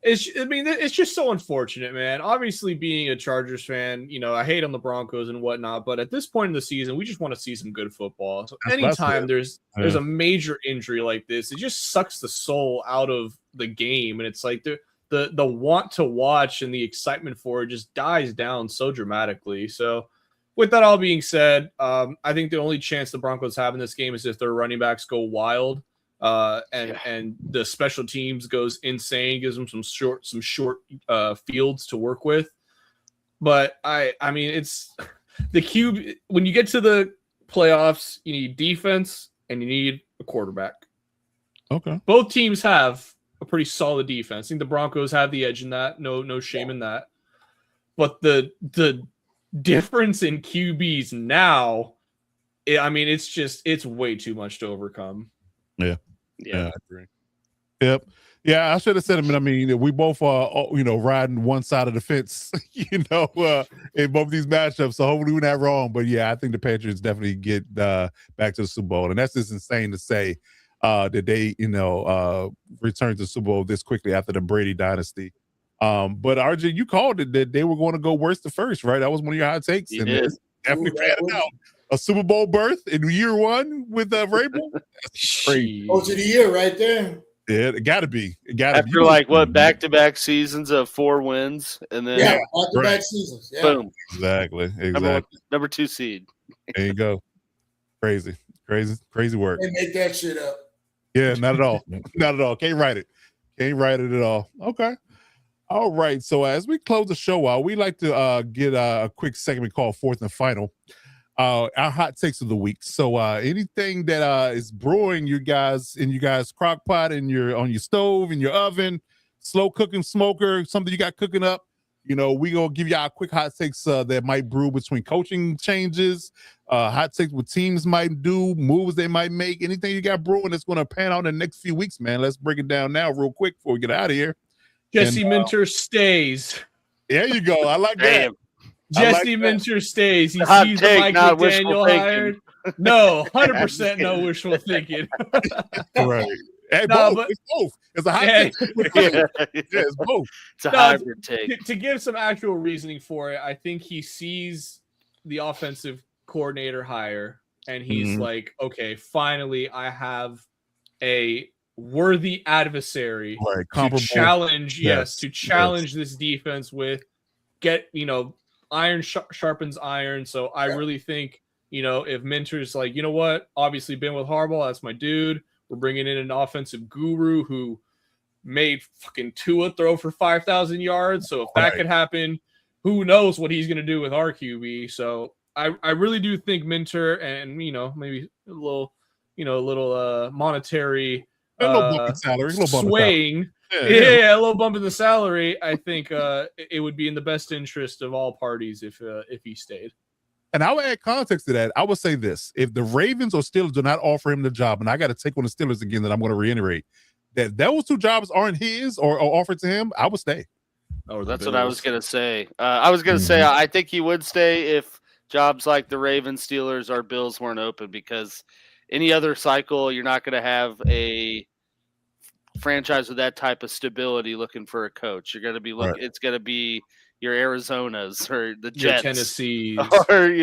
it's just so unfortunate, man. Obviously, being a Chargers fan, I hate on the Broncos and whatnot, but at this point in the season, we just want to see some good football. So anytime there's a major injury like this, it just sucks the soul out of the game, and it's like the want to watch and the excitement for it just dies down so dramatically. So with that all being said, I think the only chance the Broncos have in this game is if their running backs go wild and the special teams goes insane, gives them some short fields to work with. But I mean, it's the QB. When you get to the playoffs, you need defense and you need a quarterback. Okay. Both teams have a pretty solid defense. I think the Broncos have the edge in that. No shame in that. But the difference in QBs now, it's way too much to overcome. Yeah, I agree. Yep. Yeah, I should have said it. I mean, we both are, riding one side of the fence, in both these matchups. So hopefully we're not wrong. But yeah, I think the Patriots definitely get back to the Super Bowl, and that's just insane to say that they, returned to the Super Bowl this quickly after the Brady dynasty. But RJ, you called it that they were going to go worst to first, right? That was one of your hot takes. You did. Definitely panning out. A Super Bowl berth in year one with Vrabel. That's crazy. Coach of the year right there. Yeah, it got to be. After back-to-back seasons of 4 wins, and then back-to-back seasons. Yeah. Boom. Exactly. Number 2 seed. There you go. Crazy work. They make that shit up. Yeah, not at all. Not at all. Can't write it at all. Okay. All right. So as we close the show out, we like to get a quick segment called Fourth and Final. our hot takes of the week. So anything that is brewing you guys in you guys crock pot and on your stove, in your oven, slow cooking smoker, something you got cooking up, we gonna give y'all quick hot takes that might brew between coaching changes, hot takes what teams might do, moves they might make, anything you got brewing that's gonna pan out in the next few weeks, man. Let's break it down now real quick before we get out of here. Jesse Minter stays. There you go. I like that. Jesse Minter stays. He Hot sees take, Mike not McDaniel wishful hired. No, 100% no wishful thinking. Right. Hey, No, both. but- It's both. It's a hot Yeah. take. Yeah, it's both. It's a No, hybrid take. To give some actual reasoning for it, I think he sees the offensive coordinator hire and he's like, okay, finally I have a worthy adversary to challenge, to challenge this defense with iron sharpens iron. So I really think, if Minter's like, you know what, obviously been with Harbaugh, that's my dude. We're bringing in an offensive guru who made fucking Tua throw for 5,000 yards. So if that could happen, who knows what he's going to do with our QB. So I really do think Minter and, maybe a little monetary a little bump in salary, a little bump swaying. A little bump in the salary. I think it would be in the best interest of all parties if he stayed. And I would add context to that. I would say this: if the Ravens or Steelers do not offer him the job, and I got to take on the Steelers again, that I'm going to reiterate that those two jobs aren't his or offered to him, I would stay. Oh, that's what I was going to say. I was going to say I think he would stay if jobs like the Ravens, Steelers, or Bills weren't open, because any other cycle, you're not going to have a franchise with that type of stability looking for a coach. You're going to be looking. It's going to be your Arizonas or the Jets, your Tennessee, or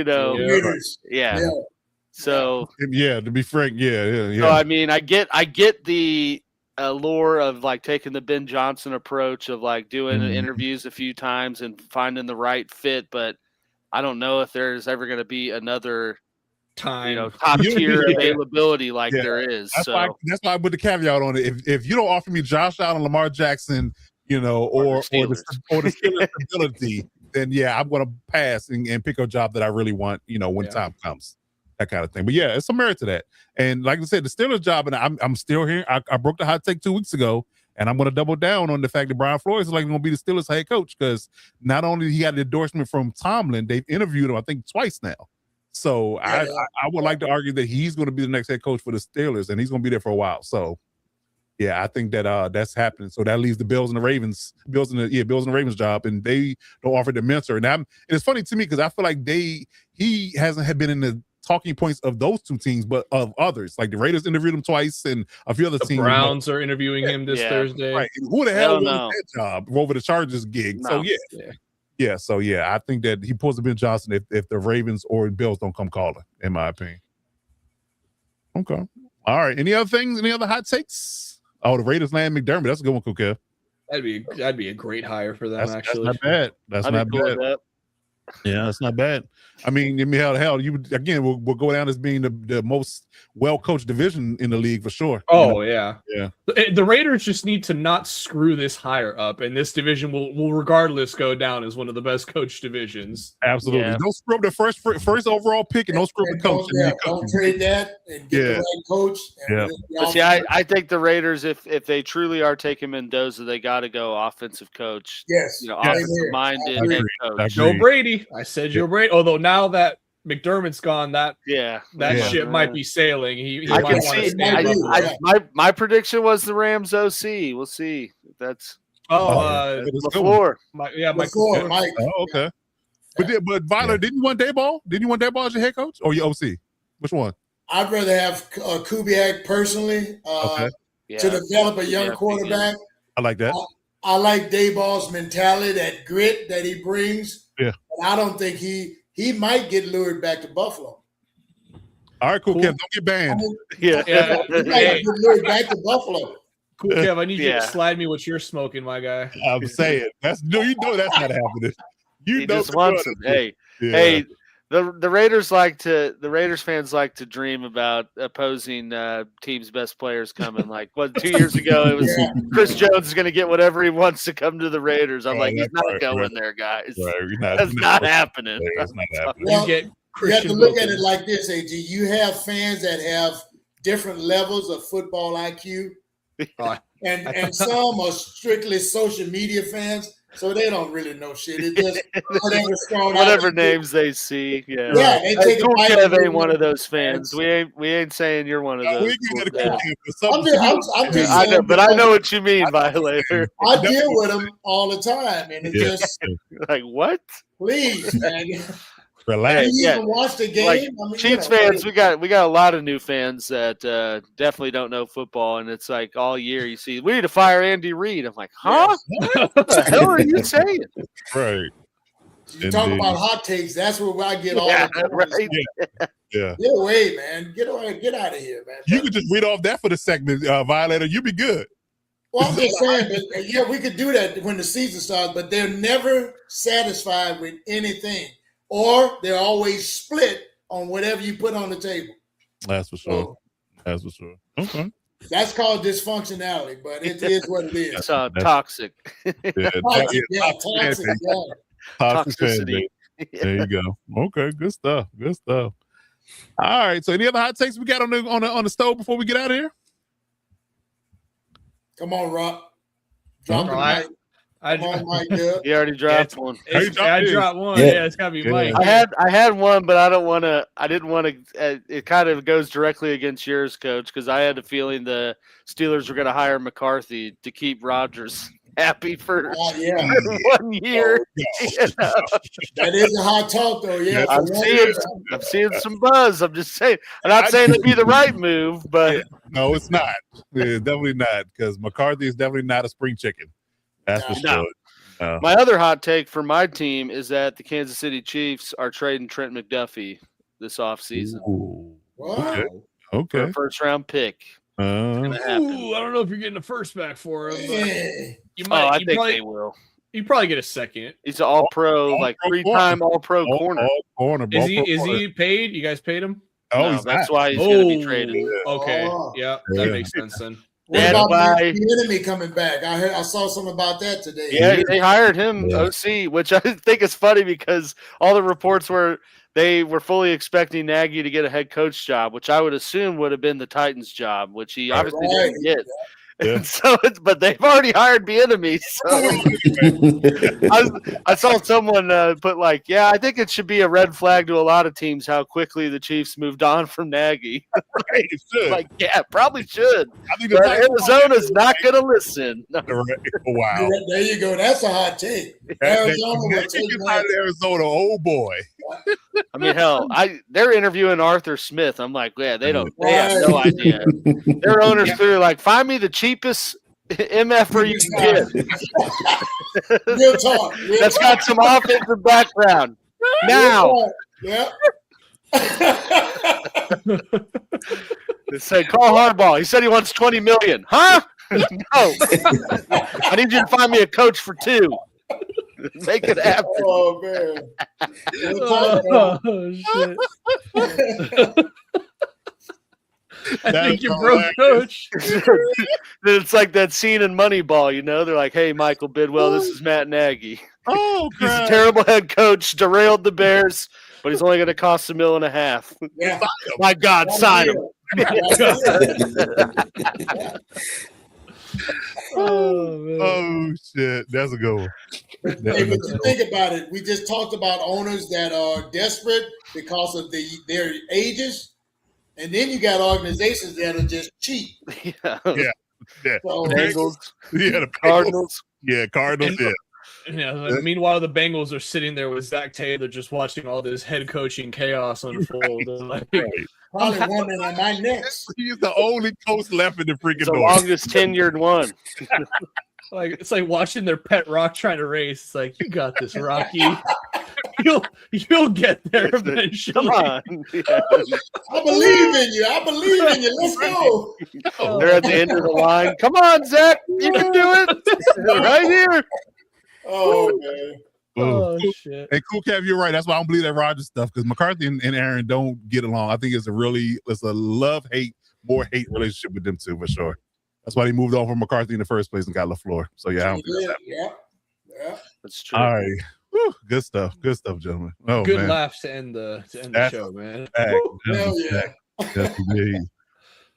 So to be frank, So I mean, I get the allure of like taking the Ben Johnson approach of like doing interviews a few times and finding the right fit, but I don't know if there's ever going to be another time, top tier availability like there is. That's why I put the caveat on it. If you don't offer me Josh Allen, Lamar Jackson, or the Steelers stability, then I'm going to pass and pick a job that I really want. When time comes, that kind of thing. But it's some merit to that. And like I said, the Steelers job, and I'm still here. I broke the hot take 2 weeks ago, and I'm going to double down on the fact that Brian Flores is like going to be the Steelers head coach, because not only he got an endorsement from Tomlin, they've interviewed him I think twice now. So I would like to argue that he's going to be the next head coach for the Steelers, and he's going to be there for a while. So I think that that's happening. So that leaves the Bills and the Ravens, Bills and the Ravens job, and they don't offer the mentor. And it's funny to me because I feel like he hasn't been in the talking points of those two teams, but of others. Like the Raiders interviewed him twice, and a few other teams. The Browns are interviewing him this Thursday. Right. Who the hell wanted that job over the Chargers gig? No. So I think that he pulls the Ben Johnson if the Ravens or Bills don't come calling, in my opinion. Okay. All right. Any other things? Any other hot takes? Oh, the Raiders land McDermott. That's a good one, Kukev. That'd be a great hire for them. That's not bad. That's not bad. Yeah, that's not bad. I mean, hell, you again will go down as being the most well-coached division in the league for sure. Oh, yeah. The Raiders just need to not screw this hire up, and this division will regardless go down as one of the best coached divisions. Absolutely. Yeah. Don't screw up the first overall pick, and don't screw up the coach. Don't trade that and get the right coach. But see, I think the Raiders, if they truly are taking Mendoza, they got to go offensive coach. Yes. Offensive-minded head coach. Joe Brady. I said Joe Brady. Although now that McDermott's gone, that ship might be sailing. He might want to stay. My prediction was the Rams OC. We'll see. That's LaFleur. Mike. Oh, okay. But Violet, didn't you want Dayball? Didn't you want Dayball as your head coach or your OC? Which one? I'd rather have Kubiak personally to develop a young quarterback. I like that. I like Dayball's mentality, that grit that he brings. Yeah. But I don't think he might get lured back to Buffalo. All right, cool. Kev, don't get banned. He might get lured back to Buffalo. Cool, Kev. I need you to slide me what you're smoking, my guy. I'm saying that's not happening. He just wants him. Hey, the Raiders fans like to dream about opposing teams' best players coming. Like 2 years ago, it was Chris Jones is going to get whatever he wants to come to the Raiders. I'm like, he's not going there, guys. That's not happening. That's not happening. You have to look at it like this, AG. You have fans that have different levels of football IQ, and some are strictly social media fans, so they don't really know shit. It's just whatever names they see. Yeah, they take Cool a Kev ain't one of those fans. We ain't saying you're one of those. I'm just I know, but I know what you mean, Violator. I deal with them all the time, and it's just like, what? Please, man. Relax. You even watch the game. Like, Chiefs fans, we got a lot of new fans that definitely don't know football, and it's like all year you see we need to fire Andy Reid. I'm like, huh? What the hell are you saying? Right. You talk about hot takes. That's where I get all the right. Yeah. Get away, man. Get away. Get out of here, man. You could just read off that for the segment, Violator. You'd be good. Well, I'm just saying, but yeah, we could do that when the season starts, but they're never satisfied with anything. Or they're always split on whatever you put on the table. That's for sure. That's for sure. Okay. That's called dysfunctionality, but it is what it is. It's toxic. Toxic. Toxicity. There you go. Okay, good stuff. Good stuff. All right. So, any other hot takes we got on the stove before we get out of here? Come on, Rock. Drop the mic. He already dropped one. I dropped one. Yeah, it's gotta be Mike. I had one, but I didn't want to. It kind of goes directly against yours, Coach, because I had a feeling the Steelers were going to hire McCarthy to keep Rodgers happy for 1 year. That is a hot talk, though. Yeah, I'm seeing some buzz. I'm just saying. I'm not saying it'd be the right move, but no, it's not. It's definitely not, because McCarthy is definitely not a spring chicken. That's for sure. No. My other hot take for my team is that the Kansas City Chiefs are trading Trent McDuffie this offseason. Wow. Okay. For a first-round pick. I don't know if you're getting a first back for him. But you might. I think they will. You probably get a second. He's an all-pro, three-time all-pro corner. Is he paid? You guys paid him? No, that's why he's going to be traded. Okay. Yeah, that makes sense then. What about the enemy coming back? I saw something about that today. Yeah, they hired him OC, which I think is funny because all the reports were they were fully expecting Nagy to get a head coach job, which I would assume would have been the Titans job, which he obviously didn't get. Yeah. So but they've already hired Bieniemy. So I saw someone put I think it should be a red flag to a lot of teams how quickly the Chiefs moved on from Nagy. Right, it should. Probably should. I think Arizona's not going to listen. No. Wow. There you go. That's a hot take. Arizona will take Arizona. Oh boy. I mean, hell, they're interviewing Arthur Smith. I'm like, yeah, they have no idea. Their owners threw find me the cheapest MFer you can get. Real talk. That's got some offensive background. Now. Yeah. They said, call Harbaugh. He said he wants $20 million. Huh? No. I need you to find me a coach for 2. Make it happen. Oh, man. Shit. I think you broke Coach. It's like that scene in Moneyball, They're like, hey, Michael Bidwell, this is Matt Nagy. Oh, he's a terrible head coach, derailed the Bears, but he's only going to cost $1.5 million. Yeah. My God, sign him. Oh, shit. That's a good one. Hey, but you think about it. We just talked about owners that are desperate because of their ages. And then you got organizations that are just cheap. Yeah. So, Bengals. Yeah, the Cardinals. Yeah, Cardinals. Meanwhile, the Bengals are sitting there with Zach Taylor just watching all this head coaching chaos unfold. Probably wondering, am I next? He's the only coach left in the freaking the longest tenured one. It's like watching their pet rock trying to race. It's like, you got this, Rocky. You'll get there eventually. Come on. Yeah. I believe in you. Let's go. They're at the end of the line. Come on, Zach. You can do it. Right here. Oh, man. Oh, shit. Hey, Cool Cav, you're right. That's why I don't believe that Rodgers stuff, because McCarthy and Aaron don't get along. I think it's a love-hate, more hate relationship with them two, for sure. That's why they moved on from McCarthy in the first place and got LaFleur. So, yeah, I don't think that's happening. Yeah. That's true. All right. Whew, good stuff, gentlemen. Oh, Good man. laughs to end the show, man. Hell yeah. Yes, indeed.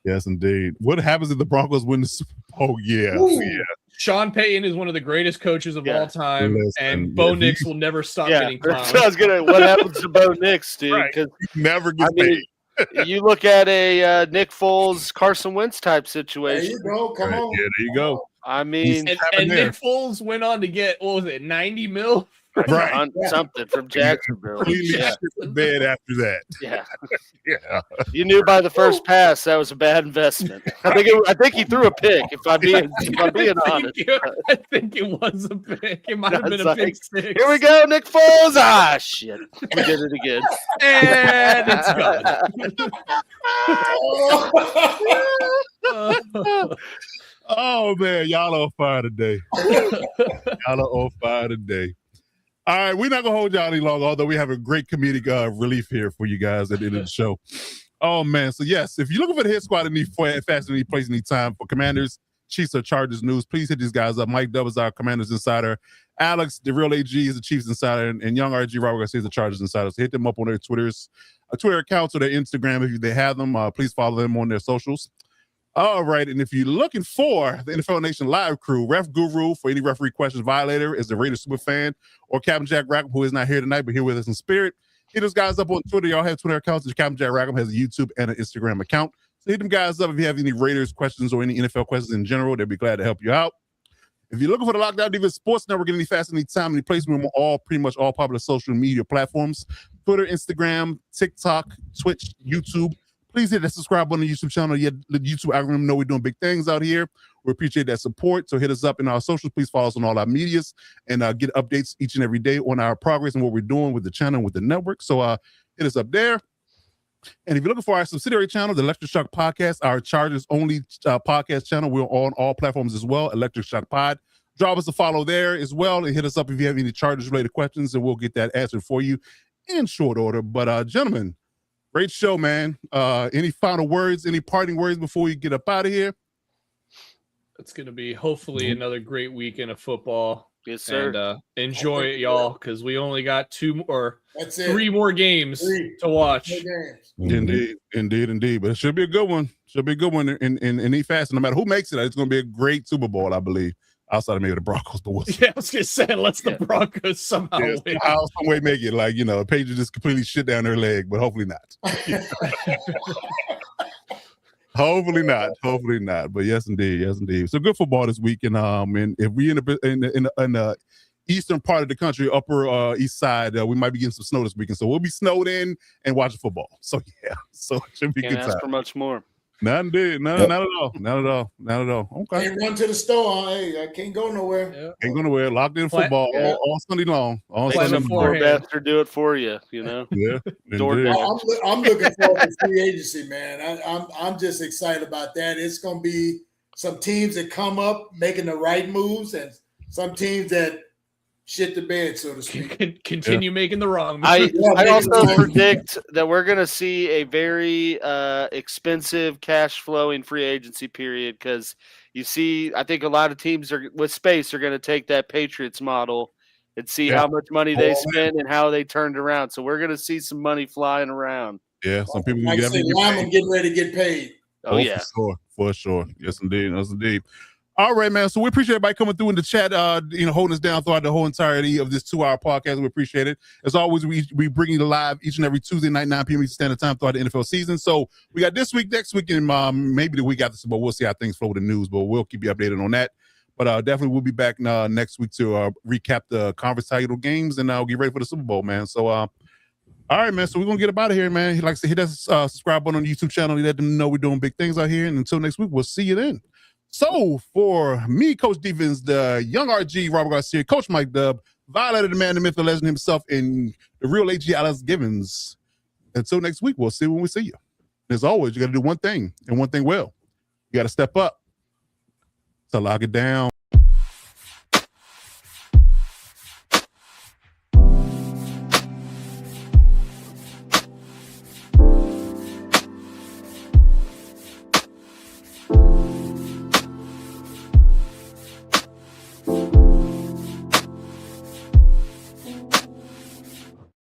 Yes, indeed. What happens if the Broncos win the Super Bowl? Yeah. Ooh. Yeah. Sean Payton is one of the greatest coaches of all time, Listen, and Bo if Nix you- will never stop Yeah, getting that's clowned. what I was gonna. What happens to Bo Nix, dude? Right. Because He never gets paid. you look at a Nick Foles, Carson Wentz type There situation. you go. Come Right. on. Yeah, there you go. I mean, And there. Nick Foles went on to get, what was it, 90 mil? Right. something from Jacksonville. Completely Yeah, shit the bed after that. yeah. Yeah. You knew by the first pass that was a bad investment. I think he threw a pick. If I'm being honest, I think it was a pick. It might have been It's a like, pick six. here we go, Nick Foles. Ah, shit, we did it again. And it's gone. Oh man, y'all on fire today. Y'all are on fire today. All right, we're not gonna hold y'all any longer, although we have a great comedic relief here for you guys at the end of the show. Oh man, so yes, if you're looking for the hit squad and need fast and need place, need time for Commanders, Chiefs, or Chargers news, please hit these guys up. Mike Dub is our Commanders insider. Alex, the real AG, is the Chiefs insider, and Young RG Robert Garcia is the Chargers insider. So hit them up on their Twitter accounts or their Instagram if they have them. Please follow them on their socials. All right, and if you're looking for the NFL Nation live crew, Ref Guru for any referee questions, Violator is the Raiders super fan, or Captain Jack Rackham, who is not here tonight but here with us in spirit. Hit those guys up on Twitter. Y'all have Twitter accounts. Captain Jack Rackham has a YouTube and an Instagram account. So hit them guys up if you have any Raiders questions or any NFL questions in general. They'll be glad to help you out. If you're looking for the Lockdown Defense Sports Network, any fast, any time, any place, we're on pretty much all popular social media platforms: Twitter, Instagram, TikTok, Twitch, YouTube. Please hit that subscribe button on the YouTube channel. The YouTube algorithm know we're doing big things out here. We appreciate that support. So hit us up in our socials. Please follow us on all our medias and get updates each and every day on our progress and what we're doing with the channel and with the network. So hit us up there. And if you're looking for our subsidiary channel, the Electric Shock Podcast, our Chargers only podcast channel, we're on all platforms as well, Electric Shock Pod. Drop us a follow there as well and hit us up if you have any Chargers related questions, and we'll get that answered for you in short order. But gentlemen, great show, man. Any final words, any parting words before we get up out of here? It's going to be hopefully another great weekend of football. Yes, sir. And enjoy it, y'all, because we only got three more games to watch. Indeed. But it should be a good one. Should be a good one in E fast. No matter who makes it, it's going to be a great Super Bowl, I believe. Outside of maybe the Broncos, but we'll see. Yeah, I was gonna say, let's the Broncos somehow win. Somehow, some way make it. Like, Patriots just completely shit down their leg, but hopefully not. Hopefully not. But yes, indeed. So good football this week, and if we in the eastern part of the country, upper east side, we might be getting some snow this weekend. So we'll be snowed in and watching football. So yeah, so it should be Can't good ask time. for much more. Not at all. Okay. Can't run to the store. Hey, I can't go nowhere. Yeah. Ain't going nowhere. Locked in football all Sunday long. All Plan Sunday long. beforehand. DoorDash do it for you, Yeah. DoorDash. I'm looking forward to free agency, man. I'm just excited about that. It's going to be some teams that come up making the right moves, and some teams that shit the bed, so to speak. Continue making the wrong moves. I also predict that we're going to see a very expensive cash flowing free agency period, because you see, I think a lot of teams with space are going to take that Patriots model and see how much money they spend and how they turned around. So we're going to see some money flying around. Yeah, some people like I said, linemen getting ready to get paid. Oh yeah, for sure. Yes, indeed. All right, man. So we appreciate everybody coming through in the chat, holding us down throughout the whole entirety of this 2-hour podcast. We appreciate it. As always, we bring you live each and every Tuesday night, 9 p.m. Eastern Standard Time throughout the NFL season. So we got this week, next week, and maybe the week after, but we'll see how things flow with the news, but we'll keep you updated on that. But definitely we'll be back next week to recap the conference title games, and get ready for the Super Bowl, man. So, all right, man. So we're going to get up out of here, man. Like I said, hit that subscribe button on the YouTube channel. Let them know we're doing big things out here. And until next week, we'll see you then. So for me, Coach Defense, the Young RG, Robert Garcia, Coach Mike Dub, Violator, the man, the myth, the legend himself, and the real AG, Alex Givens. Until next week, we'll see when we see you. As always, you got to do one thing, and one thing well. You got to step up to lock it down.